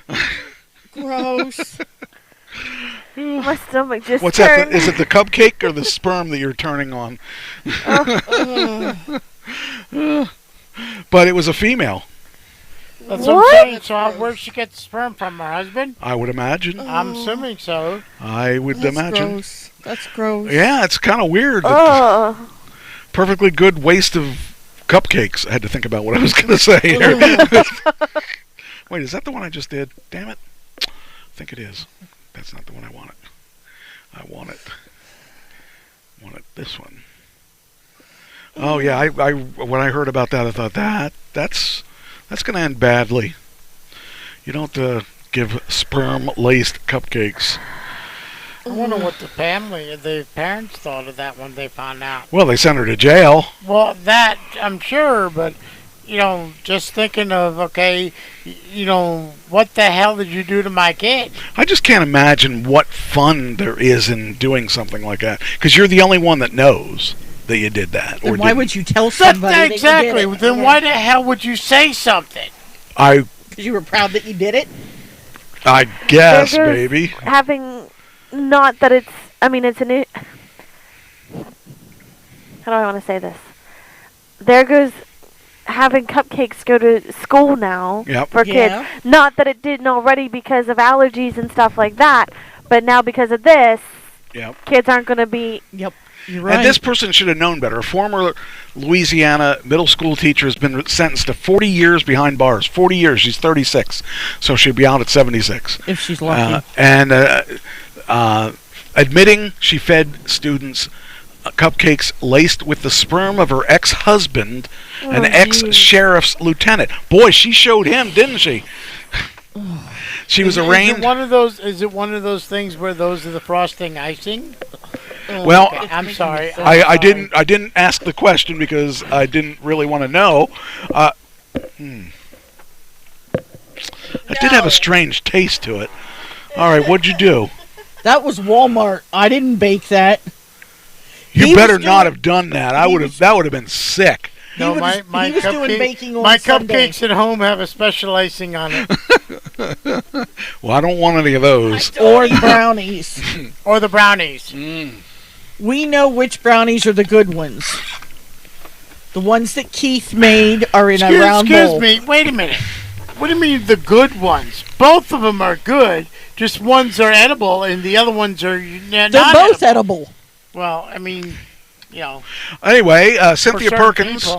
Gross. My stomach just What's turned. that? Is it the cupcake or the sperm that you're turning on? But it was a female. That's what I'm saying. So where'd she get the sperm from? Her husband? I would imagine. I'm assuming so. I would imagine. Gross. That's gross. Yeah, it's kind of weird. Perfectly good waste of cupcakes. I had to think about what I was going to say here. Wait, is that the one I just did? Damn it. I think it is. That's not the one I wanted. I want it this one. Oh yeah, I when I heard about that, I thought that's going to end badly. You don't give sperm-laced cupcakes. I wonder what the parents thought of that when they found out. Well, they sent her to jail. Well, that I'm sure, but just thinking of what the hell did you do to my kid? I just can't imagine what fun there is in doing something like that, because you're the only one that knows that you did that. Then why would you tell somebody? Exactly. That you did it? Then why the hell would you say something? Because you were proud that you did it. I guess, baby. Having, not that it's. I mean, it's an. How do I want to say this? There goes having cupcakes go to school now for kids. Not that it didn't already because of allergies and stuff like that, but now because of this, kids aren't going to be. Yep. You're right. And this person should have known better. A former Louisiana middle school teacher has been sentenced to 40 years behind bars. 40 years. She's 36, so she'll be out at 76. If she's lucky. Admitting she fed students cupcakes laced with the sperm of her ex-husband, an ex-sheriff's lieutenant. Boy, she showed him, didn't she? She was arraigned. Is it one of those things where those are the frosting icing? Well, okay. I'm sorry. I didn't ask the question because I didn't really want to know. It did have a strange taste to it. All right, what'd you do? That was Walmart. I didn't bake that. You better not have done that. That would have been sick. No, my cupcakes at home have a special icing on it. Well, I don't want any of those. Or the brownies. Or the brownies. We know which brownies are the good ones. The ones that Keith made are in a round bowl. Excuse me. Wait a minute. What do you mean the good ones? Both of them are good. Just ones are edible and the other ones are not They're both edible. Well, I mean, Anyway, Cynthia Perkins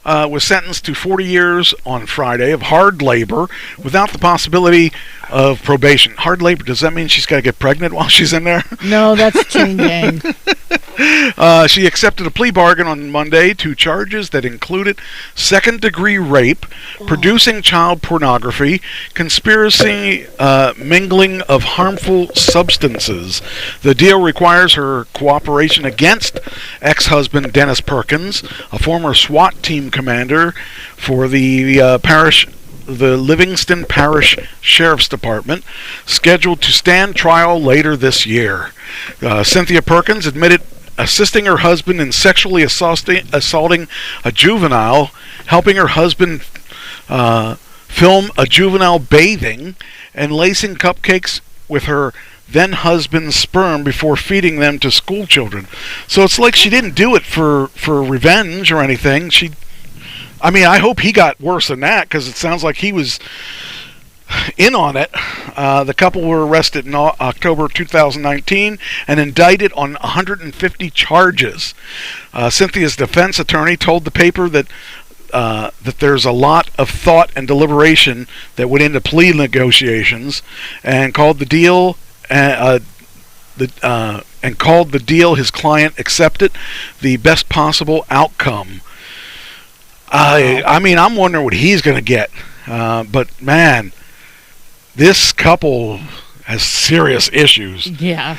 was sentenced to 40 years on Friday of hard labor without the possibility of probation. Hard labor, does that mean she's got to get pregnant while she's in there? No, that's chain gang. She accepted a plea bargain on Monday to charges that included second-degree rape, producing child pornography, conspiracy, mingling of harmful substances. The deal requires her cooperation against ex-husband Dennis Perkins, a former SWAT team commander for the Livingston Parish Sheriff's Department, scheduled to stand trial later this year. Cynthia Perkins admitted assisting her husband in sexually assaulting a juvenile, helping her husband film a juvenile bathing, and lacing cupcakes with her then-husband's sperm before feeding them to school children. So it's like she didn't do it for revenge or anything. I hope he got worse than that, because it sounds like he was in on it. The couple were arrested in October 2019 and indicted on 150 charges. Cynthia's defense attorney told the paper that there's a lot of thought and deliberation that went into plea negotiations, and called the deal his client accepted the best possible outcome. I'm wondering what he's going to get. But man, this couple has serious issues. Yeah.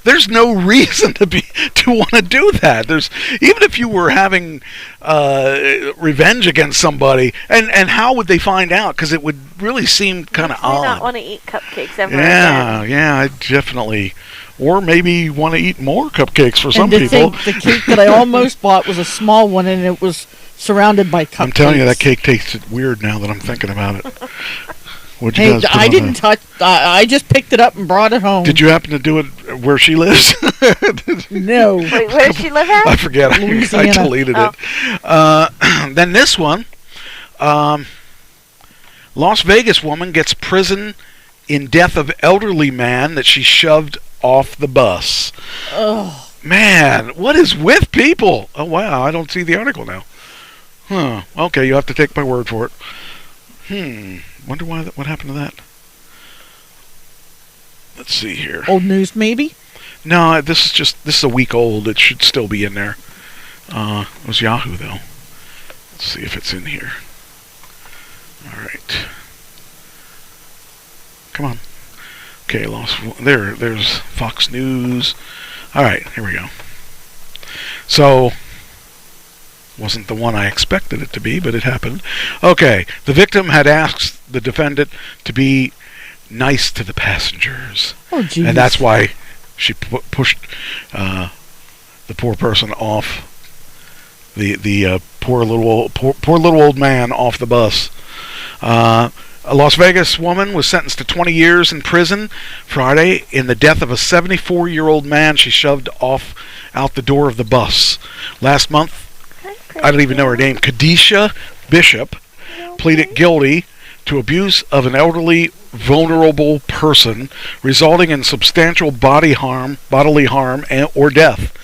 There's no reason to want to do that. Even if you were having revenge against somebody, and how would they find out? Because it would really seem kind of odd. Not want to eat cupcakes ever again. Yeah, I definitely. Or maybe want to eat more cupcakes for some people. The cake that I almost bought was a small one, and it was surrounded by cupcakes. I'm telling you, that cake tasted weird now that I'm thinking about it. What'd you guys put I on didn't touch. I just picked it up and brought it home. Did you happen to do it where she lives? No. Wait, where does she live at? I forget. I deleted it. Then this one, Las Vegas woman gets prison in death of elderly man that she shoved off the bus. Oh. Man, what is with people? Oh, wow, I don't see the article now. Huh. Okay, you have to take my word for it. Wonder what happened to that. Let's see here. Old news, maybe? No, this is a week old. It should still be in there. It was Yahoo, though. Let's see if it's in here. All right. Come on. Okay, there's Fox News. All right, here we go. So, wasn't the one I expected it to be, but it happened. Okay, the victim had asked the defendant to be nice to the passengers. Oh, geez. And that's why she pushed the poor person off, the poor little old man off the bus. A Las Vegas woman was sentenced to 20 years in prison Friday in the death of a 74-year-old man she shoved out the door of the bus. Last month, I don't even know her name, Kadisha Bishop pleaded guilty to abuse of an elderly, vulnerable person, resulting in substantial bodily harm, or death.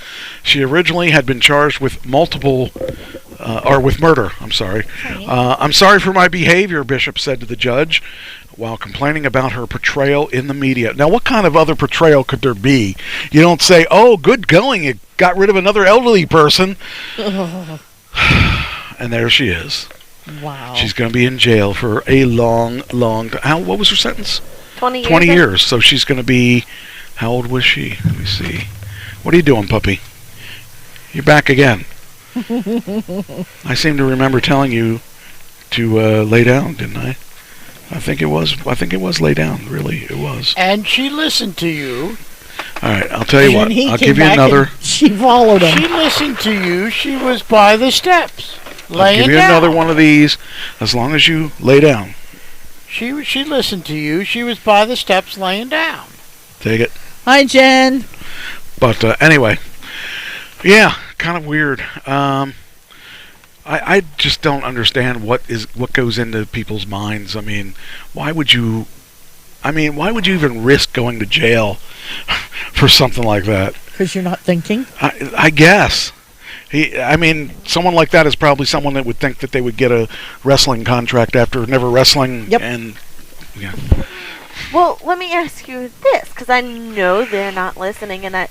She originally had been charged with with murder. I'm sorry. I'm sorry for my behavior, Bishop said to the judge, while complaining about her portrayal in the media. Now, what kind of other portrayal could there be? You don't say, "Oh, good going, you got rid of another elderly person." And there she is. Wow. She's going to be in jail for a long time. What was her sentence? 20 years. 20 years. So she's going to be, how old was she? Let me see. What are you doing, puppy? You're back again. I seem to remember telling you to lay down, didn't I? I think it was lay down. Really, it was. And she listened to you. All right, I'll tell you what. I'll give you back another. She followed him. She listened to you. She was by the steps, I'll laying give you down. another one of these, as long as you lay down. She listened to you. She was by the steps, laying down. Take it. Hi, Jen. But anyway, yeah, kind of weird. I just don't understand what goes into people's minds. I mean, why would you even risk going to jail for something like that? Because you're not thinking? I guess. Someone like that is probably someone that would think that they would get a wrestling contract after never wrestling. Yep. And yeah. Well, let me ask you this, because I know they're not listening, and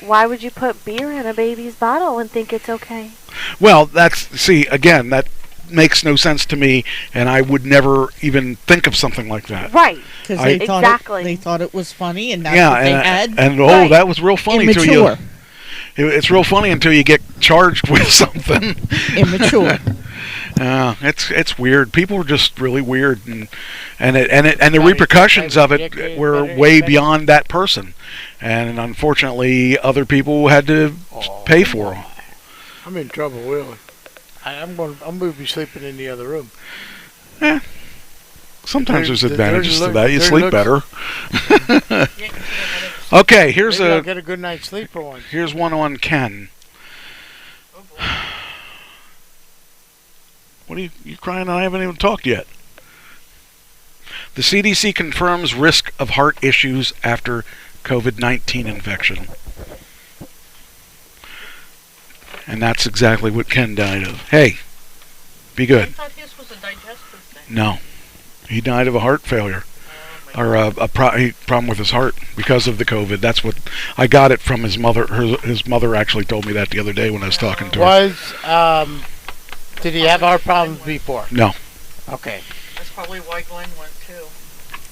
why would you put beer in a baby's bottle and think it's okay? Well, that makes no sense to me, and I would never even think of something like that. Right. Because they thought it was funny, and that's what they had. And right. That was real funny. Immature. It's real funny until you get charged with something. Immature. It's weird. People are just really weird, and the repercussions of it were way beyond that person, and unfortunately, other people had to pay for them. I'm in trouble, really. I'm going to be sleeping in the other room. Yeah. Sometimes there's advantages to that. You sleep better. Okay, Maybe I'll get a good night's sleep for once. Here's one on Ken. What are you crying? I haven't even talked yet. The CDC confirms risk of heart issues after COVID-19 infection. And that's exactly what Ken died of. Hey, be good. I thought this was a digestive thing. No. He died of a heart failure. Or a problem with his heart because of the COVID. That's what I got it from his mother. His mother actually told me that the other day when I was talking to her. Did he have heart problems before? No. Okay. That's probably why Glenn went too.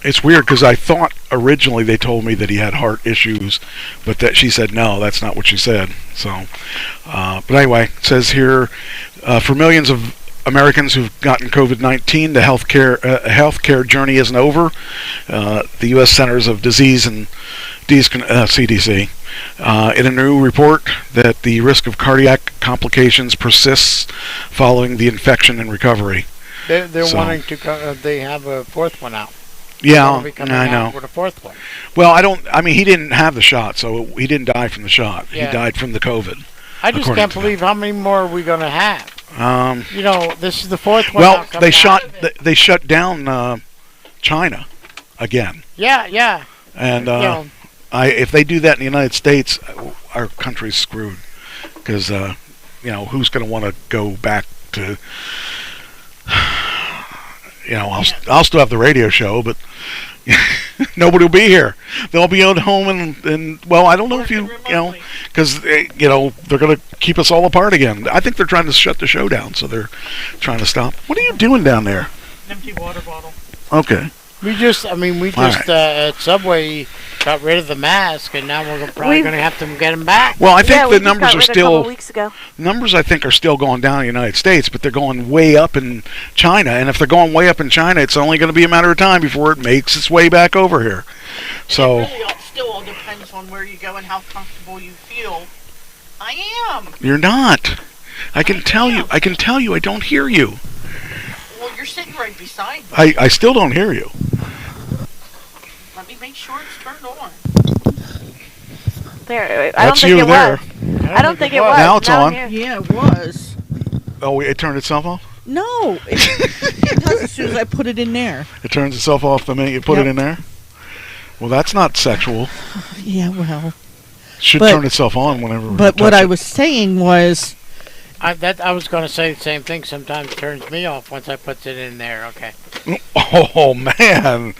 It's weird because I thought originally they told me that he had heart issues, but that she said no, that's not what she said. So, but anyway, it says here, for millions of Americans who've gotten COVID-19, the healthcare journey isn't over. The U.S. Centers of Disease and CDC, in a new report, that the risk of cardiac complications persists following the infection and recovery. They're wanting to. They have a fourth one out. Yeah, I know. With a fourth one. Well, he didn't have the shot, so he didn't die from the shot. Yeah. He died from the COVID. I just can't believe how many more are we going to have. This is the fourth one. Well, they shut down China again. Yeah. And if they do that in the United States, our country's screwed. Because who's going to want to go back to? I'll still have the radio show, but nobody will be here. They'll be at home and I don't know if because they're going to keep us all apart again. I think they're trying to shut the show down, so they're trying to stop. What are you doing down there? Empty water bottle. Okay. We just at Subway got rid of the mask, and now we're probably going to have to get them back. Well, I think the numbers are still. Weeks ago. Numbers, I think, are still going down in the United States, but they're going way up in China. And if they're going way up in China, it's only going to be a matter of time before it makes its way back over here. So. It really still all depends on where you go and how comfortable you feel. I am. You're not. I can tell you. I don't hear you. Well, you're sitting right beside me. I still don't hear you. Let me make sure it's turned on. There, I don't think it was. I don't think it was. Now it's on. Yeah, it was. Oh, it turned itself off? No, it does as soon as I put it in there. It turns itself off the minute you put it in there? Well, that's not sexual. Yeah, well. Should turn itself on whenever. But what I was saying was. I was going to say the same thing. Sometimes it turns me off once I put it in there. Okay. Oh man!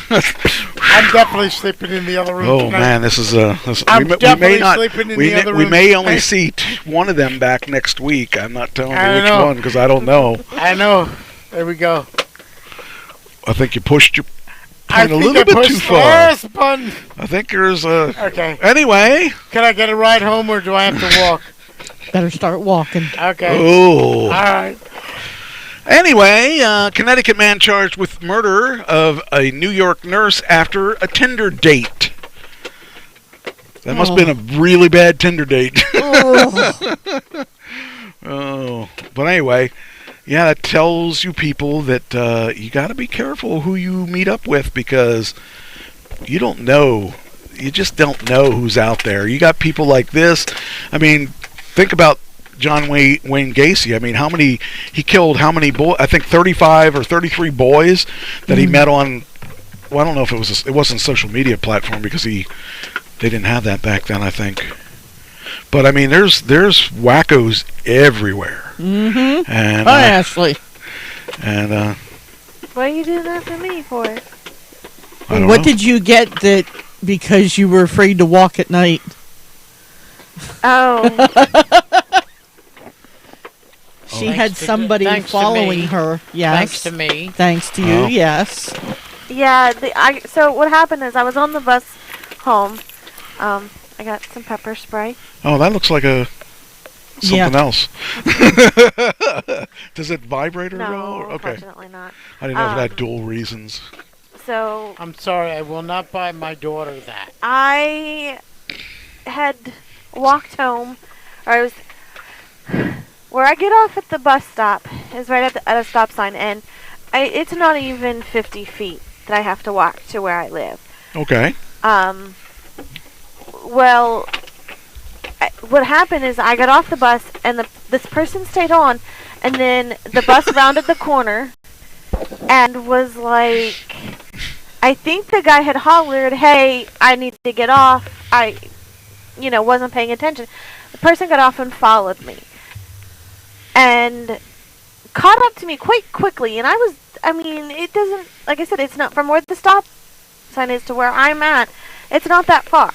I'm definitely sleeping in the other room. Oh tonight. Man, this is I'm definitely sleeping in the other room. We may only see one of them back next week. I'm not telling you which one because I don't know. I know. There we go. I think you pushed your point a little bit too far. I think there's a. Okay. Anyway. Can I get a ride home or do I have to walk? Better start walking. Okay. Oh. All right. Anyway, Connecticut man charged with murder of a New York nurse after a Tinder date. That must have been a really bad Tinder date. Oh. But anyway, yeah, that tells you people that you got to be careful who you meet up with because you don't know. You just don't know who's out there. You got people like this. I mean, think about John Wayne Gacy. I mean, he killed how many boys? I think 35 or 33 boys that he met on. Well, I don't know if it wasn't a social media platform because they didn't have that back then. I think, but I mean, there's wackos everywhere. Mm-hmm. And hi, Ashley. And what are you doing that for me for? What did you get that because you were afraid to walk at night? Oh. She had somebody following her. Yes. Thanks to me. Thanks to you. Yes. Yeah. So what happened is I was on the bus home. I got some pepper spray. Oh, that looks like something else. Does it vibrate or no? Okay. Unfortunately not. I didn't know if it had dual reasons. So I'm sorry, I will not buy my daughter that. I had walked home, or I was where I get off at the bus stop is right at a stop sign, and it's not even 50 feet that I have to walk to where I live. Okay. Well, what happened is I got off the bus, and this person stayed on, and then the bus rounded the corner, and was like, I think the guy had hollered, "Hey, I need to get off." I wasn't paying attention. The person got off and followed me. And caught up to me quite quickly. And it doesn't, like I said, it's not from where the stop sign is to where I'm at. It's not that far.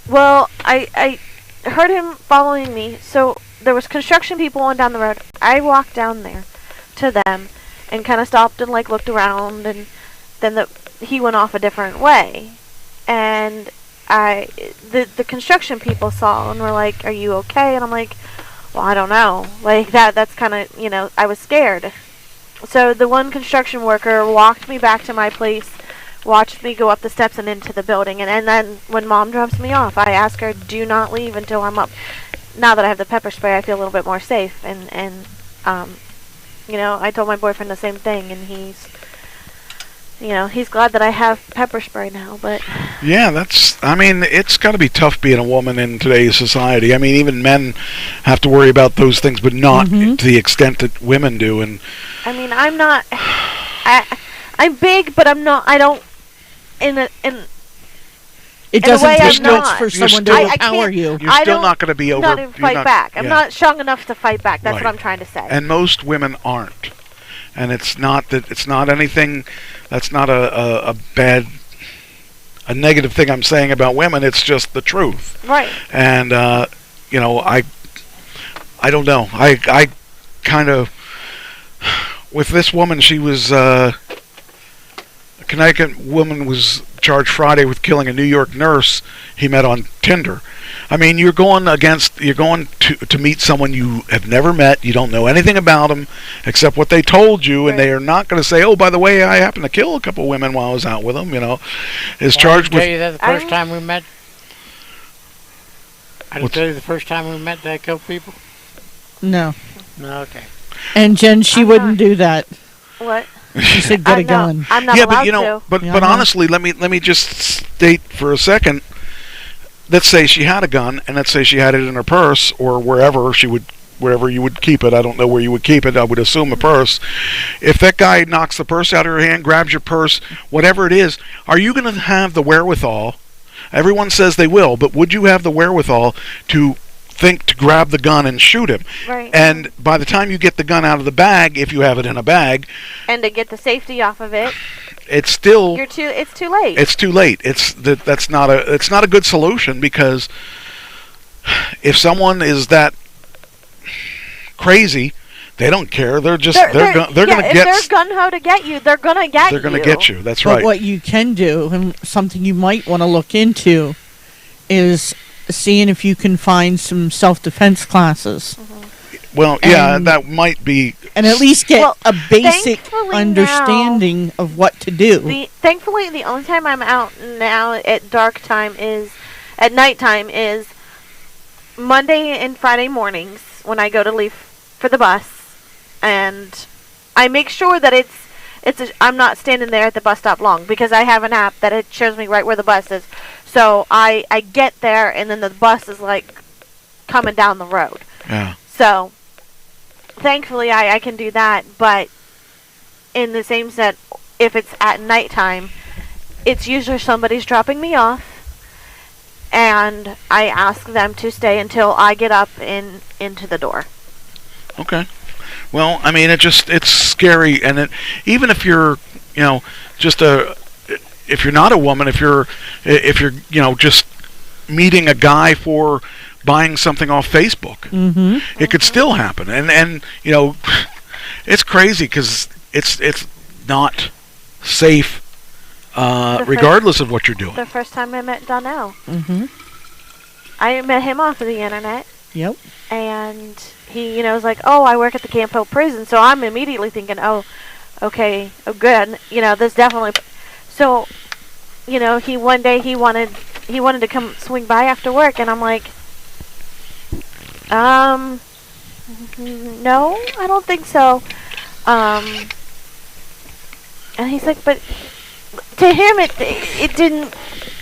Well, I heard him following me. So there was construction people on down the road. I walked down there to them and kind of stopped and looked around. And then he went off a different way. And the construction people saw and were like, "Are you okay?" And I'm like, "Well, I don't know." That's kind of, I was scared. So the one construction worker walked me back to my place, watched me go up the steps and into the building. And then when Mom drops me off, I ask her, "Do not leave until I'm up." Now that I have the pepper spray, I feel a little bit more safe. And I told my boyfriend the same thing, and he's glad that I have pepper spray now, but... Yeah, it's got to be tough being a woman in today's society. I mean, even men have to worry about those things, but not to the extent that women do. And I mean, I'm not... I'm big, but I'm not... I don't... It In a doesn't way, take I'm much not. for You're someone still- to I overpower can't- you. You're still not going to be over. Not even you're fight not- back. I'm yeah. not strong enough to fight back. That's Right. what I'm trying to say. And most women aren't. And it's not that it's not anything. That's not a bad, a negative thing I'm saying about women. It's just the truth. Right. And you know, I don't know. I kind of with this woman. She was a Connecticut woman was charged Friday with killing a New York nurse he met on Tinder. I mean, you're going to meet someone you have never met. You don't know anything about them except what they told you, and they are not going to say, "Oh, by the way, I happened to kill a couple women while I was out with them." You know, is charged Did I with. tell you that the first time we met? I didn't tell you the first time we met that I killed people. No. No, okay. And Jen, she wouldn't do that. What? She said, "Get a gun." I'm not Yeah, allowed but you know, to. but Yeah, but I know. honestly, let me just state for a second. Let's say she had a gun, and let's say she had it in her purse or wherever you would keep it. I don't know where you would keep it. I would assume a purse. If that guy knocks the purse out of your hand, grabs your purse, whatever it is, are you going to have the wherewithal? Everyone says they will, but would you have the wherewithal to think to grab the gun and shoot him? Right. And by the time you get the gun out of the bag, if you have it in a bag, And to get the safety off of it, it's still it's too late. It's too late. It's not a good solution, because if someone is that crazy, they don't care. They're just they're going to if get they're gun ho to get you, they're gonna get you. they're going to get you. That's But right. what you can do, and something you might want to look into, is seeing if you can find some self-defense classes. Well, yeah, And- that might be. And at least get Well, a basic thankfully understanding of what to do. Thankfully, the only time I'm out now at nighttime is Monday and Friday mornings when I go to leave for the bus, and I make sure that I'm not standing there at the bus stop long, because I have an app that it shows me right where the bus is. So I get there, and then the bus is like coming down the road. Yeah. So thankfully I can do that, but in the same set, if it's at nighttime, it's usually somebody's dropping me off, and I ask them to stay until I get up and into the door. Okay. Well, I mean, it's scary, and even if you're, if you're not a woman, if you're, just meeting a guy for buying something off Facebook, it could still happen, and it's crazy because it's not safe, regardless of what you're doing. The first time I met Donnell, I met him off of the internet. Yep. And he, was like, "Oh, I work at the Camp Hill prison," so I'm immediately thinking, "Oh, okay, oh, good, this definitely." So, he one day he wanted to come swing by after work, and I'm like, no, I don't think so. And he's like, but to him it didn't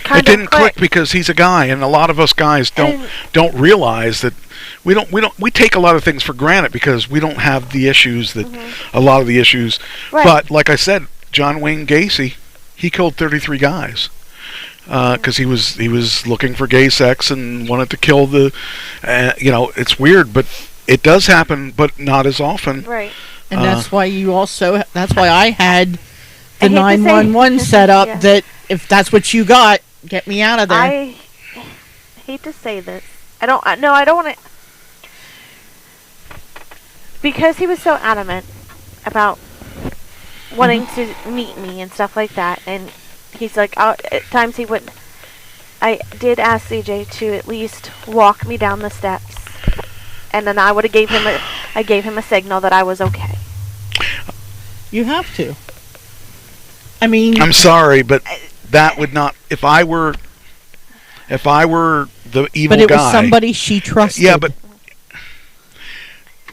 kind it didn't click because he's a guy, and a lot of us guys don't realize that we take a lot of things for granted because we don't have the issues that a lot of the issues. Right. But like I said, John Wayne Gacy, he killed 33 guys because he was looking for gay sex and wanted to kill the. It's weird, but it does happen, but not as often. Right. And that's why that's why I had the I hate to say- 911 set up. Yeah. That if that's what you got, get me out of there. I hate to say this. I don't want to. Because he was so adamant about wanting to meet me and stuff like that, and he's like, at times he wouldn't. I did ask CJ to at least walk me down the steps, and then I would have gave him a signal that I was okay. You have to. I mean, I'm sorry, but that would not. If I were the evil guy. but it was somebody she trusted. Yeah, but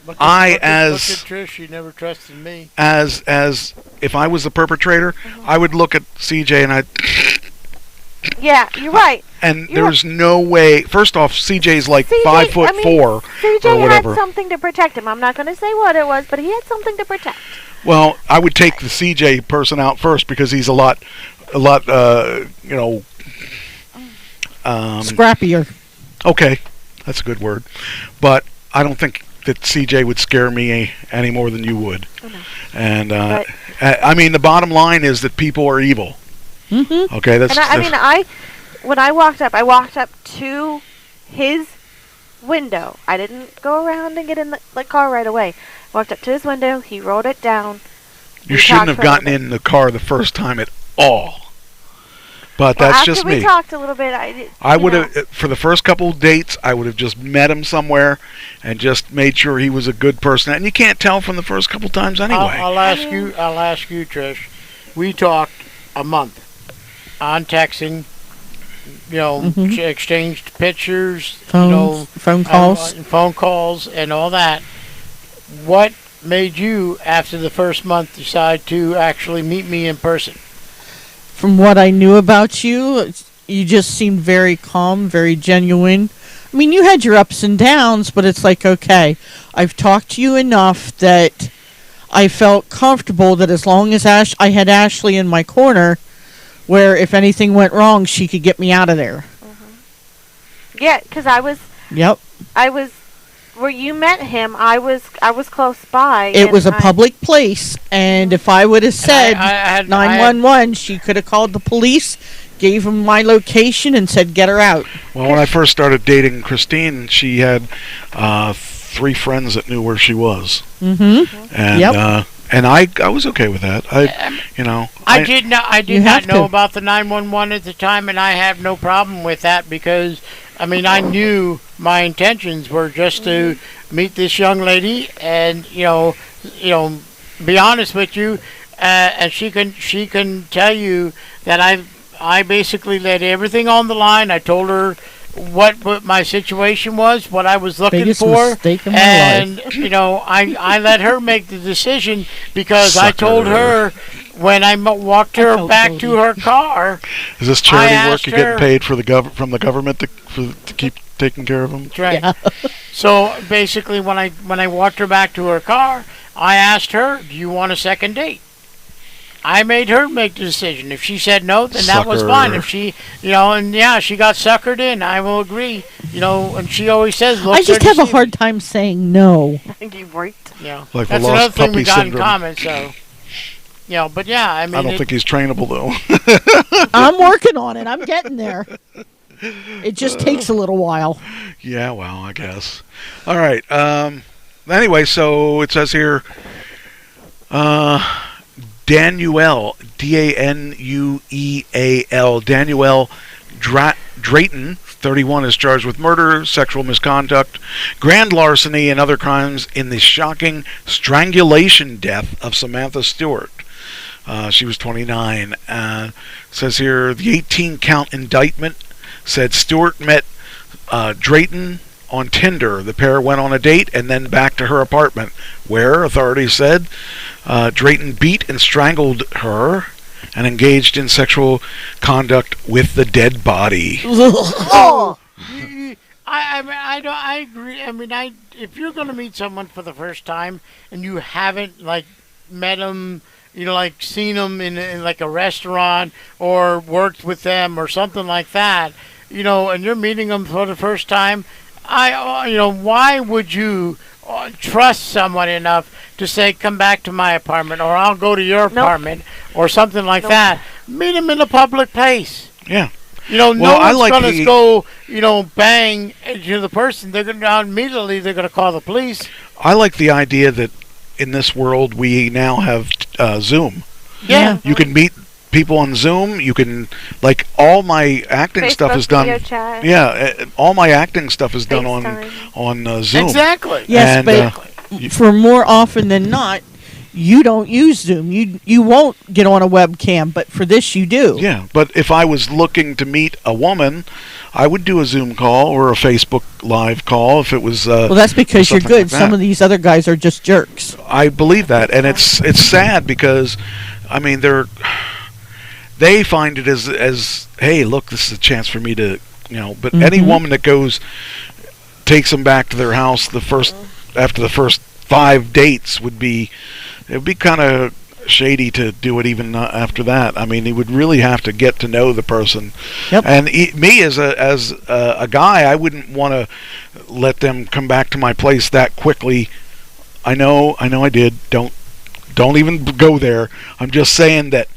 Look at Trish, she never trusted me. As if I was the perpetrator, I would look at CJ and Yeah, you're right. And there's no way. First off, CJ's like 5'4" or CJ whatever. had something to protect him. I'm not going to say what it was, but he had something to protect. Well, I would take the CJ person out first because he's a lot, Scrappier. Okay, that's a good word. But I don't think that CJ would scare me any more than you would. And I mean, the bottom line is that people are evil. Mm-hmm. Okay, that's. And when I walked up to his window. I didn't go around and get in the car right away. Walked up to his window. He rolled it down. You shouldn't have gotten in the car the first time at all. But that's just me. After we talked a little bit, I would have, for the first couple of dates, I would have just met him somewhere and just made sure he was a good person. And you can't tell from the first couple times anyway. I'll ask you, Trish. We talked a month on texting. You know, exchanged pictures. Phone calls, phone calls, and all that. What made you, after the first month, decide to actually meet me in person? From what I knew about you, you just seemed very calm, very genuine. I mean, you had your ups and downs, but it's like, okay, I've talked to you enough that I felt comfortable that as long as I had Ashley in my corner, where if anything went wrong, she could get me out of there. Yeah, because I was. Yep. I was. Where you met him, I was close by. It was a public place, and if I would have said 911, she could have called the police, gave him my location, and said, get her out. Well, when I first started dating Christine, she had 3 friends that knew where she was. Mm-hmm. And, and I was okay with that. I did not know about the 911 at the time, and I have no problem with that because, I mean, I knew my intentions were just to meet this young lady and be honest with you, and she can tell you that I basically laid everything on the line. I told her what my situation was, what I was looking for, and I let her make the decision because I told her when I walked her back to her car. Is this charity work? You getting paid for from the government to keep taking care of them? That's right. Yeah. So basically, when I walked her back to her car, I asked her, "Do you want a second date?" I made her make the decision. If she said no, then that was fine. If she, she got suckered in. I will agree. And she always says, "Look." I just have a hard time saying no. I think you're right. Yeah, like that's another thing we got in common. So, but yeah, I mean, I don't think he's trainable though. I'm working on it. I'm getting there. It just takes a little while. Yeah, well, I guess. All right. Anyway, so it says here, Danuel, Danueal, Danuel Drayton, 31, is charged with murder, sexual misconduct, grand larceny, and other crimes in the shocking strangulation death of Samantha Stewart. She was 29. Says here, the 18-count indictment said Stewart met Drayton on Tinder. The pair went on a date and then back to her apartment, where, authorities said, Drayton beat and strangled her and engaged in sexual conduct with the dead body. Oh! I agree. I mean, if you're going to meet someone for the first time and you haven't, met them, seen them in like a restaurant or worked with them or something like that, and you're meeting them for the first time, why would you trust someone enough to say, come back to my apartment, or I'll go to your apartment, or something like that? Meet them in a public place. Yeah. No one's going to go, bang to the person. They're going to immediately they're going to call the police. I like the idea that in this world we now have Zoom. Yeah. You can meet people on Zoom. You can, all my acting stuff is done. Chat. Yeah, all my acting stuff is done on Zoom. Exactly. Yes, but for more often than not, you don't use Zoom. You won't get on a webcam, but for this you do. Yeah, but if I was looking to meet a woman, I would do a Zoom call or a Facebook Live call if it was. Well, that's because you're good. Some of these other guys are just jerks. I believe that, and it's sad because, I mean, they find it as hey, look, this is a chance for me to, but any woman that takes them back to their house after the first 5 dates it would be kind of shady to do it even after that. I mean, he would really have to get to know the person. Yep. And me as a guy, I wouldn't want to let them come back to my place that quickly. I know I did. Don't even go there. I'm just saying that.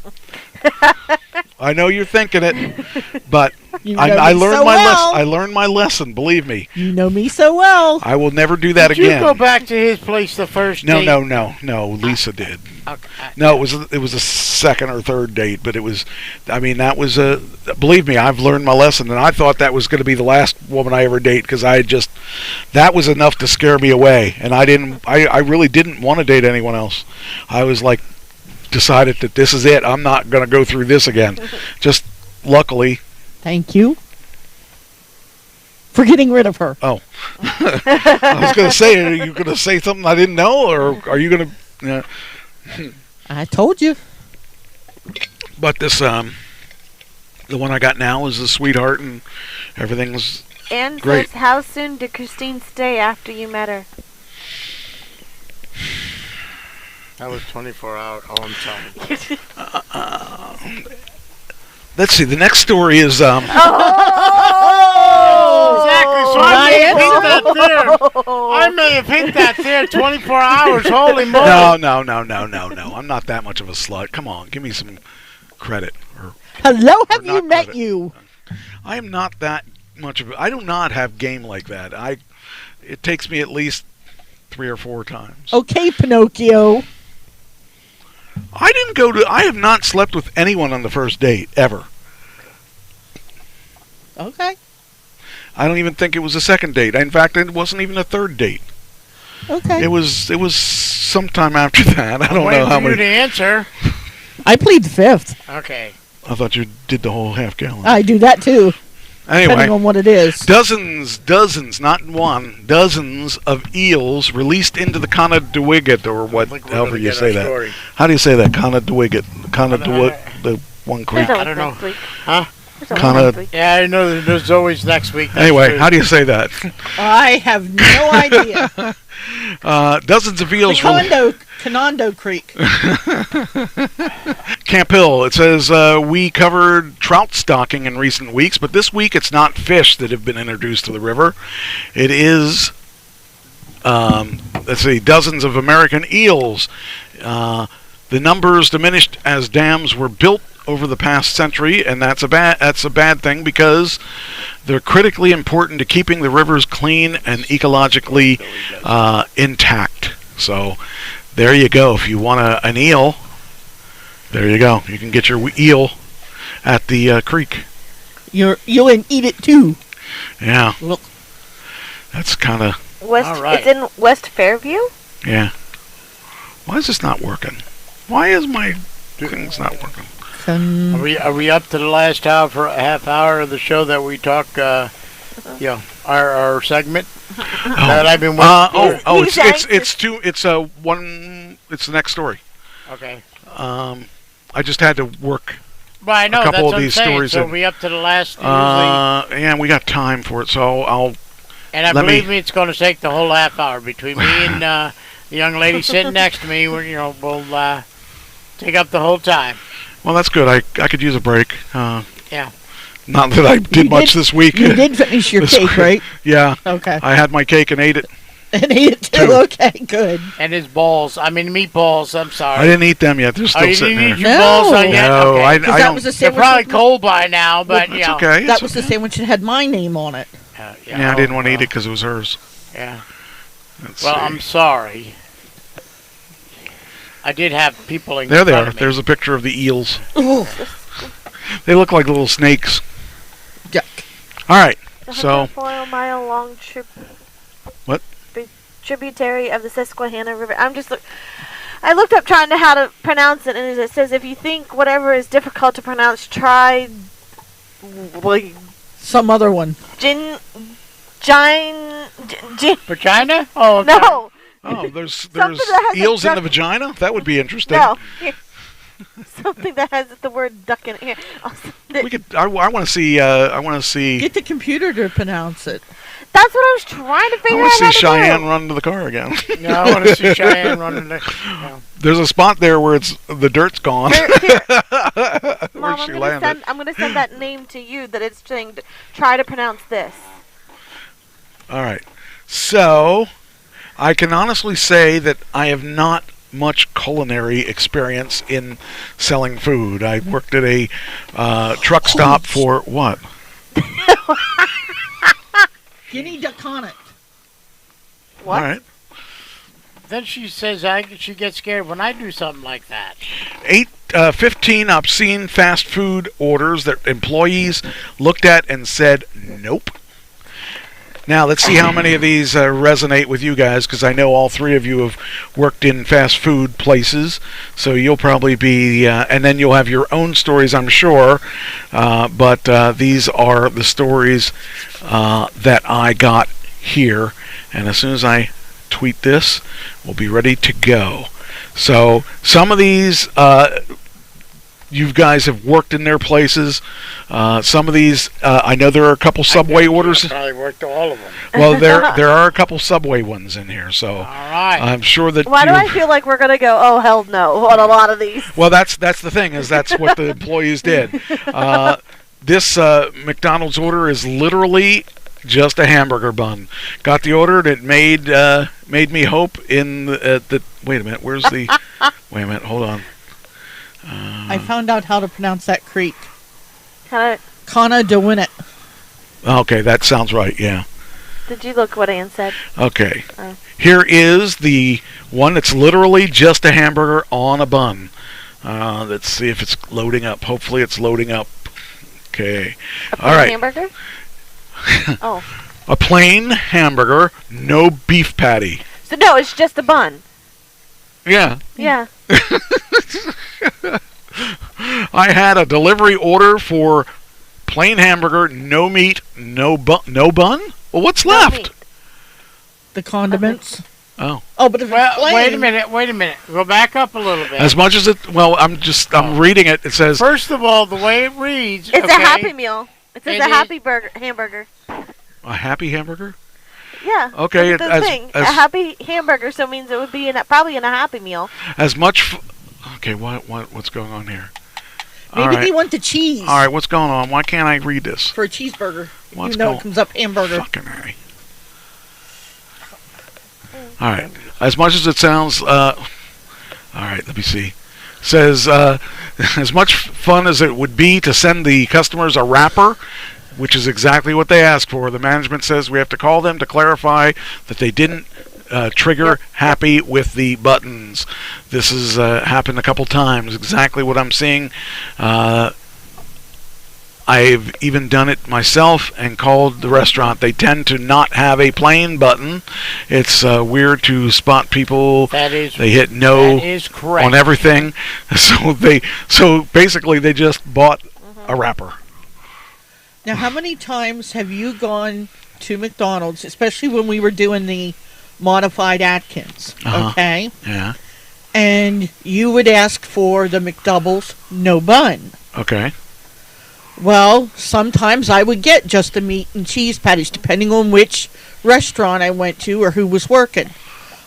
I know you're thinking it, but I learned I learned my lesson. Believe me. You know me so well. I will never do that Did again. you go back to his place the first date? No. Lisa did. Okay. No, it was a second or third date, but it was. I mean, that was a. Believe me, I've learned my lesson, and I thought that was going to be the last woman I ever date because that was enough to scare me away, and I really didn't want to date anyone else. I was like. Decided that this is it. I'm not going to go through this again. Just luckily. Thank you for getting rid of her. Oh. I was going to say, are you going to say something I didn't know, or are you going to... I told you. But this, the one I got now is a sweetheart, and everything's And great. says, how soon did Christine stay after you met her? That was 24 hours. Oh, I'm sorry. Let's see. The next story is. Exactly. So I may have hit that there. 24 hours. Holy moly. No. I'm not that much of a slut. Come on, give me some credit. Hello, have you met you? I am not that much of. I do not have game like that. It takes me at least 3 or 4 times. Okay, Pinocchio. I have not slept with anyone on the first date ever. Okay. I don't even think it was a second date. In fact, it wasn't even a third date. Okay. It was sometime after that. I don't know waiting how for you many. to answer. I plead the fifth. Okay. I thought you did the whole half gallon. I do that too. Anyway, depending on what it is. Dozens, not one, dozens of eels released into the Conadewiget, or however you say that. Story. How do you say that? Conadewiget. The one creek. I don't know. Huh? Yeah, I know there's always next week. Anyway, how do you say that? I have no idea. Dozens of eels. Conondo Creek. Camp Hill. It says we covered trout stocking in recent weeks, but this week it's not fish that have been introduced to the river. It is, let's see, dozens of American eels. The numbers diminished as dams were built over the past century, and that's a bad thing because they're critically important to keeping the rivers clean and ecologically intact. So there you go. If you want an eel, there you go. You can get your eel at the creek. You'll eat it too. Yeah. Look. That's kind of It's in West Fairview. Yeah. Why is this not working? Why is my things not working? Are we up to the last half hour of the show that we talk? Our segment that I've been waiting it's the next story. Okay. I just had to work. Well, I know a couple that's of what these I'm saying. stories. So we up to the last. Yeah, we got time for it, so I'll. And believe me, it's going to take the whole half hour between me and the young lady sitting next to me. We'll take up the whole time. Well, that's good. I could use a break. Yeah. Not that I did much this week. You did finish your cake, right? Yeah. Okay. I had my cake and ate it. And ate it too. Okay, good. And his balls. I mean, meatballs. I'm sorry. I didn't eat them yet. They're still you sitting didn't there. eat your balls on yet? No, okay. I that don't. was the They're sandwich. probably cold by now, but it's okay. That was the sandwich that had my name on it. Yeah, I didn't want to eat it because it was hers. Yeah. Let's Well, see. I'm sorry. I did have people in There they front are. of me. There's a picture of the eels. They look like little snakes. Yuck. All right. The So 104-mile long what? Tributary of the Susquehanna River. I looked up trying to how to pronounce it, and it says if you think whatever is difficult to pronounce, try some other one. Vagina? Oh no. Oh, there's Something that has a eels in the duck- vagina. That would be interesting. No. Something that has the word duck in it. Here. We could. I want to see. I want to see. Get the computer to pronounce it. That's what I was trying to I figure want out to how see to Cheyenne do. run to the car again. Yeah, I want to see Cheyenne running the. Yeah. There's a spot there where the dirt's gone. Here. Where Mom, she landed. I'm gonna send that name to you. That it's saying, try to pronounce this. All right. So, I can honestly say that I have not much culinary experience in selling food. I worked at a truck stop for what? Guinea duck on it. What? All right. Then she says she gets scared when I do something like that. 15 obscene fast food orders that employees looked at and said, nope. Now, let's see how many of these resonate with you guys, because I know all three of you have worked in fast food places, so you'll probably be, and then you'll have your own stories, I'm sure, but these are the stories that I got here, and as soon as I tweet this, we'll be ready to go. So, some of these... you guys have worked in their places. Some of these, I know there are a couple Subway orders. I probably worked all of them. Well, there are a couple Subway ones in here, so I'm sure that. Why do I feel like we're gonna go? Oh hell no! On a lot of these. Well, that's the thing is that's what the employees did. This McDonald's order is literally just a hamburger bun. Got the order and it made me hope in the. Wait a minute. Where's the? Wait a minute. Hold on. I found out how to pronounce that creek. Kinda. Cana de Winnet. Okay, that sounds right. Yeah. Did you look what Ann said? Okay. Oh. Here is the one that's literally just a hamburger on a bun. Let's see if it's loading up. Hopefully it's loading up. Okay. All right. Hamburger? Oh. A plain hamburger, no beef patty. So no, it's just a bun. Yeah. Yeah. I had a delivery order for plain hamburger, no meat, no bun. Well, what's left? The condiments. Oh. Oh, but if it's plain, Wait a minute. Go back up a little bit. As much as it. Well, I'm reading it. It says. First of all, the way it reads. It's a Happy Meal. It says a Happy Hamburger. A Happy Hamburger. Yeah. Okay. Look at the thing. A Happy Hamburger, so it means it would be probably in a Happy Meal. As much. Okay. What's going on here? Maybe they want the cheese. All right. What's going on? Why can't I read this? For a cheeseburger. What's it comes up hamburger. Fucking A. All right. As much as it sounds. All right. Let me see. Says as much fun as it would be to send the customers a wrapper, which is exactly what they asked for. The management says we have to call them to clarify that they didn't trigger happy with the buttons. This has happened a couple times. Exactly what I'm seeing. I've even done it myself and called the restaurant. They tend to not have a plain button. It's weird to spot people. They hit no that is correct. on everything. So basically they just bought a wrapper. Now, how many times have you gone to McDonald's, especially when we were doing the modified Atkins, okay? Yeah. And you would ask for the McDoubles, no bun. Okay. Well, sometimes I would get just the meat and cheese patties, depending on which restaurant I went to or who was working.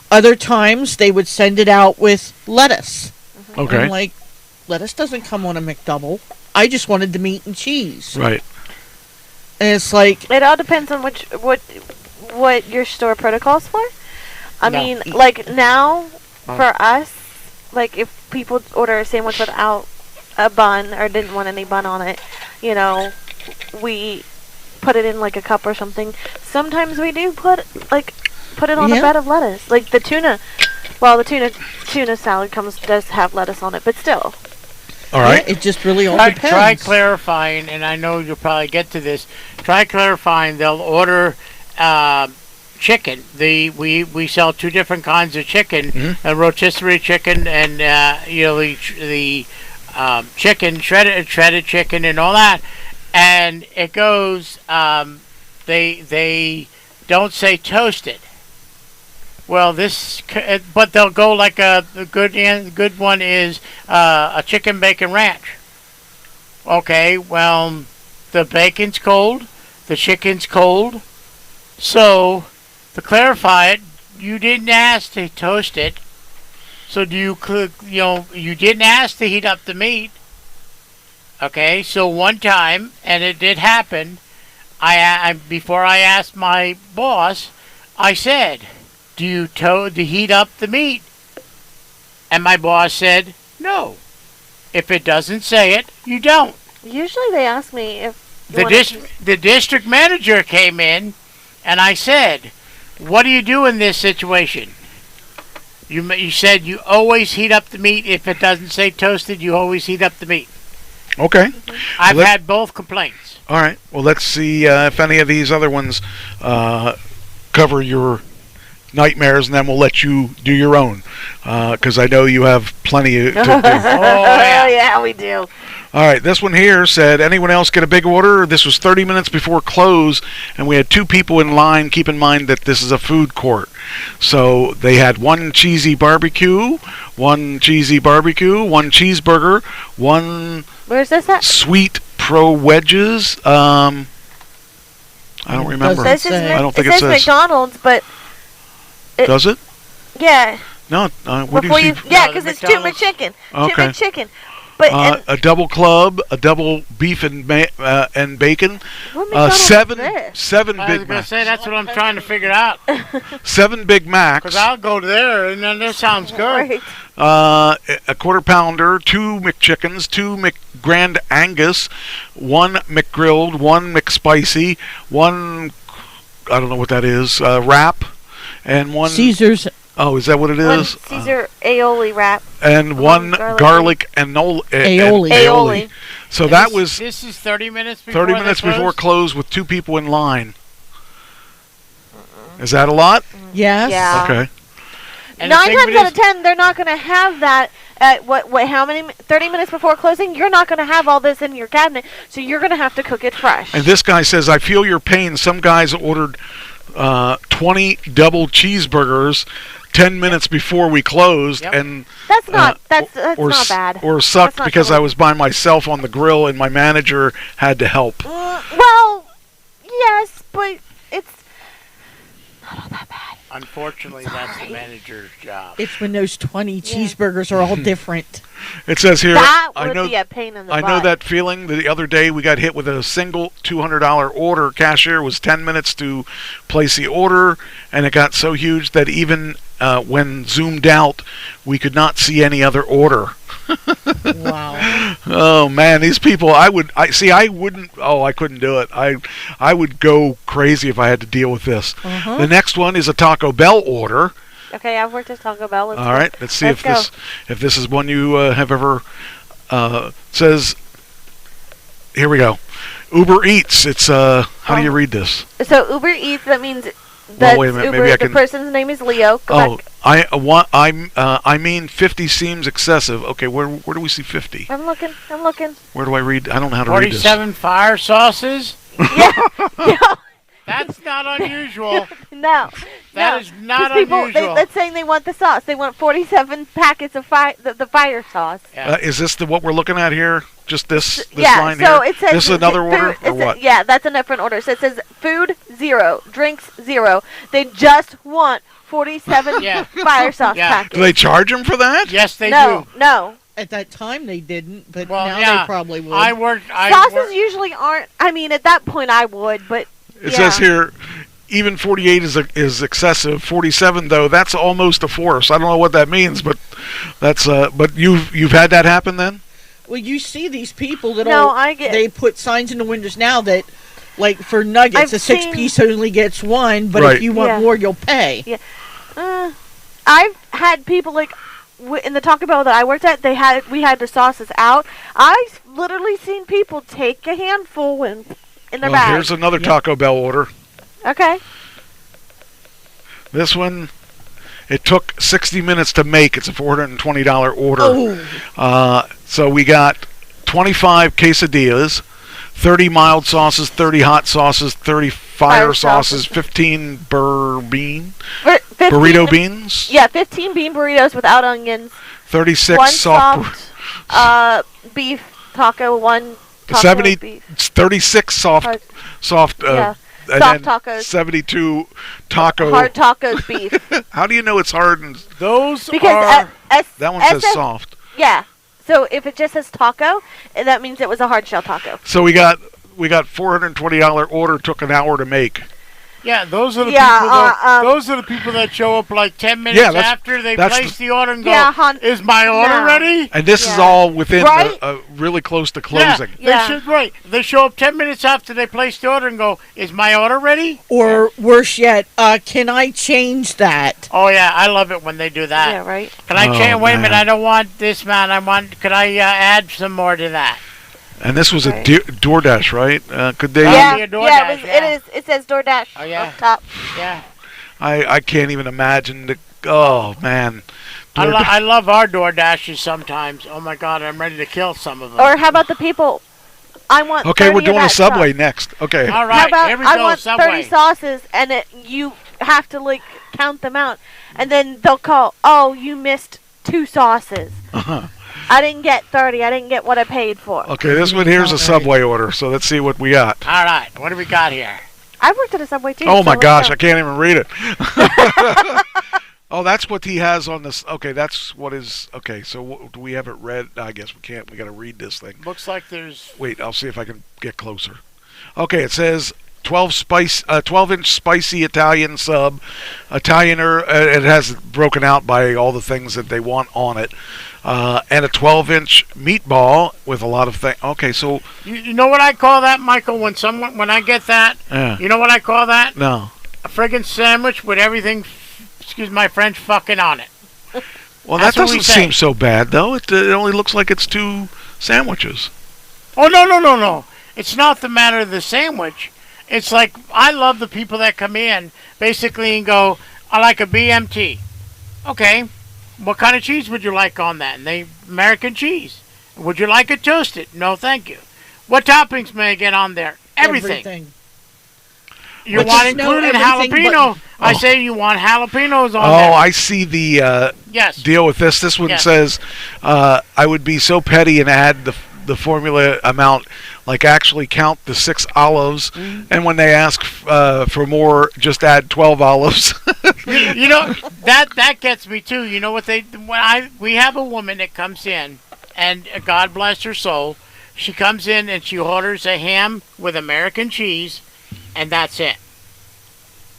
Other times, they would send it out with lettuce. Okay. I'm like, lettuce doesn't come on a McDouble. I just wanted the meat and cheese. Right. And it's like... It all depends on what your store protocol's for. I mean, like, now, for us, like, if people order a sandwich without a bun or didn't want any bun on it, you know, we put it in like a cup or something. Sometimes we do put it on a bed of lettuce, like the tuna. Well, the tuna salad does have lettuce on it, but still. All right. Yeah, it just really all depends. Try clarifying, and I know you'll probably get to this. Try clarifying. They'll order chicken. We sell two different kinds of chicken: a rotisserie chicken and the chicken, shredded chicken, and all that. And it goes. They don't say toasted. Well, but they'll go like a good one is a chicken bacon ranch. Okay, well, the bacon's cold, the chicken's cold, So, to clarify it, you didn't ask to toast it. So do you cook? You didn't ask to heat up the meat. Okay, so one time, and it did happen. Before I asked my boss, I said, "Do you heat up the meat?" And my boss said, "No. If it doesn't say it, you don't." Usually they ask me if the district manager came in, and I said, "What do you do in this situation?" You said you always heat up the meat. If it doesn't say toasted, you always heat up the meat. Okay. I've had both complaints. All right. Well, let's see if any of these other ones cover your nightmares, and then we'll let you do your own, because I know you have plenty to do. Yeah, we do. All right, this one here said, anyone else get a big order? This was 30 minutes before close, and we had 2 people in line. Keep in mind that this is a food court. So they had 1 cheesy barbecue, 1 cheeseburger, 1 Where's this at? Sweet Pro Wedges. I don't remember. I don't think it says. McDonald's, but... Does it? Yeah. No, what do you see? Yeah, because it's Two McChicken. Okay. Two McChicken. But a double club, a double beef and bacon, what seven is Big I was going to Macs. say, that's what I'm trying to figure out. 7 Big Macs. Because I'll go there, and then this sounds good. A quarter pounder, 2 McChickens, 2 McGrand Angus, 1 McGrilled, 1 McSpicy, 1, I don't know what that is, wrap, and 1... Caesar's. Oh, is that what it is? Caesar aioli wrap. And 1 garlic and aioli. So that was... This is 30 minutes before 30 minutes before close with 2 people in line. Is that a lot? Yes. Yeah. Okay. And 9 times out of 10, they're not going to have that at how many? 30 minutes before closing? You're not going to have all this in your cabinet, so you're going to have to cook it fresh. And this guy says, I feel your pain. Some guys ordered 20 double cheeseburgers 10 minutes before we closed, and that's not that's not bad. Or sucked because I was by myself on the grill and my manager had to help. Well, yes, but it's not all that bad. Unfortunately, that's the manager's job. It's when those 20 cheeseburgers are all different. It says here, that would be a pain in the butt. I know that feeling. The other day we got hit with a single $200 order. Cashier was 10 minutes to place the order, and it got so huge that even when zoomed out, we could not see any other order. Wow. Oh man, these people! I wouldn't. Oh, I couldn't do it. I would go crazy if I had to deal with this. Uh-huh. The next one is a Taco Bell order. Okay, I've worked at Taco Bell. All right, let's see if this is one you have ever says. Here we go. Uber Eats. It's how do you read this? So Uber Eats. That means that wait a minute, Uber. maybe I The can- person's name is Leo. Go back. I mean 50 seems excessive. Okay, where do we see 50? I'm looking. Where do I read? I don't know how to read this. 47 fire sauces? Yeah. That's not unusual. No. That is not 'Cause people, unusual. Let's say they want the sauce. They want 47 packets of the fire sauce. Is this what we're looking at here? Just this Yeah, line so here? it says This is another order or what? Yeah, that's a different order. So it says food 0, drinks 0. They just want 47 fire sauce packets. Do they charge them for that? Yes, they No, do. no. At that time they didn't, but Well, now yeah. they probably would. Sauces usually aren't. I mean, at that point I would, but It says here, even 48 is excessive. 47 though, that's almost a force. I don't know what that means, but that's but you've had that happen then? Well, you see these people that they put signs in the windows now that, like for nuggets, a 6-piece only gets 1, but if you want more, you'll pay. Yeah. I've had people like in the Taco Bell that I worked at. We had the sauces out. I've literally seen people take a handful in their bag. Here's another Taco Bell order. Okay. This one, it took 60 minutes to make. It's a $420 order. So we got 25 quesadillas, 30 mild sauces, 30 hot sauces, 30 fire sauces, 15 burrito beans. Yeah, 15 bean burritos without onions. 36 one soft beef taco, one taco 70, beef. 36 soft and Soft then tacos. 72 taco. Hard tacos beef. How do you know it's hard? And Those Because that one says soft. Yeah. So if it just says taco, that means it was a hard shell taco. So we got $420 order. Took an hour to make. Yeah, those are the Yeah, people. Those are the people that show up like 10 minutes Yeah, that's- after they that's place the order and go, Yeah, "Is my order no. ready?" And this is all within Right? really close to closing. Yeah, they show up 10 minutes after they place the order and go, "Is my order ready?" Or worse yet, can I change that? Oh yeah, I love it when they do that. Yeah, right. Can I change? Oh, Wait a minute, man. I don't want this, man. Could I add some more to that? And this was Right. a DoorDash, right? Could they? Yeah, be a DoorDash, yeah, yeah. it is. It says DoorDash Oh, yeah. up top. Yeah. I can't even imagine the. Oh man. I love our DoorDashes sometimes. Oh my God, I'm ready to kill some of them. Or how about the people? I want. Okay, 30 we're of doing a that Subway sauce. next. Okay. All How right, about here we I go, want Subway. 30 sauces, and you have to like count them out, and then they'll call. Oh, you missed 2 sauces. Uh-huh. I didn't get 30. I didn't get what I paid for. Okay, this one here's a Subway order. So let's see what we got. All right, what do we got here? I worked at a Subway too. Oh so my let's gosh, go. I can't even read it. Oh, that's what he has on this. Okay, that's what is. Okay, so do we have it read? I guess we can't. We got to read this thing. Looks like there's. Wait, I'll see if I can get closer. Okay, it says 12-inch spicy Italian sub, Italianer. It has it broken out by all the things that they want on it, and a 12-inch meatball with a lot of things. Okay, so You know what I call that, Michael? When I get that, Yeah. you know what I call that? no. A friggin' sandwich with everything. Excuse my French, fucking on it. Well, That's that what we doesn't say. seem so bad though. It only looks like it's 2 sandwiches. Oh no! It's not the matter of the sandwich. It's like I love the people that come in basically and go, "I like a BMT." Okay, what kind of cheese would you like on that? And they American cheese. Would you like it toasted? No, thank you. What toppings may I get on there? Everything. You Let's want just know included everything jalapeno? I Oh. say you want jalapenos on Oh, there. I see the Yes. deal with this. This one Yes. says, I would be so petty and add the formula amount, like actually count the 6 olives, and when they ask for more, just add 12 olives. You know that gets me too. You know what we have a woman that comes in, and God bless her soul, she comes in and she orders a ham with American cheese, and that's it.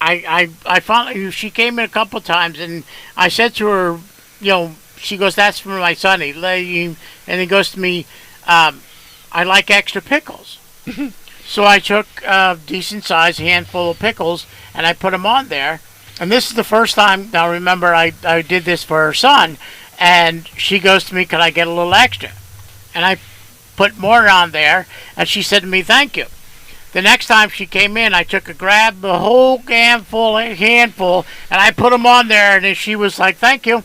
I finally she came in a couple times, and I said to her, she goes, "That's for my son." And he goes to me, "I like extra pickles." So I took a decent sized handful of pickles and I put them on there. And this is the first time, now remember, I did this for her son. And she goes to me, "Could I get a little extra?" And I put more on there. And she said to me, "Thank you." The next time she came in, I grabbed the whole handful, and I put them on there. And then she was like, "Thank you."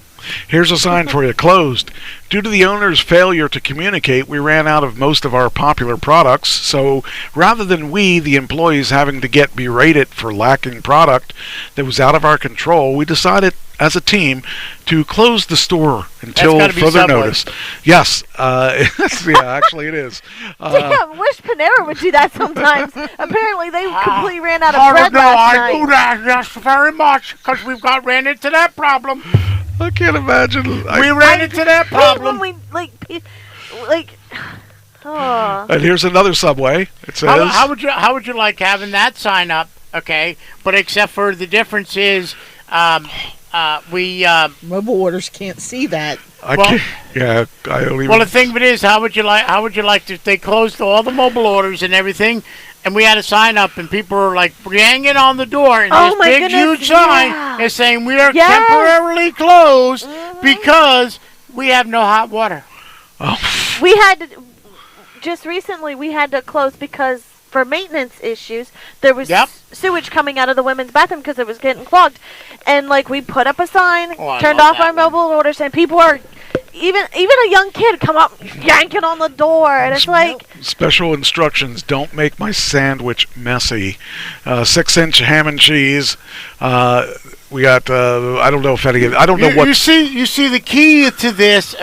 Here's a sign for you. Closed. Due to the owner's failure to communicate, we ran out of most of our popular products. So rather than we, the employees, having to get berated for lacking product that was out of our control, we decided as a team to close the store until gotta be further Subway. notice. Yes. Yeah, actually it is. Damn, wish Panera would do that sometimes. Apparently, they completely ran out of Oh, bread no, last I do night. that, yes, very much, because we've ran into that problem. I can't imagine. We ran into that problem. When we oh. And here's another Subway. It says, How would you like having that sign up? Okay, but except for the difference is, we mobile orders can't see that. I don't even. Well, the thing of it is, how would you like to? They closed all the mobile orders and everything, and we had a sign up, and people were like banging on the door, and Oh this my big goodness, huge sign yeah. is saying we are Yes. temporarily closed because we have no hot water. We had to, just recently we had to close because for maintenance issues there was sewage coming out of the women's bathroom because it was getting clogged, and we put up a sign, I turned love off our mobile orders, and people are even a young kid come up yanking on the door, and it's like Special instructions: don't make my sandwich messy. 6-inch ham and cheese. We got. I don't know if any. I don't know what. You see, the key to this,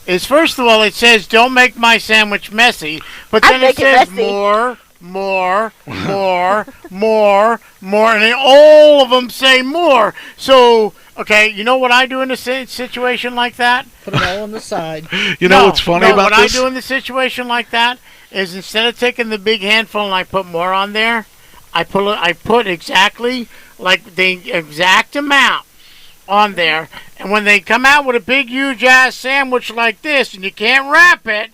is first of all it says don't make my sandwich messy, but then it says more more, more, more, more, and all of them say more. So, okay, you know what I do in a situation like that? Put them all on the side. You know what's funny about what this? I do in the situation like that is instead of taking the big handful and I put more on there, I put exactly like the exact amount on there, and when they come out with a big huge ass sandwich like this and you can't wrap it,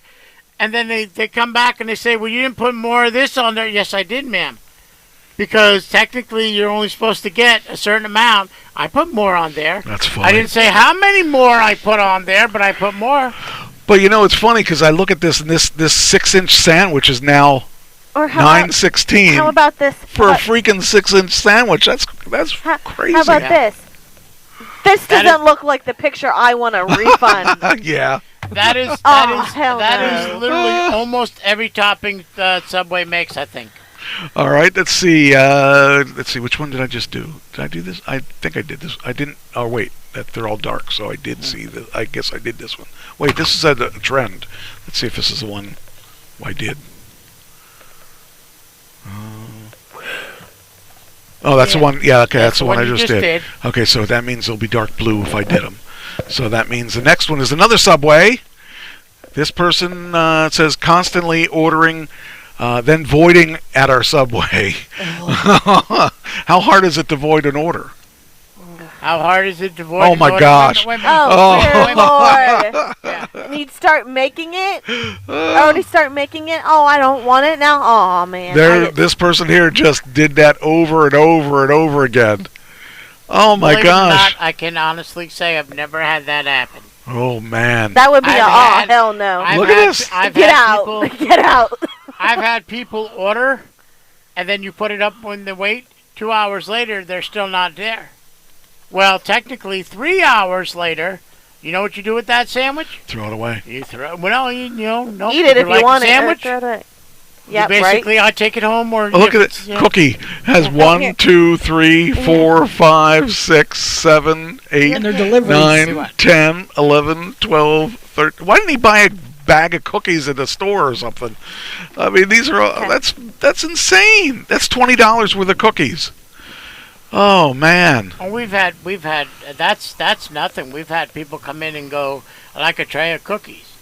and then they come back and they say, well, you didn't put more of this on there. Yes, I did, ma'am, because technically you're only supposed to get a certain amount. I put more on there. That's funny. I didn't say how many more I put on there, but I put more. But you know, it's funny because I look at this, and this 6-inch sandwich is now Or $9.16. How about this? For a freaking 6-inch sandwich? That's crazy. How about this? This doesn't look like the picture I want to refund. Yeah. That is hell that no. is literally almost every topping Subway makes, I think. All right, let's see. Let's see. Which one did I just do? Did I do this? I think I did this. I didn't. Oh wait, they're all dark, so I did see the. I guess I did this one. Wait, this is a trend. Let's see if this is the one I did. Oh, that's the one. Yeah, okay, that's the one I just did. Okay, so that means it'll be dark blue if I did them. So that means the next one is another Subway. This person says constantly ordering, then voiding at our Subway. Oh. How hard is it to void an order? How hard is it to void? Oh my gosh! Dear Lord! Need to start making it. Already start making it. Oh, I don't want it now. Oh man. This person here just did that over and over and over again. Oh my Believe it or gosh! not, I can honestly say I've never had that happen. Oh man! That would be hell no. Look at this. Get out! Get out! I've had people order, and then you put it up when they wait. 2 hours later, they're still not there. Well, technically, 3 hours later, you know what you do with that sandwich? Throw it away. You throw. Well, you know, no. Eat it if you like want a sandwich. it. Yeah, basically, I take it home or. Oh, look at it. Cookie has 1, 2, 3, 4, 5, 6, 7, 8, And they're deliveries. 9, 10, 11, 12, 13. Why didn't he buy a bag of cookies at the store or something? I mean, these are all, that's insane. That's $20 worth of cookies. Oh man. Oh, we've had that's nothing. We've had people come in and go, I like a tray of cookies,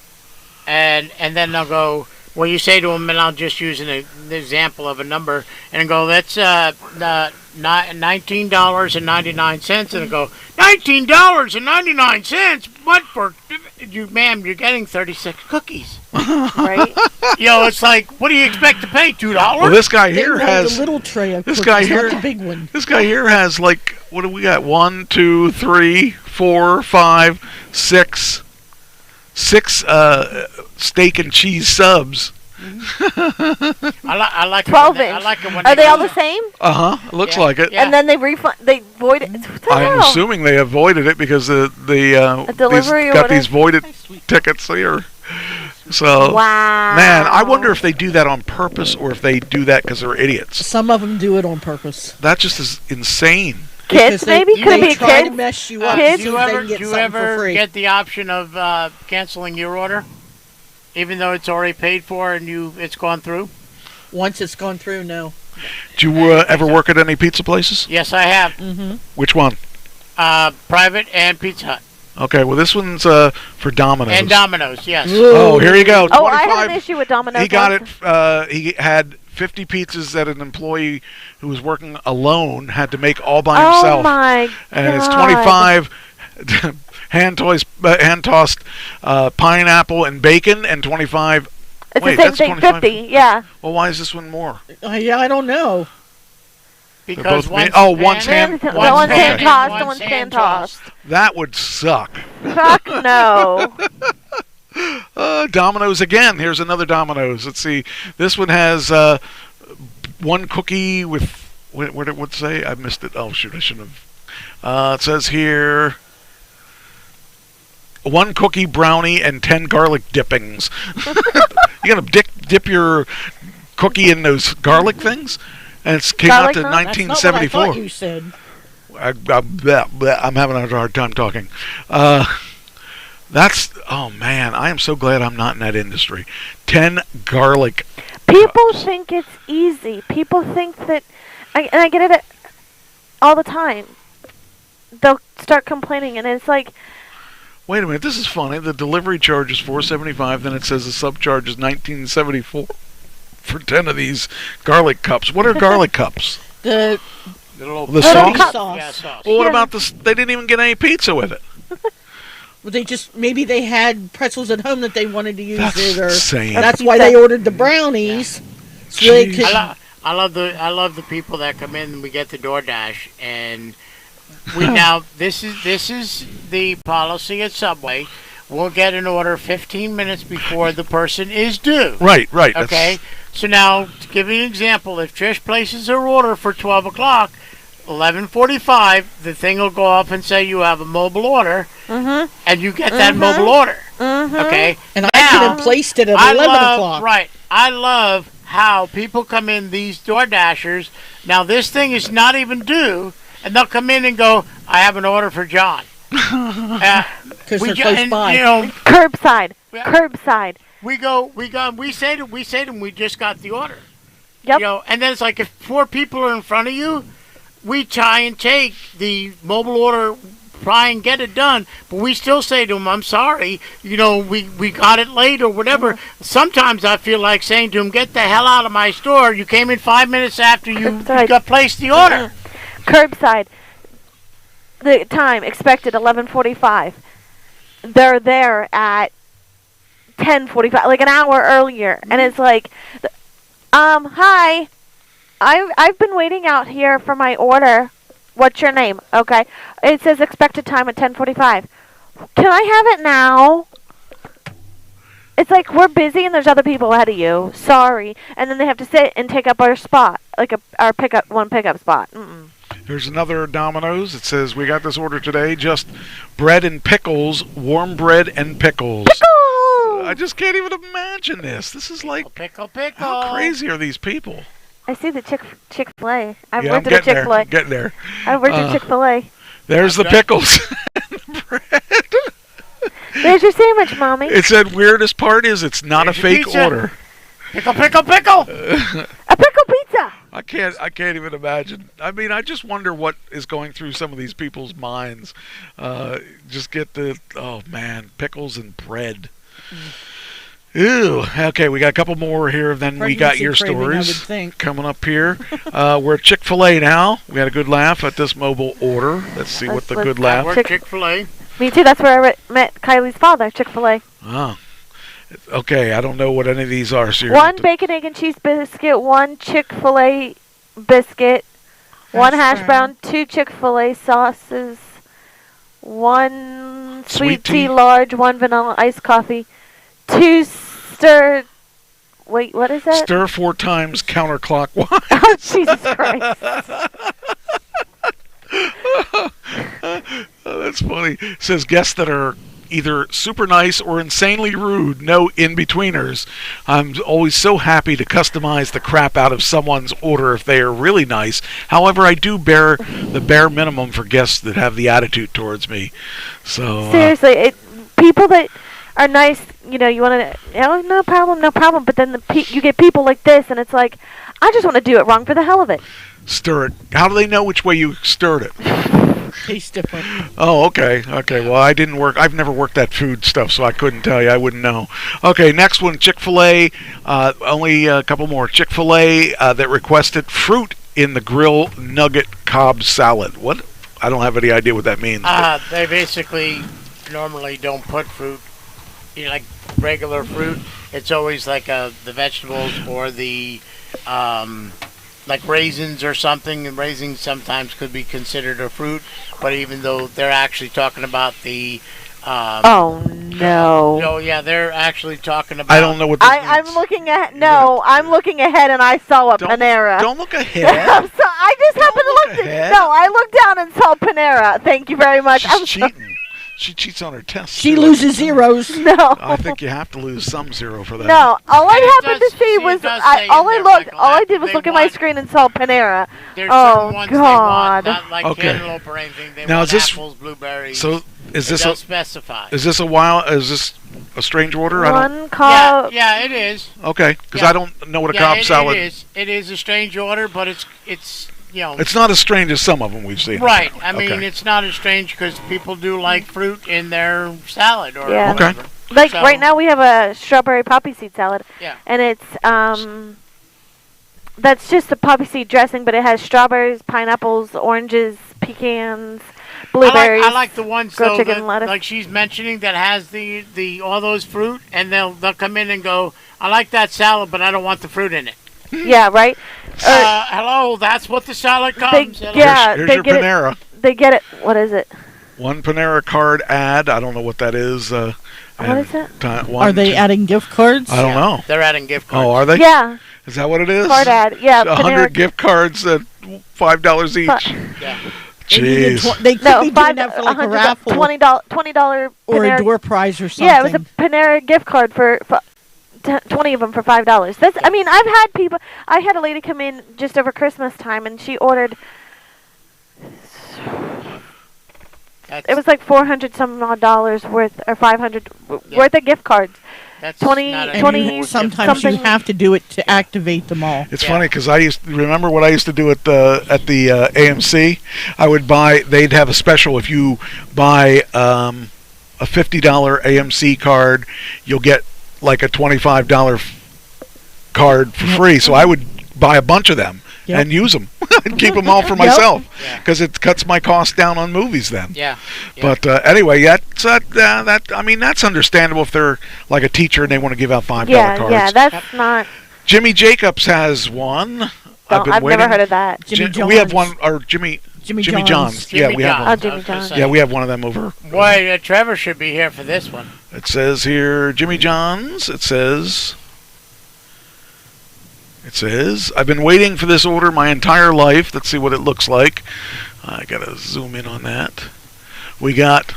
and then they'll go. Well, you say to them, and I'll just use an example of a number, and go, that's $19.99, and go, $19.99. What for? You, ma'am, you're getting 36 cookies, right? It's like, what do you expect to pay? $2? Well, this guy here has a little tray of this cookies, guy here, not the big one. This guy here has like, what do we got? 1, 2, 3, 4, 5, 6 steak and cheese subs. I like 12 it. I like it when Are they all the same? Looks like it. And then they void it. What the I'm hell? assuming they avoided it because delivery got order? these voided tickets here. So, wow. Man, I wonder if they do that on purpose or if they do that because they're idiots. Some of them do it on purpose. That just is insane. Kids, maybe? Could it be try kids? To mess you up. Kids? Do you ever get the option of canceling your order, even though it's already paid for and it's gone through? Once it's gone through, no. Do you ever work at any pizza places? Yes, I have. Mm-hmm. Which one? Private and Pizza Hut. Okay, well this one's for Domino's. And Domino's, yes. Oh, here you go. Oh, I had an issue with Domino's. He got it. He had 50 pizzas that an employee who was working alone had to make all by himself. Oh my god! And it's 25 hand-tossed pineapple and bacon, and 25. It's wait, the same that's thing, 25. 50. Yeah. Well, why is this one more? Yeah, I don't know. Because one's one's hand tossed, one's one's hand tossed. That would suck. Fuck no. Domino's again. Here's another Domino's. Let's see. This one has one cookie with what did it say? I missed it. Oh shoot, I shouldn't have. It says here 1 cookie brownie and 10 garlic dippings. You gonna dip your cookie in those garlic things? And it came out to 1974. That's not what I thought you said. I'm having a hard time talking. Oh man, I am so glad I'm not in that industry. 10 garlic People think it's easy. People think that, and I get it all the time. They'll start complaining, and it's like, wait a minute, this is funny. The delivery charge is $4.75, then it says the subcharge is $19.74 for 10 of these garlic cups. What are garlic cups? The sauce? Yeah, sauce. Well, what about this? They didn't even get any pizza with it. Well, maybe they had pretzels at home that they wanted to use That's it, or insane. that's why they ordered the brownies. So they could, I love the people that come in and we get the DoorDash, and we now this is the policy at Subway. We'll get an order 15 minutes before the person is due. Right. Okay. So now, to give you an example, if Trish places her order for 12 o'clock, 11:45, the thing will go up and say you have a mobile order, and you get that mobile order. Okay. And I could have placed it at 11 o'clock. Right. I love how people come in, these DoorDashers. Now, this thing is not even due, and they'll come in and go, I have an order for John. Because they're close by. Curbside. Curbside. We say to them, we just got the order. Yep. And then it's like, if 4 people are in front of you, we try and take the mobile order, try and get it done, but we still say to them, I'm sorry, we got it late or whatever. Sometimes I feel like saying to them, get the hell out of my store. You came in 5 minutes after you got placed the order. Curbside. The time expected 11:45. They're there at 10:45, like an hour earlier, and it's like, hi, I've been waiting out here for my order. What's your name? Okay, it says expected time at 10:45. Can I have it now? It's like, we're busy and there's other people ahead of you. Sorry, and then they have to sit and take up our spot, like our pickup spot. Here's another Domino's. It says, we got this order today, just bread and pickles, warm bread and pickles. I just can't even imagine this. This is like, pickle. How crazy are these people? I see the Chick-fil-A. I've Yeah, worked I'm at a Chick-fil-A. getting there. I've worked at Chick-fil-A. There's the pickles. There's your sandwich, Mommy. It said, weirdest part is it's not a fake pizza. order. Pickle. A pickle pizza. I can't even imagine. I mean, I just wonder what is going through some of these people's minds. Just get oh man, pickles and bread. Ew. Okay, we got a couple more here. Then we got your stories coming up here. We're at Chick-fil-A now. We had a good laugh at this mobile order. Let's see what the good laugh. We're Chick-fil-A. Me too. That's where I met Kylie's father, Chick-fil-A. Oh. Okay, I don't know what any of these are. So one bacon, egg, and cheese biscuit, one Chick-fil-A biscuit, one hash brown, 2 Chick-fil-A sauces, 1 sweet tea large, 1 vanilla iced coffee, 2 stir... Wait, what is that? Stir 4 times counterclockwise. Oh, Jesus Christ. Oh, that's funny. It says guests that are either super nice or insanely rude, no in-betweeners. I'm always so happy to customize the crap out of someone's order if they are really nice. However, I do bear the bare minimum for guests that have the attitude towards me. So seriously, people that are nice, you want to, no problem. But then you get people like this, and it's like, I just want to do it wrong for the hell of it. Stir it. How do they know which way you stirred it? Tastes different. Oh, okay. Well, I've never worked that food stuff, so I couldn't tell you. I wouldn't know. Okay, next one, Chick-fil-A. Only a couple more. Chick-fil-A that requested fruit in the grill nugget Cobb salad. What? I don't have any idea what that means. They basically normally don't put fruit, like regular fruit. It's always like the vegetables or the like raisins or something, and raisins sometimes could be considered a fruit, but even though they're actually talking about the oh no. No, yeah, they're actually talking about... I don't know what this means. I'm looking at... No, I'm looking ahead and I saw a Panera. Don't look ahead. I just happened to look... No, I looked down and saw Panera. Thank you very much. She's cheating. She cheats on her tests. She loses zeros. No. I think you have to lose some zero for that. No, all I happened to see was... all I did was look at my screen and saw Panera. Oh, God. Not like cantaloupe or anything. They now, want is this, apples, blueberries. So, is this specify. Is this a while... Is this a strange order? I don't. One Cobb. Yeah, it is. Okay, because Yeah. I don't know what a Yeah, Cobb salad. It is a strange order, but it's you know. It's not as strange as some of them we've seen. Right. I mean, Okay. it's not as strange because people do like fruit in their salad or Yeah. whatever. Like So- right now we have a strawberry poppy seed salad. Yeah. And it's that's just the poppy seed dressing, but it has strawberries, pineapples, oranges, pecans, blueberries. I like the ones grilled though, chicken, that, lettuce. like she's mentioning that has the all those fruit, and they'll come in and go, I like that salad, but I don't want the fruit in it. Yeah, right. Hello, that's what the salad comes. Hello. Yeah, Here's they your get Panera. They get it. What is it? One Panera card ad. I don't know what that is. What is it? Are they adding gift cards? I don't know. They're adding gift cards. Oh, are they? Yeah. Is that what it is? Card ad. Yeah. 100 Panera. gift cards at $5 each. Yeah. Jeez. They could be doing that for like a raffle $20 or Panera. a door prize or something. Yeah, it was a Panera gift card for 20 of them for $5. That's. I mean, I've had people. I had a lady come in just over Christmas time, and she ordered. It was like $400 some odd dollars worth, or $500 worth of gift cards. That's 20, not a 20 huge Sometimes you have to do it to activate them all. It's funny because I used to remember what I used to do at the AMC. I would buy. They'd have a special if you buy a $50 AMC card, you'll get like a $25 card for free. So I would buy a bunch of them and use them and keep them all for myself because it cuts my cost down on movies then. Yeah. But anyway, that's that. I mean, that's understandable if they're like a teacher and they want to give out $5 cards. Yeah, that's not. Jimmy Jacobs has one. I've never heard of that. We have one, or Jimmy John's. Yeah, we have one. Oh, Jimmy John's. Yeah, we have one of them over. Boy, Trevor should be here for this one. It says here, Jimmy John's. It says, I've been waiting for this order my entire life. Let's see what it looks like. I gotta zoom in on that. We got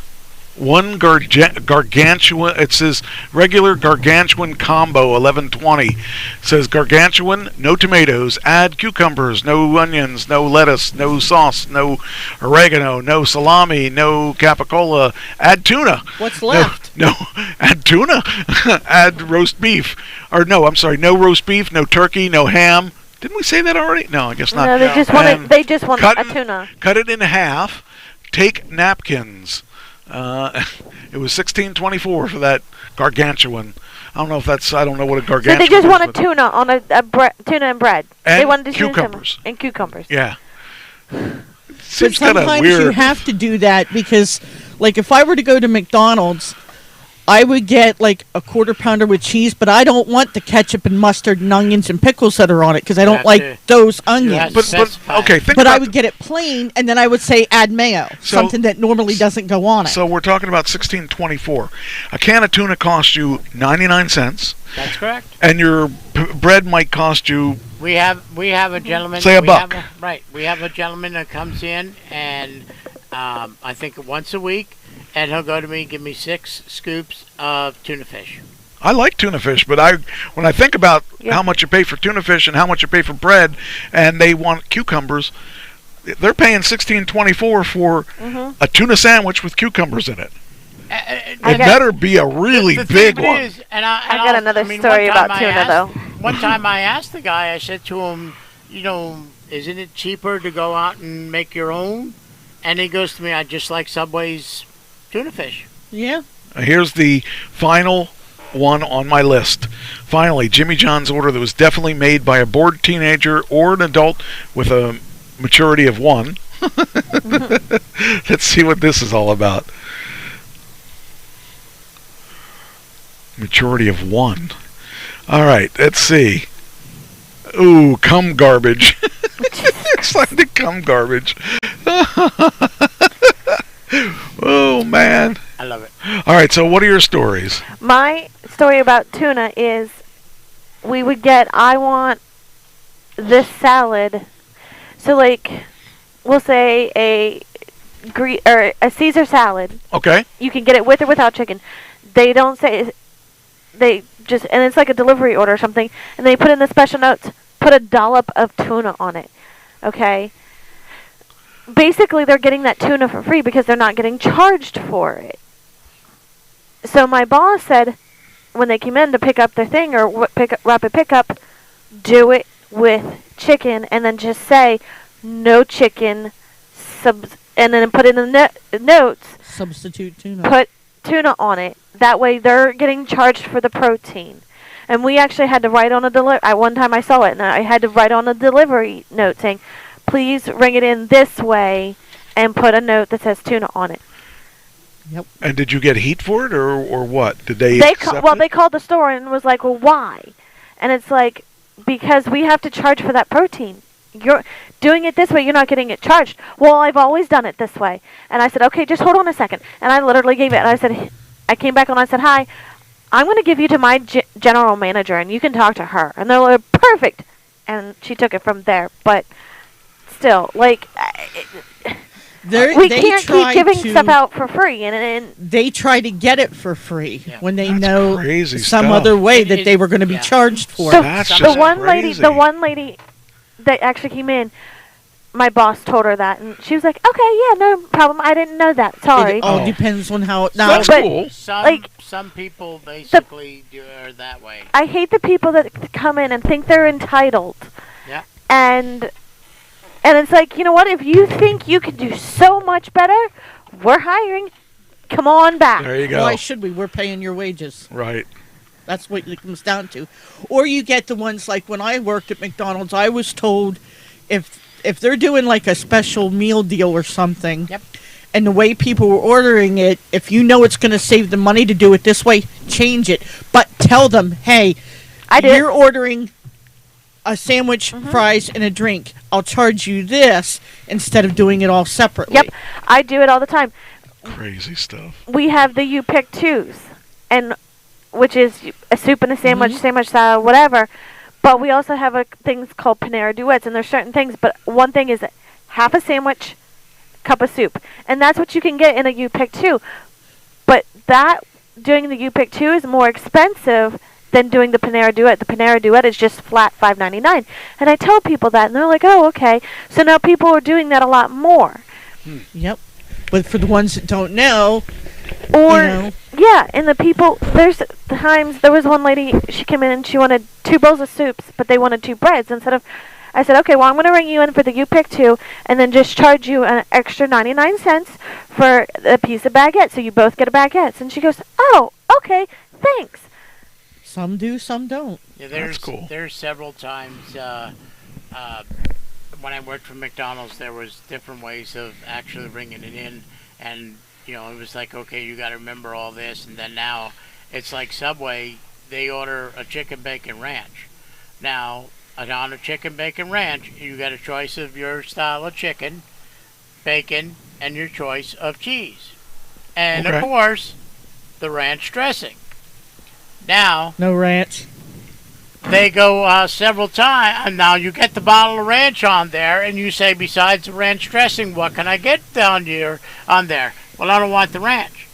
one gargantuan. It says regular gargantuan combo 1120. It says gargantuan, no tomatoes, add cucumbers, no onions, no lettuce, no sauce, no oregano, no salami, no capicola. Add tuna. What's left? No, add tuna. Add roast beef. Or no, I'm sorry, no roast beef, no turkey, no ham. Didn't we say that already? No, I guess not. No, they just want it. They just want a tuna. Cut it in half. Take napkins. It was $16.24 for that gargantuan. I don't know if that's. I don't know what a gargantuan. So they just is, want a tuna on a tuna and bread. And they wanted to cucumbers. And cucumbers. Yeah. But Seems kind of sometimes weird. you have to do that because, like, if I were to go to McDonald's, I would get like a quarter pounder with cheese, but I don't want the ketchup and mustard and onions and pickles that are on it because I don't like those onions. But okay, think but about I would get it plain, and then I would say add mayo, So- something that normally doesn't go on it. So we're talking about $16.24. A can of tuna costs you 99 cents, That's correct. and your bread might cost you. We have a gentleman. Say a we buck. Right. We have a gentleman that comes in, and I think once a week, and he'll go to me, give me 6 scoops of tuna fish. I like tuna fish, but when I think about how much you pay for tuna fish and how much you pay for bread, and they want cucumbers, they're paying $16.24 for a tuna sandwich with cucumbers in it. It better be a really The big thing one. Is, I got another story about tuna, though. One time I asked the guy, I said to him, isn't it cheaper to go out and make your own? And he goes to me, I just like Subway's tuna fish. Yeah. Here's the final one on my list. Finally, Jimmy John's order that was definitely made by a bored teenager or an adult with a maturity of 1. Let's see what this is all about. Maturity of 1. All right, let's see. Ooh, cum garbage. It's like the cum garbage. Oh, man. I love it. All right, so what are your stories? My story about tuna is we would get, I want this salad. So, like, we'll say a Caesar salad. Okay. You can get it with or without chicken. They don't say, they just, and it's like a delivery order or something, and they put in the special notes, put a dollop of tuna on it. Okay? Basically, they're getting that tuna for free because they're not getting charged for it. So my boss said, when they came in to pick up their thing or rapid pickup, do it with chicken, and then just say no chicken, and then put in the notes. Substitute tuna. Put tuna on it. That way they're getting charged for the protein. And we actually had to write on a one time I saw it, and I had to write on a delivery note saying, please ring it in this way, and put a note that says tuna on it. Yep. And did you get heat for it, or what? Did they accept it? They called the store and was like, well, why? And it's like, because we have to charge for that protein. You're doing it this way, you're not getting it charged. Well, I've always done it this way. And I said, okay, just hold on a second. And I literally gave it. And I came back and I said, hi, I'm going to give you to my general manager, and you can talk to her. And they're like, perfect. And she took it from there. But still, like, we can't keep giving stuff out for free. And they try to get it for free when they That's know crazy some stuff. other way that they were going to be charged for. The one lady that actually came in, my boss told her that, and she was like, okay, yeah, no problem. I didn't know that. Sorry. It all depends on how it... That's cool. Some people basically are that way. I hate the people that come in and think they're entitled. Yeah. And it's like, you know what? If you think you can do so much better, we're hiring. Come on back. There you go. Why should we? We're paying your wages. Right. That's what it comes down to. Or you get the ones like when I worked at McDonald's, I was told if they're doing like a special meal deal or something, and the way people were ordering it, if you know it's going to save the money to do it this way, change it. But tell them, hey, you're ordering a sandwich, fries, and a drink. I'll charge you this instead of doing it all separately. Yep, I do it all the time. Crazy stuff. We have the You Pick Twos, which is a soup and a sandwich, sandwich salad, whatever. But we also have things called Panera Duets, and there's certain things. But one thing is half a sandwich, cup of soup, and that's what you can get in a You Pick Two. But doing the You Pick Two is more expensive than doing the Panera Duet. The Panera Duet is just flat $5.99, and I tell people that, and they're like, "Oh, okay." So now people are doing that a lot more. Yep. But for the ones that don't know, yeah, and the people, there's times, there was one lady, she came in and she wanted 2 bowls of soups, but they wanted 2 breads instead of, I said, okay, well, I'm going to ring you in for the You Pick Two, and then just charge you an extra 99 cents for a piece of baguette, so you both get a baguette. And she goes, oh, okay, thanks. Some do, some don't. Yeah, that's cool. There's several times when I worked for McDonald's, there was different ways of actually ringing it in, and it was like, okay, you got to remember all this, and then now it's like Subway, they order a chicken bacon ranch. Now, on a chicken bacon ranch, you got a choice of your style of chicken, bacon, and your choice of cheese. And, of course, the ranch dressing. Now... No ranch. They go several times, and now you get the bottle of ranch on there, and you say, besides the ranch dressing, what can I get down here on there? Well, I don't want the ranch.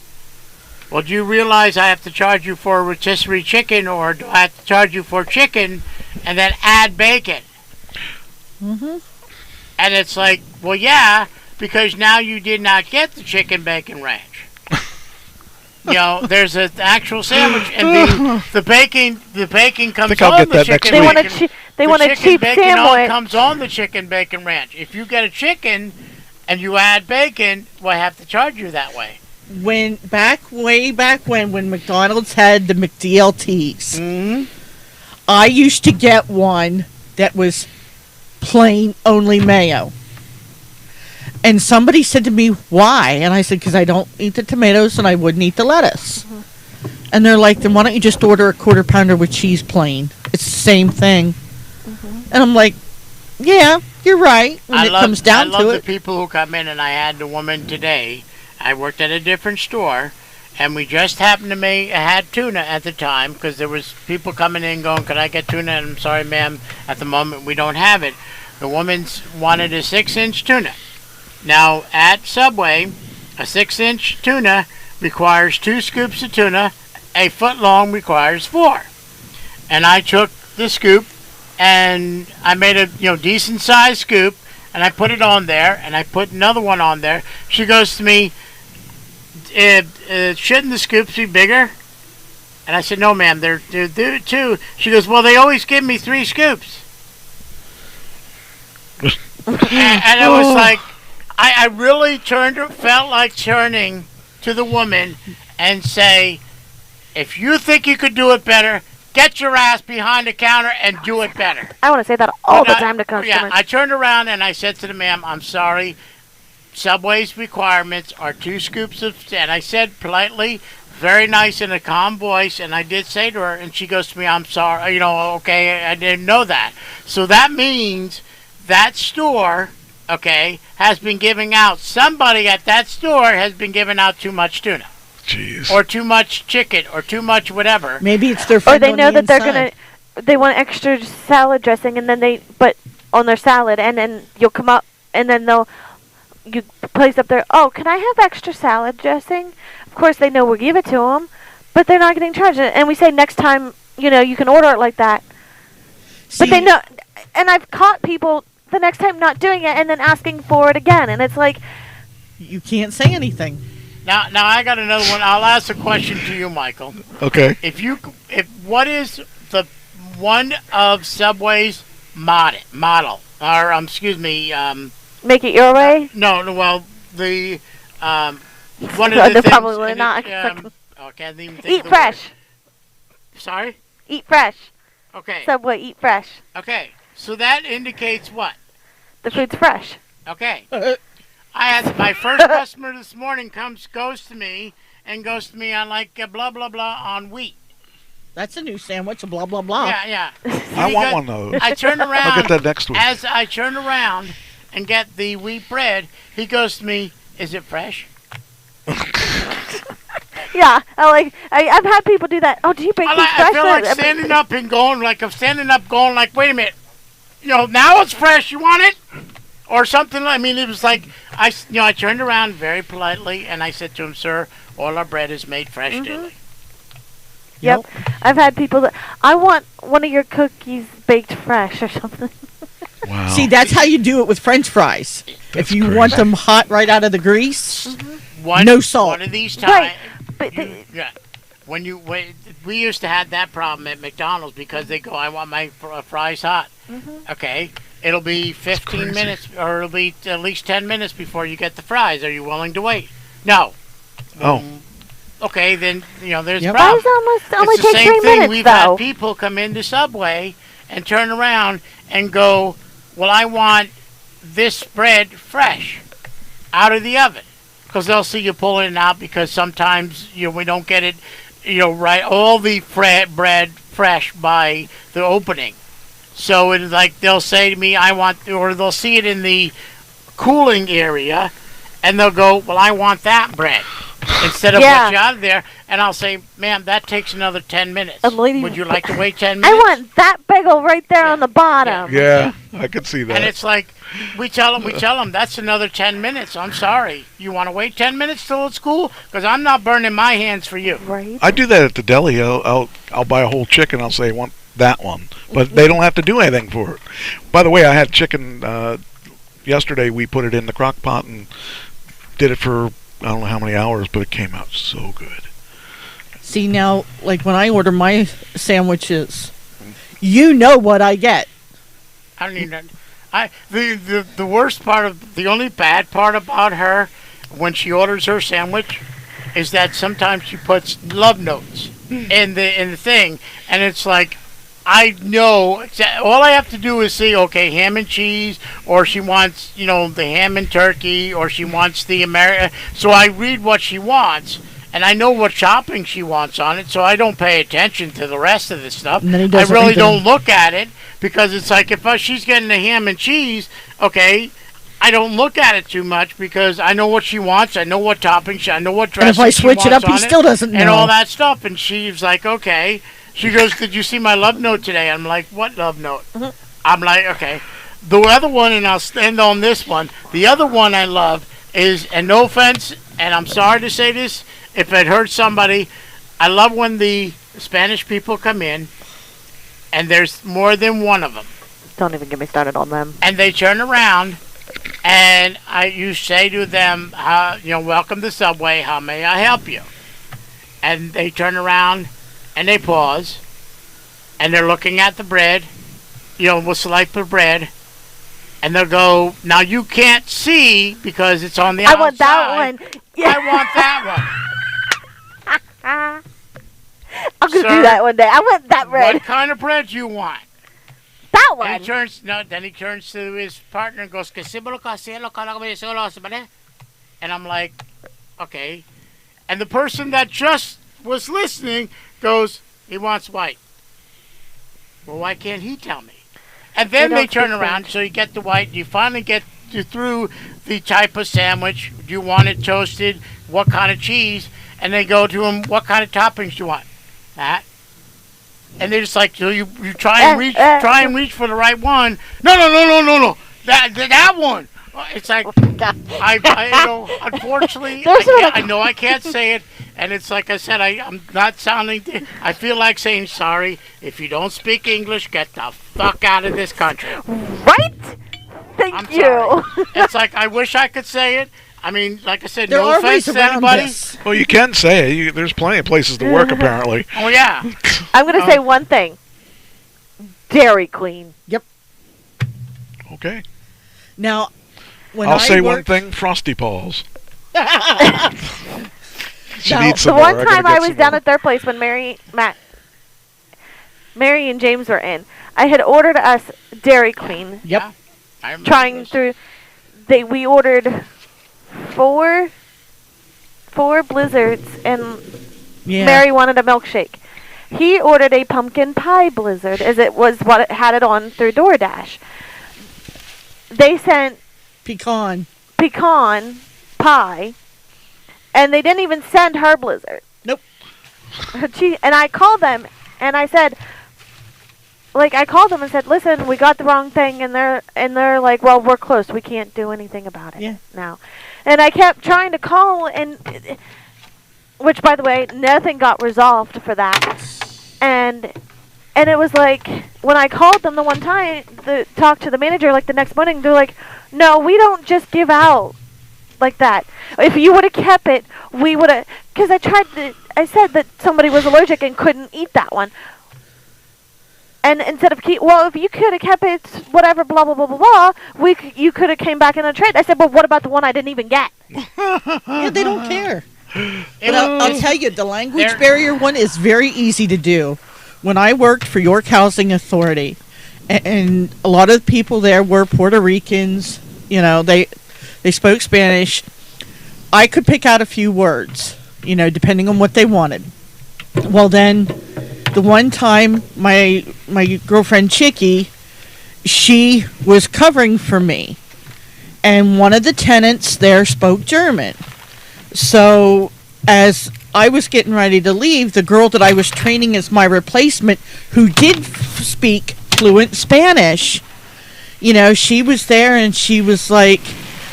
Well, do you realize I have to charge you for a rotisserie chicken, or do I have to charge you for chicken and then add bacon? Mm-hmm. And it's like, well, yeah, because now you did not get the chicken bacon ranch. There's an actual sandwich, and the bacon comes on the chicken. They want a cheap sandwich. Comes on the chicken bacon ranch. If you get a chicken and you add bacon, well, I have to charge you that way. Way back when McDonald's had the McDLTs, I used to get one that was plain only mayo. And somebody said to me, why? And I said, because I don't eat the tomatoes and I wouldn't eat the lettuce. And they're like, then why don't you just order a quarter pounder with cheese plain? It's the same thing. And I'm like, yeah, you're right. When it comes down to it. I love the people who come in, and I had the woman today. I worked at a different store, and we just happened to had tuna at the time, because there was people coming in going, can I get tuna? And I'm sorry, ma'am, at the moment we don't have it. The woman wanted a 6-inch tuna. Now, at Subway, a 6-inch tuna requires 2 scoops of tuna. A foot long requires 4. And I took the scoop, and I made a decent sized scoop, and I put it on there, and I put another one on there. She goes to me, shouldn't the scoops be bigger? And I said, no, ma'am, they're 2. She goes, well, they always give me 3 scoops. and it was like, I really felt like turning to the woman and say, if you think you could do it better, get your ass behind the counter and do it better. I want to say that all the time to customers. Yeah, I turned around and I said to the ma'am, I'm sorry, Subway's requirements are 2 scoops of, and I said politely, very nice in a calm voice, and I did say to her, and she goes to me, I'm sorry, okay, I didn't know that. So that means that store, okay, has been giving out, somebody at that store has been giving out too much tuna. Jeez. Or too much chicken, or too much whatever. Maybe it's their Or friend they on know the that they're inside. they want extra salad dressing, and then but on their salad, and then you'll come up, and then you place up there, oh, can I have extra salad dressing? Of course, they know we'll give it to them, but they're not getting charged. And we say next time, you can order it like that. But they know, and I've caught people the next time not doing it and then asking for it again, and it's like, you can't say anything. Now I got another one. I'll ask a question to you, Michael. Okay. What is the one of Subway's model, or excuse me, make it your way? No, well, the one of No, the they're things. probably and not. I can't even think Eat of the fresh. word. Sorry. Eat fresh. Okay. Subway, eat fresh. Okay, so that indicates what? The food's fresh. Okay. I had my first customer this morning goes to me on like blah blah blah on wheat. That's a new sandwich, blah blah blah. Yeah. I want one of those. I turn around. I'll get that next week. As I turn around and get the wheat bread, he goes to me, "Is it fresh?" Yeah, I've had people do that. Oh, do you bake these fresh? I feel like standing up and going like, wait a minute, now it's fresh. You want it? Or something. I mean, it was like I turned around very politely and I said to him, "Sir, all our bread is made fresh daily." Yep. I've had people that I want one of your cookies baked fresh or something. Wow. See, that's how you do it with French fries. If you want them hot right out of the grease, no salt. One of these times, when we used to have that problem at McDonald's because they go, "I want my fries hot." Okay. It'll be 15 minutes, or it'll be at least 10 minutes before you get the fries. Are you willing to wait? No. Oh. Okay, then, there's a Fries problem. only It's the take same 3 thing. minutes, We've though. had people come into Subway and turn around and go, well, I want this bread fresh out of the oven. Because they'll see you pulling it out because sometimes, we don't get it, right, all the bread fresh by the opening. So it's like they'll say to me, or they'll see it in the cooling area, and they'll go, well, I want that bread instead of what you out of there. And I'll say, ma'am, that takes another 10 minutes. Would you like to wait 10 minutes? I want that bagel right there on the bottom. Yeah, I could see that. And it's like, we tell them that's another 10 minutes. I'm sorry. You want to wait 10 minutes till it's cool? Because I'm not burning my hands for you. Right. I do that at the deli. I'll buy a whole chicken. I'll say, I want that one. But they don't have to do anything for it. By the way, I had chicken yesterday. We put it in the crock pot and did it for I don't know how many hours, but it came out so good. See, now, like when I order my sandwiches, you know what I get. I don't even. The worst part the only bad part about her when she orders her sandwich is that sometimes she puts love notes in the thing, and it's like, I know all I have to do is see, okay, ham and cheese, or she wants, the ham and turkey, or she wants the American. So I read what she wants, and I know what topping she wants on it, so I don't pay attention to the rest of the stuff. I really don't look at it, because it's like if she's getting the ham and cheese, okay, I don't look at it too much because I know what she wants, I know what topping, I know what dressing. And if I switch it up, he still doesn't know. And all that stuff, and she's like, okay. She goes, did you see my love note today? I'm like, what love note? I'm like, okay. The other one, and I'll stand on this one, the other one I love is, and no offense, and I'm sorry to say this, if it hurts somebody, I love when the Spanish people come in, and there's more than one of them. Don't even get me started on them. And they turn around, And you say to them, welcome to Subway, how may I help you? And they turn around and they pause and they're looking at the bread, we'll select the bread, and they'll go, now you can't see because it's on the outside. I want that one. Yeah. I want that one. I'm going to do that one day. I want that bread. What kind of bread do you want? That one. And then he turns to his partner and goes, and I'm like, okay. And the person that just was listening goes, he wants white. Well, why can't he tell me? And then they turn around, so you get the white, you finally get through the type of sandwich. Do you want it toasted? What kind of cheese? And they go to him, what kind of toppings do you want? That. And they're just like, so you try and reach for the right one. No. That one. It's like, unfortunately, I know I can't say it. And it's like I said, I'm not sounding, I feel like saying sorry. If you don't speak English, get the fuck out of this country. Right? Thank you. Sorry. It's like, I wish I could say it. I mean, like I said, there no are offense ways to around anybody. this. Well, you can say it. There's plenty of places to work, apparently. Oh, yeah. I'm going to say one thing. Dairy Queen. Yep. Okay. Now, when I'll say one thing, Frosty Paws. The one time I was down at their place when Mary and James were in, I had ordered us Dairy Queen. Yep. Trying through, we ordered four blizzards, and Mary wanted a milkshake. He ordered a pumpkin pie blizzard, as it was what it had it on through DoorDash. They sent pecan pie. And they didn't even send her blizzard. Nope. And I called them, and I said, listen, we got the wrong thing, and they're like, well, we're closed. We can't do anything about it now. And I kept trying to call, which, by the way, nothing got resolved for that. And it was like, when I called them the one time, talked to the manager, like the next morning, they're like, no, we don't just give out like that. If you would have kept it, we would have, because I said that somebody was allergic and couldn't eat that one. And instead of if you could have kept it, whatever, blah, blah, blah, blah, blah, you could have came back in a trade. I said, but what about the one I didn't even get? Yeah, they don't care. But I'll tell you, the language barrier one is very easy to do. When I worked for York Housing Authority, and a lot of the people there were Puerto Ricans, they spoke Spanish. I could pick out a few words, depending on what they wanted. Well, then, the one time my girlfriend Chicky, she was covering for me, and one of the tenants there spoke German. So, as I was getting ready to leave, the girl that I was training as my replacement, who did speak fluent Spanish, she was there, and she was like,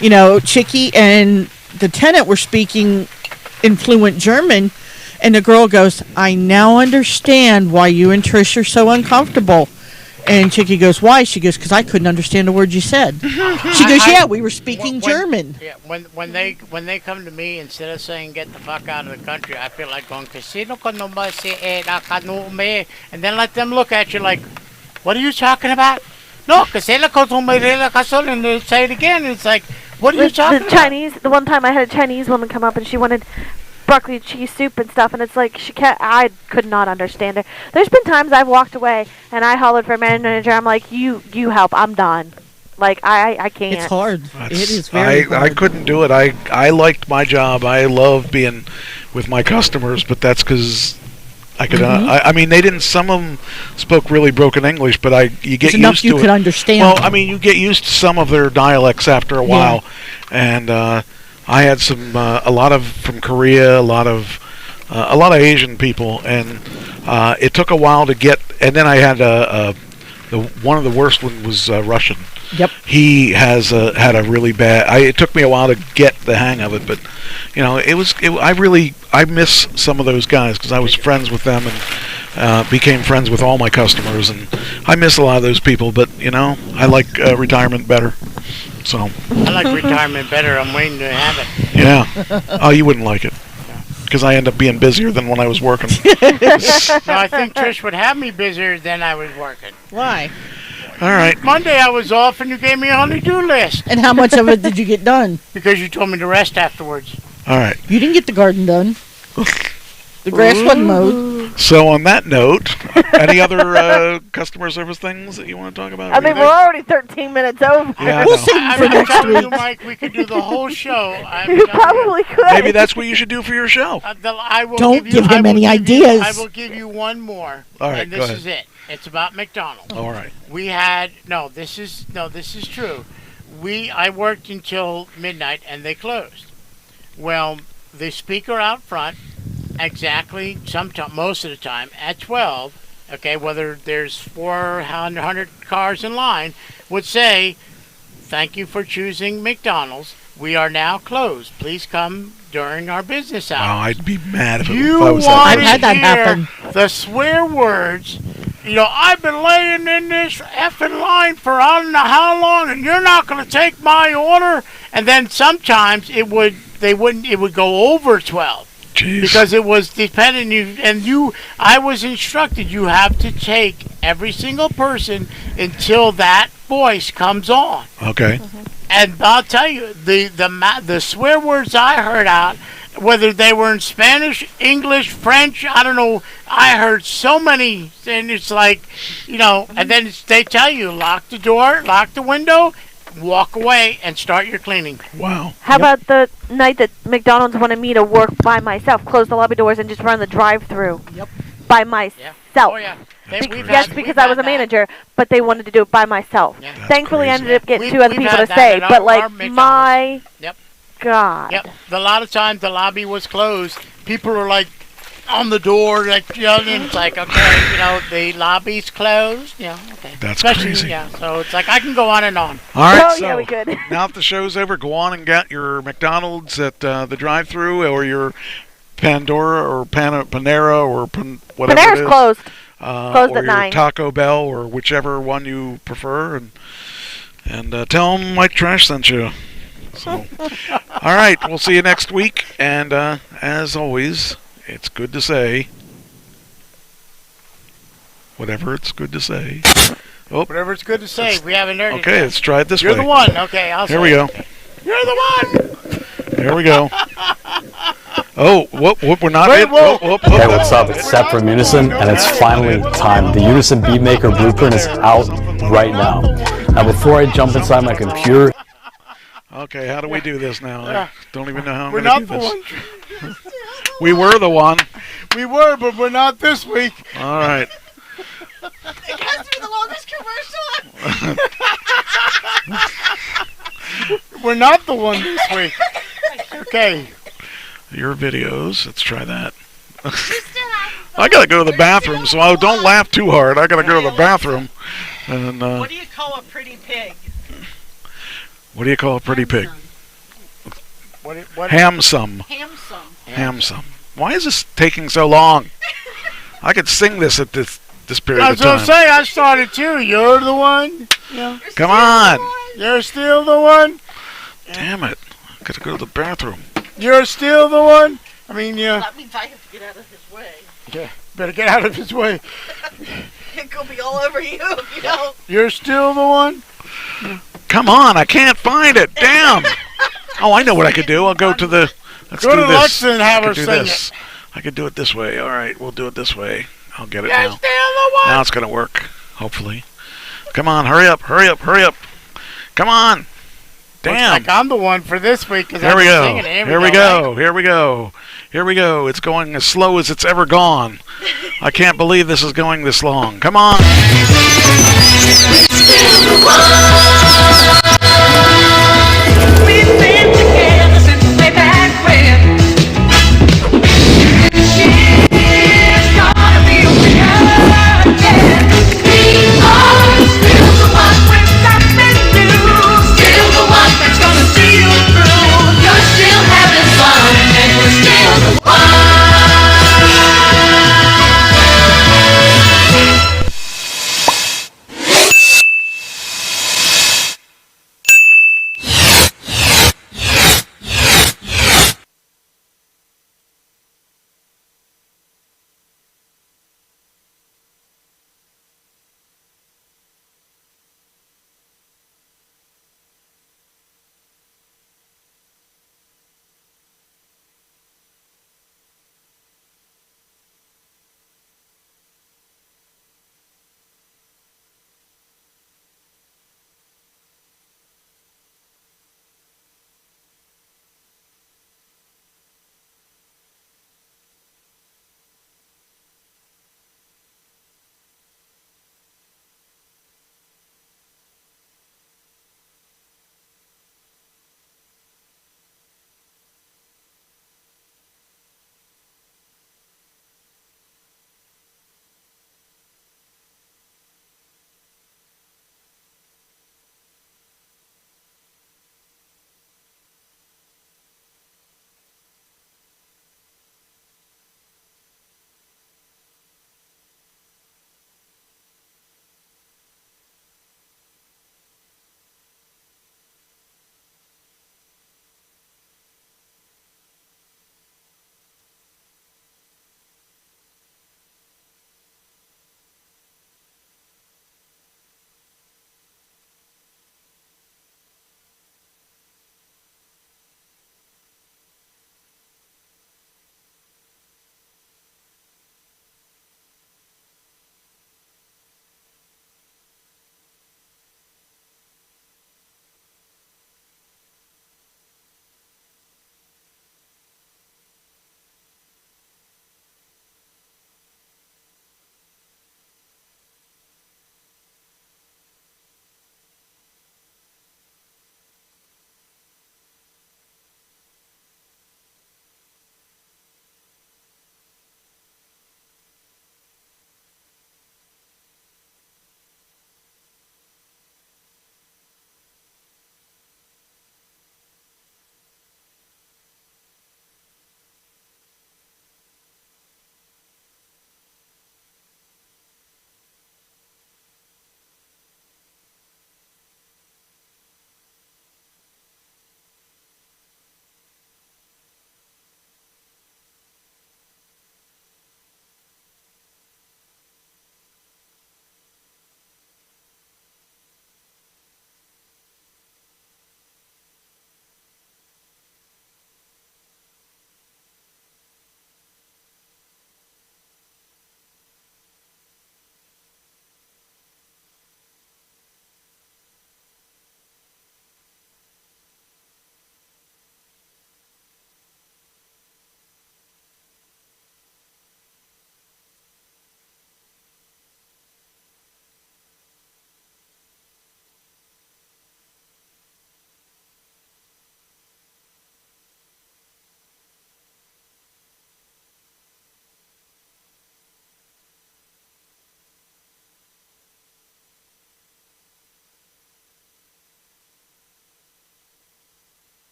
Chicky and the tenant were speaking in fluent German, and the girl goes, I now understand why you and Trish are so uncomfortable. And Chicky goes, why? She goes, because I couldn't understand a word you said. She goes, we were speaking German. Yeah, when they come to me, instead of saying get the fuck out of the country, I feel like going, and then let them look at you like, what are you talking about? No, and they say it again, and it's like, what are you talking about? The one time I had a Chinese woman come up, and she wanted broccoli and cheese soup and stuff, and it's like I could not understand her. There's been times I've walked away and I hollered for a manager. I'm like, you help, I'm done. Like I can't. It's hard. It is very hard. I couldn't do it. I liked my job. I love being with my customers, but that's because I could. I mean, they didn't. Some of them spoke really broken English, but you get it's used to it. You could understand. Well, I mean, you get used to some of their dialects after a while, and I had a lot of from Korea, a lot of Asian people, and it took a while to get. And then I had one of the worst one was Russian. Yep. He had a really bad. It took me a while to get the hang of it, but I miss some of those guys because I was friends with them and became friends with all my customers, and I miss a lot of those people. But I like retirement better. So. I like retirement better. I'm waiting to have it. Yeah. Oh, you wouldn't like it. Because I end up being busier than when I was working. No, I think Trish would have me busier than I was working. Why? All right. Monday I was off and you gave me a honey-do list. And how much of it did you get done? Because you told me to rest afterwards. All right. You didn't get the garden done. The grass wasn't mowed. So on that note, any other customer service things that you want to talk about? I mean, we're already 13 minutes over. Yeah, we'll save it for I'm next telling week. you, Mike, we could do the whole show. You probably could. Maybe that's what you should do for your show. Don't give him any ideas. I will give you one more. All right, and go this ahead. is it. It's about McDonald's. All right. We had this is true. I worked until midnight and they closed. Well, the speaker out front, exactly most of the time at 12. Okay, whether there's 400 cars in line, would say, "Thank you for choosing McDonald's. We are now closed. Please come during our business hours." Wow, I'd be mad if You I was want that. I've had that happen. The swear words. I've been laying in this effing line for I don't know how long, and you're not going to take my order. And then sometimes it would go over 12. Jeez. Because it was dependent. I was instructed you have to take every single person until that voice comes on. Okay. And I'll tell you, the swear words I heard out, whether they were in Spanish, English, French, I don't know. I heard so many, and it's like, and then they tell you, lock the door, lock the window, walk away, and start your cleaning. Wow. How about the night that McDonald's wanted me to work by myself, close the lobby doors, and just run the drive-through by myself? Oh, yeah. Because I was a manager, but they wanted to do it by myself. Yeah. Thankfully, I ended up getting two other we've people had to that say, at but our my Yep. God. Yep. A lot of times the lobby was closed. People are like on the door, like and it's like, okay, the lobby's closed. Yeah, okay. That's Especially, crazy. Yeah, so it's like I can go on and on. All right, Oh, so yeah, we could. now that the show's over, go on and get your McDonald's at the drive-thru or your Pandora or Panera or whatever Panera's it is. closed. or Closed at your 9. Taco Bell or whichever one you prefer, and tell them Mike Trash sent you. So, all right, we'll see you next week, and as always, it's good to say whatever it's good to say. Oh, Whatever it's good to say. We haven't heard it. okay, yet. let's try it this You're way. the one. Okay, I'll say Here we go. You're the one. Here we go. Oh, whoop, we're not Wait, in. whoa. Whoop, Hey, what's up? It's Seth from Unison, and it's finally time. The Unison Beatmaker Blueprint is out right now. Now, before I jump inside my computer... Okay, how do we do this now? I don't even know how I'm We're going to not do the this. one. We were the one. We were, but we're not this week. All right. It has to be the longest commercial. We're not the one this week. Okay. Your videos. Let's try that. I got to go to the bathroom, so don't laugh too hard. I got to go to the bathroom. And What do you call a pretty pig? what do you call a pretty pig? What? Hamsum. Hamsum. Why is this taking so long? I could sing this at this period I of was going time. to say, I started too. You're the one. Yeah. Come on. You're still the one. Damn it. I got to go to the bathroom. You're still the one. I mean, yeah. That means I have to get out of his way. Yeah. Better get out of his way. It could be all over you if you don't. You're still the one. Come on, I can't find it. Damn. Oh, I know what I could do. I'll go to the... Let's Go do to this. Alexa and have I her could do sing this. I could do it this way. All right, we'll do it this way. I'll get it You're now. still the one. Now it's going to work, hopefully. Come on, hurry up, hurry up, hurry up. Come on. Damn. Looks like I'm the one for this week because Here I'm we go. singing it. Here we go. Here we go. Here we go. It's going as slow as it's ever gone. I can't believe this is going this long. Come on. Still the one.